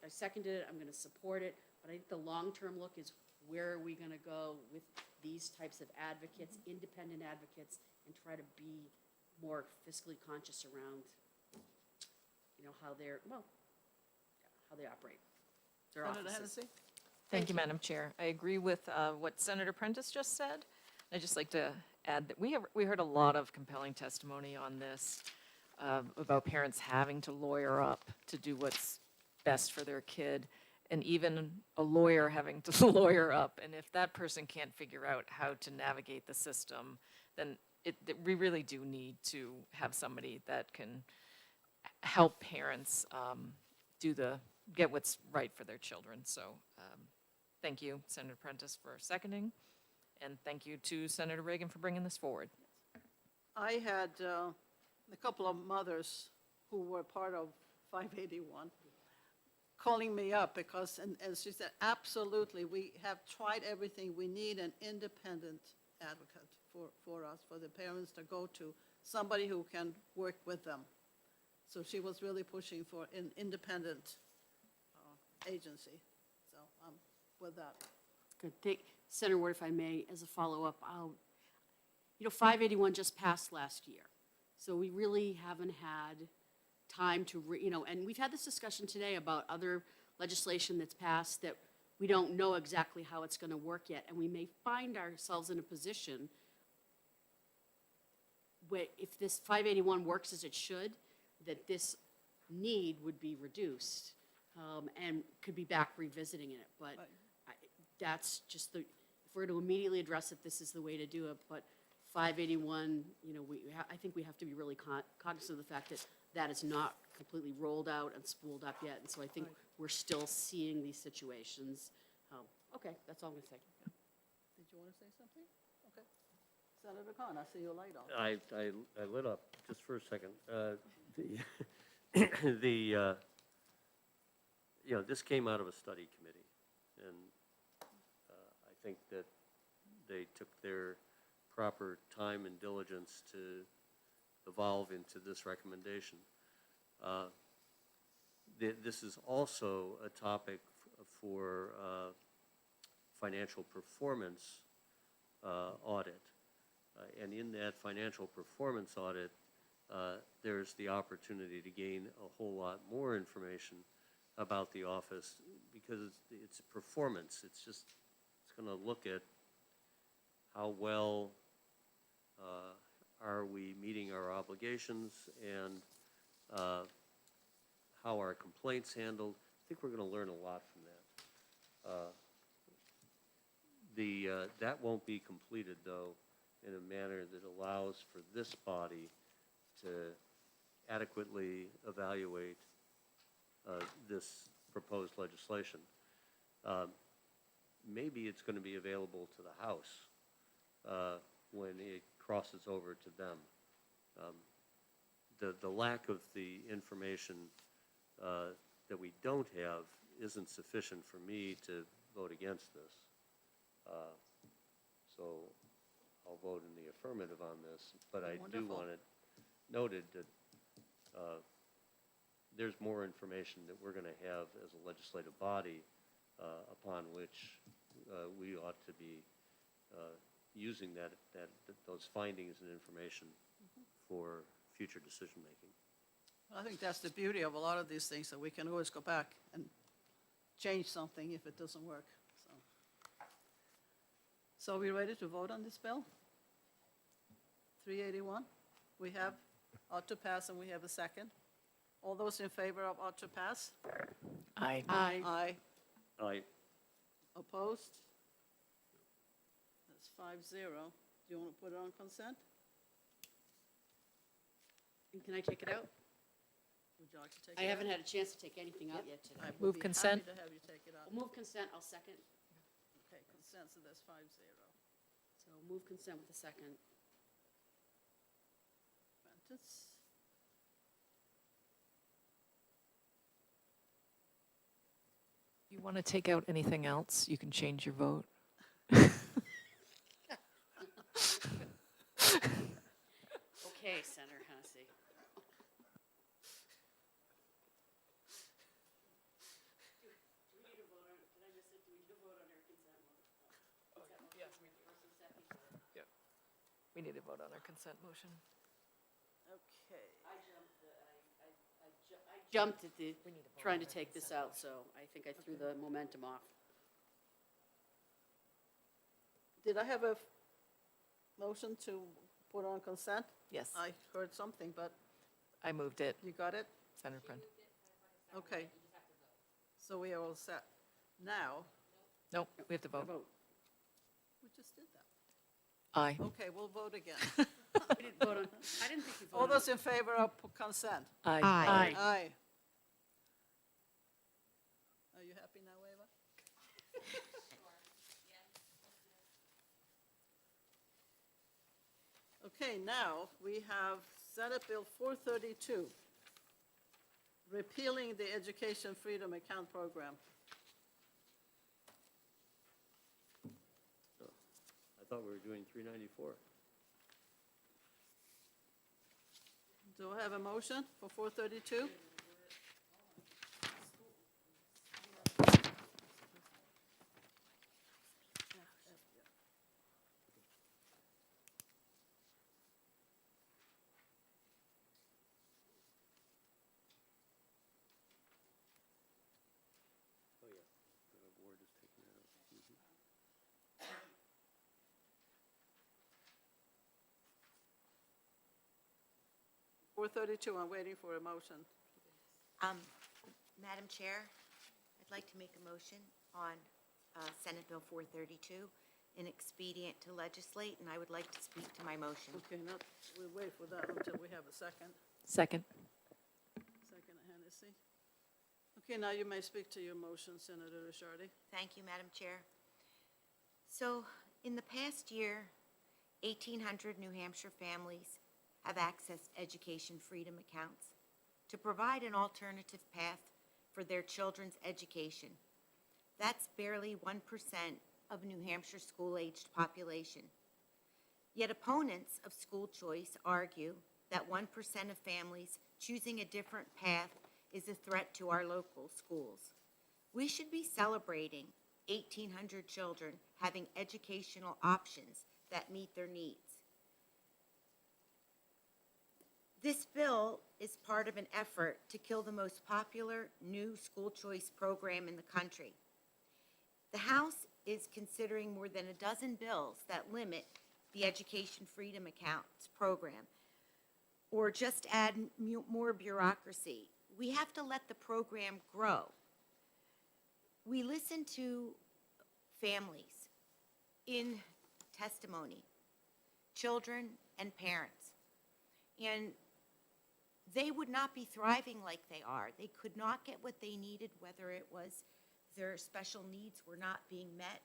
Speaker 5: seconded it, I'm gonna support it, but I think the long-term look is, where are we gonna go with these types of advocates, independent advocates, and try to be more fiscally conscious around, how they operate, their
Speaker 1: Senator
Speaker 5: offices.
Speaker 1: Hennessy?
Speaker 2: Thank you, Madam Chair. I agree with what Senator Prentice just said. I'd just like to add that we heard a lot of compelling testimony on this about parents having to lawyer up to do what's best for their kid, and even a lawyer having to lawyer up. And if that person can't figure out how to navigate the system, then we really do need to have somebody that can help parents get what's right for their children. So thank you, Senator Prentice, for seconding, and thank you to Senator Reagan for bringing this forward.
Speaker 1: I had a couple of mothers who were part of 581 calling me up because, and she said, absolutely, we have tried everything. We need an independent advocate for us, for the parents to go to, somebody who can work with them. So she was really pushing for an independent agency. So with that.
Speaker 5: Good. Senator Ward, if I may, as a follow-up, 581 just passed last year. So we really haven't had time to, and we've had this discussion today about other legislation that's passed that we don't know exactly how it's going to work yet. And we may find ourselves in a position where if this 581 works as it should, that this need would be reduced and could be back revisiting it. But that's just if we're to immediately address it, this is the way to do it. But 581, I think we have to be really cognizant of the fact that that is not completely rolled out and spooled up yet. And so I think we're still seeing these situations. Okay, that's all I'm going to say.
Speaker 1: Did you want to say something? Okay. Senator Khan, I see your light on.
Speaker 4: I lit up just for a second. This came out of a study committee, and I think that they took their proper time and diligence to evolve into this recommendation. This is also a topic for financial performance audit. And in that financial performance audit, there's the opportunity to gain a whole lot more information about the office because it's performance. It's going to look at how well are we meeting our obligations and how are complaints handled. I think we're going to learn a lot from that. That won't be completed, though, in a manner that allows for this body to adequately evaluate this proposed legislation. Maybe it's going to be available to the House when it crosses over to them. The lack of the information that we don't have isn't sufficient for me to vote against this. So I'll vote in the affirmative on this, but I do
Speaker 1: Wonderful.
Speaker 4: want it noted that there's more information that we're going to have as a legislative body upon which we ought to be using those findings and information for future decision-making.
Speaker 1: I think that's the beauty of a lot of these things, that we can always go back and change something if it doesn't work. So are we ready to vote on this bill? 381? We have ought to pass, and we have a second. All those in favor of ought to pass?
Speaker 2: Aye.
Speaker 1: Aye.
Speaker 4: Aye.
Speaker 1: Opposed? That's 5-0. Do you want to put it on consent?
Speaker 5: And can I take it out?
Speaker 1: Would you like to take it out?
Speaker 5: I haven't had a chance to take anything out yet today.
Speaker 1: I will
Speaker 2: Move
Speaker 1: be
Speaker 2: consent.
Speaker 1: happy to have you take it out.
Speaker 5: I'll move consent, I'll second.
Speaker 1: Okay, consent, so that's 5-0.
Speaker 5: So move consent with a second.
Speaker 1: Prentice?
Speaker 2: You want to take out anything else, you can change your vote.
Speaker 5: Okay, Senator Hennessy. Do we need a vote on, did I miss it? Do we need a vote on our consent motion?
Speaker 2: Yes, we do. We need to vote on our consent motion.
Speaker 1: Okay.
Speaker 5: I jumped at the, trying to take this out, so I think I threw the momentum off.
Speaker 1: Did I have a motion to put on consent?
Speaker 2: Yes,
Speaker 1: I heard something, but
Speaker 2: I moved it,
Speaker 1: you got it?
Speaker 2: Senator Prent.
Speaker 1: Okay. So we are all set. Now,
Speaker 2: Nope, we have to
Speaker 5: A
Speaker 2: vote.
Speaker 5: vote.
Speaker 1: we just did that.
Speaker 2: Aye.
Speaker 1: Okay, we'll vote again.
Speaker 5: We didn't vote on, I didn't think we
Speaker 1: All
Speaker 5: voted on
Speaker 1: those in favor of consent?
Speaker 2: Aye.
Speaker 5: Aye.
Speaker 1: Aye. Are you happy now, Ava? Okay, now we have Senate Bill 432. repealing the Education Freedom Account Program.
Speaker 4: I thought we were doing 394.
Speaker 1: Do I have a motion for 432?
Speaker 4: Oh, yeah, the word is taken out. Mhm.
Speaker 1: 432, I'm waiting for a motion.
Speaker 3: Madam Chair, I'd like to make a motion on Senate Bill 432, an expedient to legislate, and I would like to speak to my motion.
Speaker 1: Okay, now, we'll wait for that until we have a second.
Speaker 2: Second.
Speaker 1: Second, Hennessy. Okay, now you may speak to your motion, Senator Rishardi.
Speaker 3: Thank you, Madam Chair. So, in the past year, 1,800 New Hampshire families have accessed education freedom accounts to provide an alternative path for their children's education. That's barely 1% of New Hampshire's school-aged population. Yet opponents of school choice argue that 1% of families choosing a different path is a threat to our local schools. We should be celebrating 1,800 children having educational options that meet their needs. This bill is part of an effort to kill the most popular new school choice program in the country. The House is considering more than a dozen bills that limit the Education Freedom Accounts program or just add more bureaucracy. We have to let the program grow. We listen to families in testimony, children and parents, and they would not be thriving like they are. They could not get what they needed, whether it was their special needs were not being met,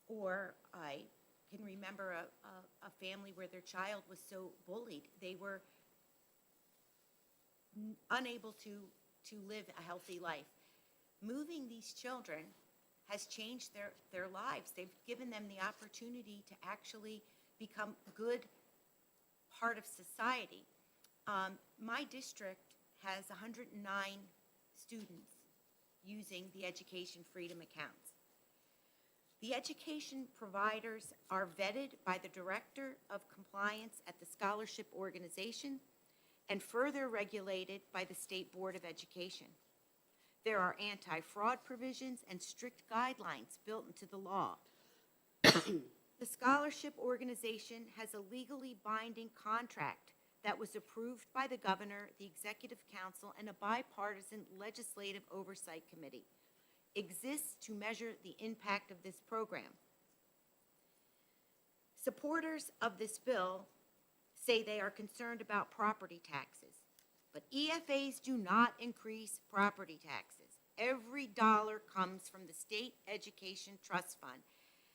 Speaker 3: or I can remember a family where their child was so bullied, they were unable to live a healthy life. Moving these children has changed their lives. They've given them the opportunity to actually become a good part of society. My district has 109 students using the Education Freedom Accounts. The education providers are vetted by the Director of Compliance at the Scholarship Organization and further regulated by the State Board of Education. There are anti-fraud provisions and strict guidelines built into the law. The Scholarship Organization has a legally binding contract that was approved by the Governor, the Executive Council, and a bipartisan legislative oversight committee. Exists to measure the impact of this program. Supporters of this bill say they are concerned about property taxes, but EFAs do not increase property taxes. Every dollar comes from the State Education Trust Fund,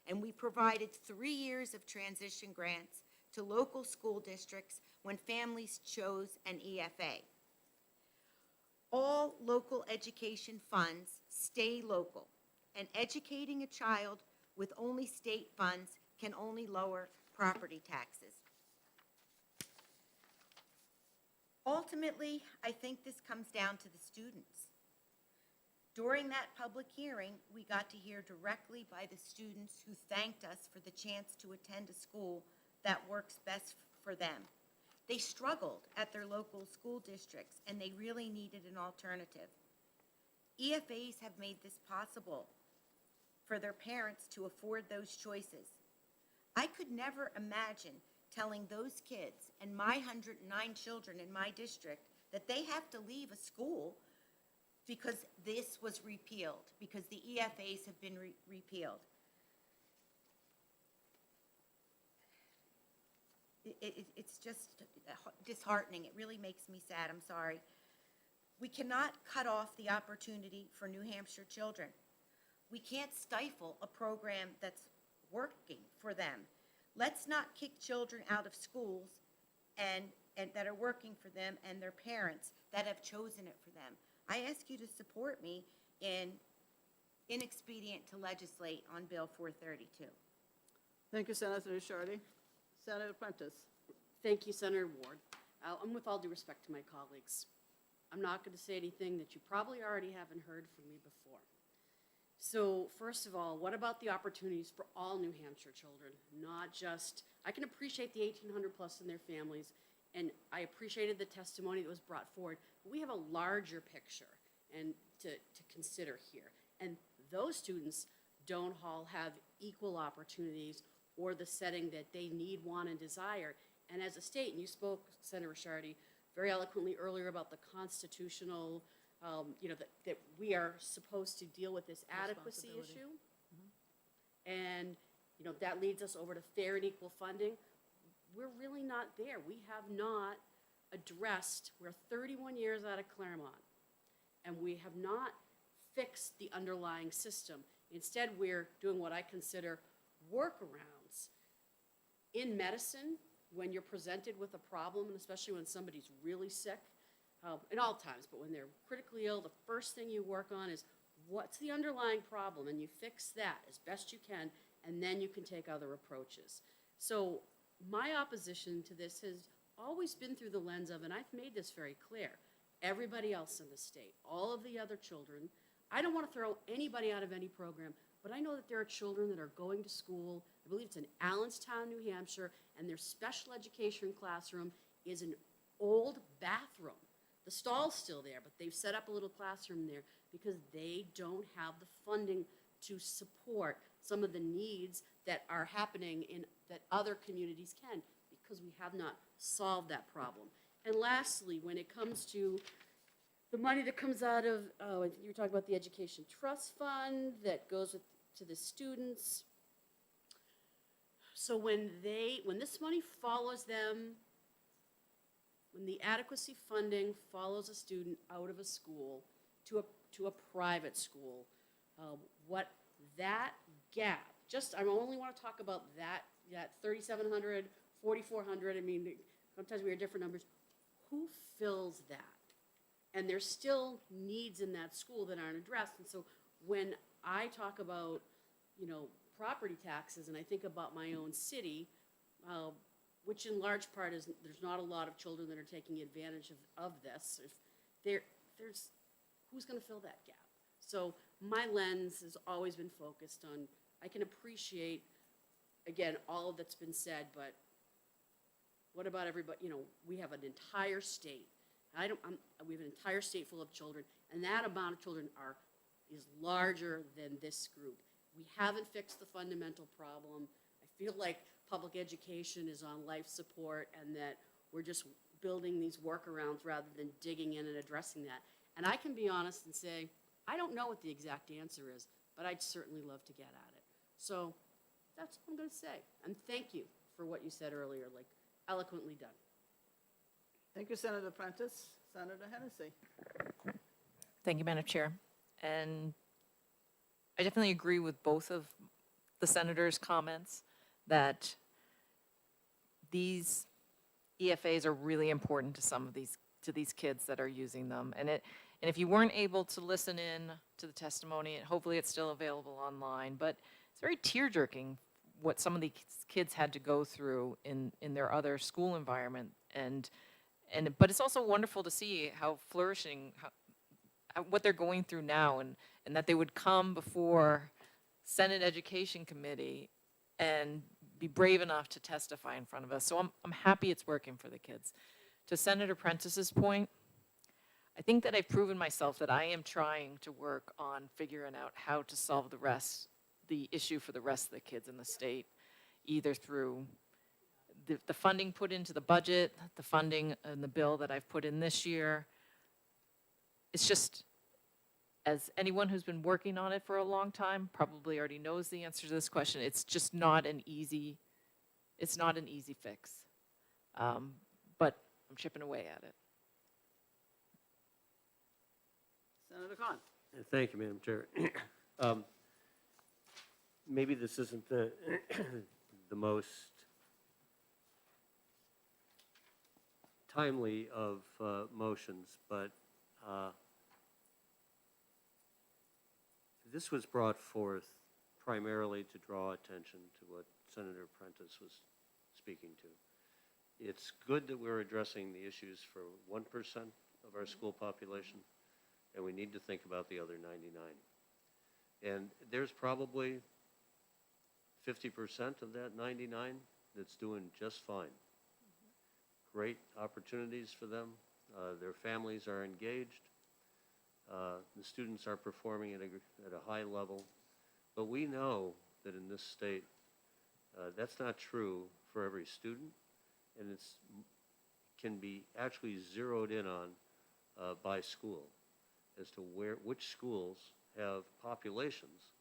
Speaker 3: and we provided 3 years of transition grants to local school districts when families chose an EFA. All local education funds stay local, and educating a child with only state funds can only lower property taxes. Ultimately, I think this comes down to the students. During that public hearing, we got to hear directly by the students who thanked us for the chance to attend a school that works best for them. They struggled at their local school districts, and they really needed an alternative. EFAs have made this possible for their parents to afford those choices. I could never imagine telling those kids and my 109 children in my district that they have to leave a school because this was repealed, because the EFAs have been repealed. It's just disheartening. It really makes me sad. I'm sorry. We cannot cut off the opportunity for New Hampshire children. We can't stifle a program that's working for them. Let's not kick children out of schools and that are working for them and their parents that have chosen it for them. I ask you to support me in inexpedient to legislate on Bill 432.
Speaker 1: Thank you, Senator Shardy. Senator Prentice.
Speaker 5: Thank you, Senator Ward. And with all due respect to my colleagues, I'm not going to say anything that you probably already haven't heard from me before. So first of all, what about the opportunities for all New Hampshire children? Not just, I can appreciate the 1,800 plus and their families, and I appreciated the testimony that was brought forward. But we have a larger picture and to consider here. And those students don't all have equal opportunities or the setting that they need, want, and desire. And as a state, and you spoke, Senator Shardy, very eloquently earlier about the constitutional, that we are supposed to deal with this adequacy issue. And, that leads us over to fair and equal funding. We're really not there. We have not addressed, we're 31 years out of Claremont, and we have not fixed the underlying system. Instead, we're doing what I consider workarounds. In medicine, when you're presented with a problem, and especially when somebody's really sick, at all times, but when they're critically ill, the first thing you work on is what's the underlying problem, and you fix that as best you can, and then you can take other approaches. So my opposition to this has always been through the lens of, and I've made this very clear, everybody else in the state, all of the other children. I don't want to throw anybody out of any program, but I know that there are children that are going to school, I believe it's in Allenstown, New Hampshire, and their special education classroom is an old bathroom. The stall's still there, but they've set up a little classroom there because they don't have the funding to support some of the needs that are happening that other communities can, because we have not solved that problem. And lastly, when it comes to the money that comes out of, I think you were talking about the Education Trust Fund that goes to the students. So when this money follows them, when the adequacy funding follows a student out of a school to a private school, what that gap, I only want to talk about that 3,700, 4,400, I mean, sometimes we hear different numbers. Who fills that? And there's still needs in that school that aren't addressed. And so when I talk about, property taxes, and I think about my own city, which in large part is there's not a lot of children that are taking advantage of this. There's who's going to fill that gap? So my lens has always been focused on, I can appreciate, again, all of that's been said, but what about everybody? We have an entire state. We have an entire state full of children, and that amount of children is larger than this group. We haven't fixed the fundamental problem. I feel like public education is on life support and that we're just building these workarounds rather than digging in and addressing that. And I can be honest and say, I don't know what the exact answer is, but I'd certainly love to get at it. So that's what I'm going to say. And thank you for what you said earlier, eloquently done.
Speaker 1: Thank you, Senator Prentice. Senator Hennessy.
Speaker 2: Thank you, Madam Chair. And I definitely agree with both of the senators' comments that these EFAs are really important to some of these kids that are using them. And if you weren't able to listen in to the testimony, and hopefully it's still available online, but it's very tear-jerking what some of these kids had to go through in their other school environment. But it's also wonderful to see how flourishing, what they're going through now, and that they would come before Senate Education Committee and be brave enough to testify in front of us. So I'm happy it's working for the kids. To Senator Prentice's point, I think that I've proven myself that I am trying to work on figuring out how to solve the issue for the rest of the kids in the state, either through the funding put into the budget, the funding in the bill that I've put in this year. It's just, as anyone who's been working on it for a long time probably already knows the answer to this question, it's just not an easy fix. But I'm chipping away at it.
Speaker 1: Senator Khan.
Speaker 4: Thank you, Madam Chair. Maybe this isn't the most timely of motions, but this was brought forth primarily to draw attention to what Senator Prentice was speaking to. It's good that we're addressing the issues for 1% of our school population, and we need to think about the other 99. And there's probably 50% of that 99 that's doing just fine. Great opportunities for them. Their families are engaged. The students are performing at a high level. But we know that in this state, that's not true for every student, and it's can be actually zeroed in on by school as to which schools have populations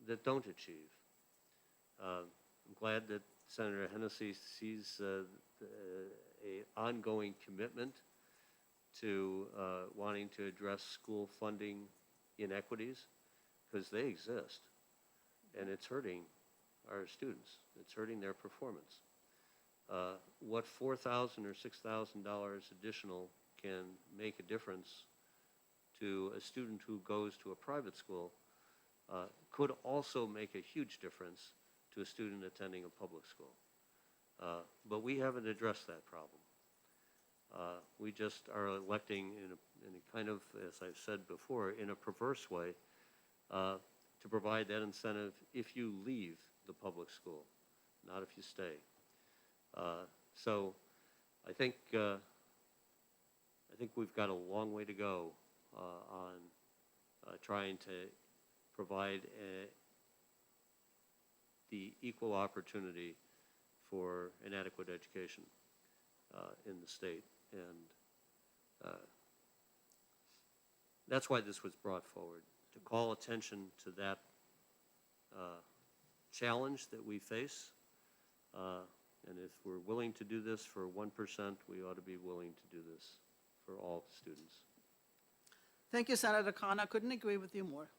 Speaker 4: that don't achieve. I'm glad that Senator Hennessy sees a ongoing commitment to wanting to address school funding inequities, because they exist, and it's hurting our students. It's hurting their performance. What $4,000 or $6,000 additional can make a difference to a student who goes to a private school could also make a huge difference to a student attending a public school. But we haven't addressed that problem. We just are electing in a kind of, as I've said before, in a perverse way, to provide that incentive if you leave the public school, not if you stay. So I think we've got a long way to go on trying to provide the equal opportunity for an adequate education in the state. And that's why this was brought forward, to call attention to that challenge that we face. And if we're willing to do this for 1%, we ought to be willing to do this for all students.
Speaker 1: Thank you, Senator Khan. I couldn't agree with you more.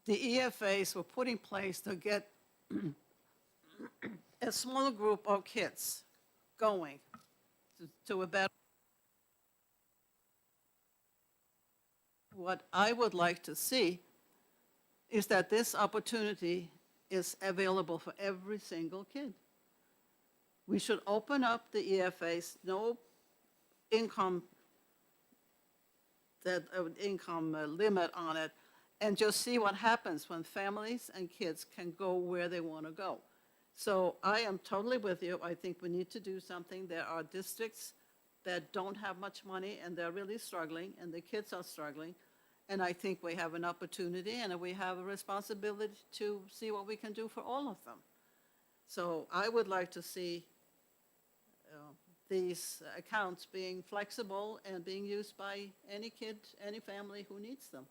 Speaker 1: The EFAs were put in place to get a small group of kids going to a better. What I would like to see is that this opportunity is available for every single kid. We should open up the EFAs, no income limit on it, and just see what happens when families and kids can go where they want to go. So I am totally with you. I think we need to do something. There are districts that don't have much money, and they're really struggling, and the kids are struggling. And I think we have an opportunity, and we have a responsibility to see what we can do for all of them. So I would like to see these accounts being flexible and being used by any kid, any family who needs them.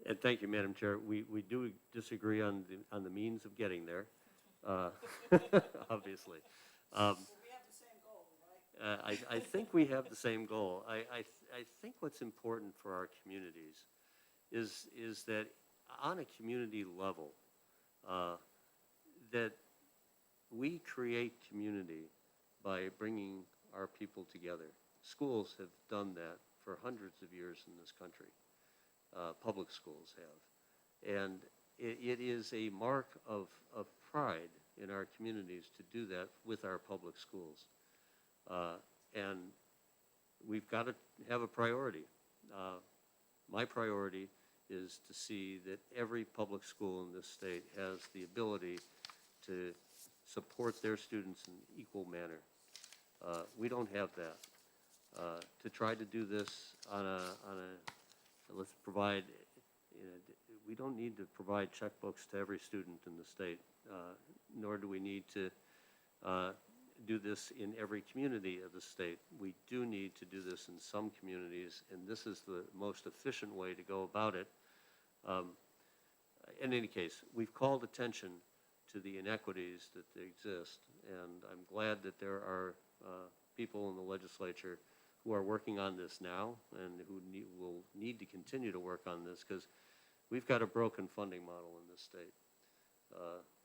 Speaker 4: And thank you, Madam Chair. We do disagree on the means of getting there, obviously.
Speaker 1: We have the same goal, right?
Speaker 4: I think we have the same goal. I think what's important for our communities is that on a community level, that we create community by bringing our people together. Schools have done that for hundreds of years in this country. Public schools have. And it is a mark of pride in our communities to do that with our public schools. And we've got to have a priority. My priority is to see that every public school in this state has the ability to support their students in an equal manner. We don't have that. To try to do this on a let's provide, we don't need to provide checkbooks to every student in the state, nor do we need to do this in every community of the state. We do need to do this in some communities, and this is the most efficient way to go about it. In any case, we've called attention to the inequities that exist, and I'm glad that there are people in the legislature who are working on this now and who will need to continue to work on this, because we've got a broken funding model in this state.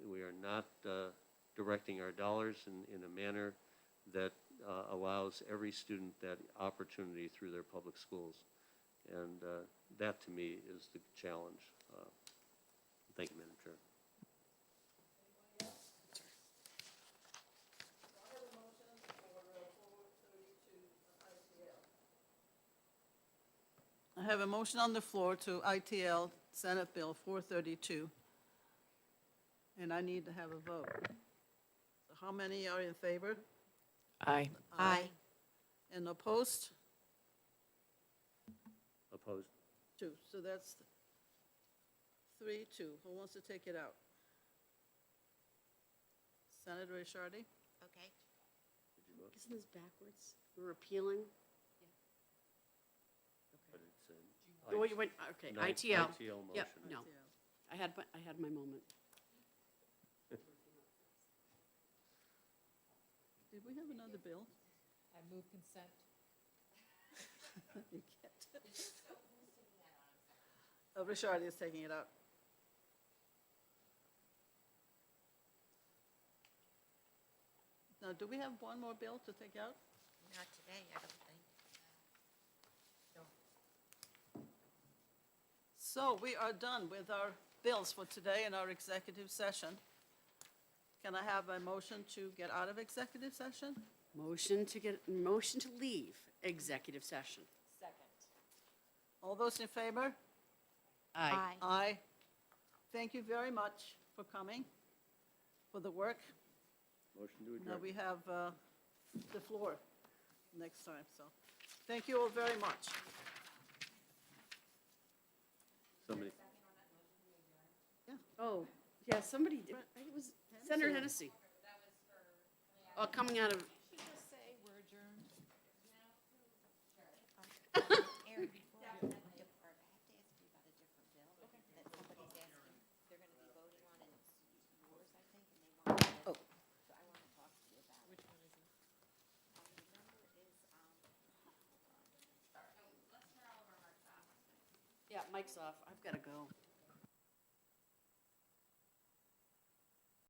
Speaker 4: We are not directing our dollars in a manner that allows every student that opportunity through their public schools. And that, to me, is the challenge. Thank you, Madam Chair.
Speaker 1: I have a motion on the floor to ITL Senate Bill 432. And I need to have a vote. So how many are in favor?
Speaker 2: Aye.
Speaker 3: Aye.
Speaker 1: And opposed?
Speaker 4: Opposed?
Speaker 1: 2. So that's 3-2. Who wants to take it out? Senator Rishardi?
Speaker 3: Okay.
Speaker 4: Did you vote?
Speaker 5: Isn't this backwards? We're appealing?
Speaker 4: But it's an
Speaker 5: Oh, you went, okay,
Speaker 4: Ninth
Speaker 5: ITL.
Speaker 4: ITL motion.
Speaker 5: Yep, no, I had my moment.
Speaker 1: Did we have another bill?
Speaker 2: I move consent.
Speaker 1: You can't. Oh, Rishardi is taking it out. Now, do we have one more bill to take out?
Speaker 3: Not today, I don't think.
Speaker 1: So we are done with our bills for today in our executive session. Can I have a motion to get out of executive session?
Speaker 5: Motion to leave executive session.
Speaker 2: Second.
Speaker 1: All those in favor?
Speaker 5: Aye.
Speaker 1: Aye. Thank you very much for coming, for the work.
Speaker 4: Motion to
Speaker 1: Now
Speaker 4: adjourn.
Speaker 1: we have the floor next time, so thank you all very much.
Speaker 4: Somebody,
Speaker 5: Oh, yeah, somebody did, it was Senator Hennessy. Oh, coming out of,
Speaker 2: Just say we're adjourned.
Speaker 3: Aaron, before we depart, I have to ask you about a different bill that somebody's asking, they're gonna be voting on, and it's yours, I think, and they want to.
Speaker 1: Oh.
Speaker 3: So I wanna talk to you about it. Which one is it? The number is, hold on.
Speaker 5: yeah, mic's off, I've got to go.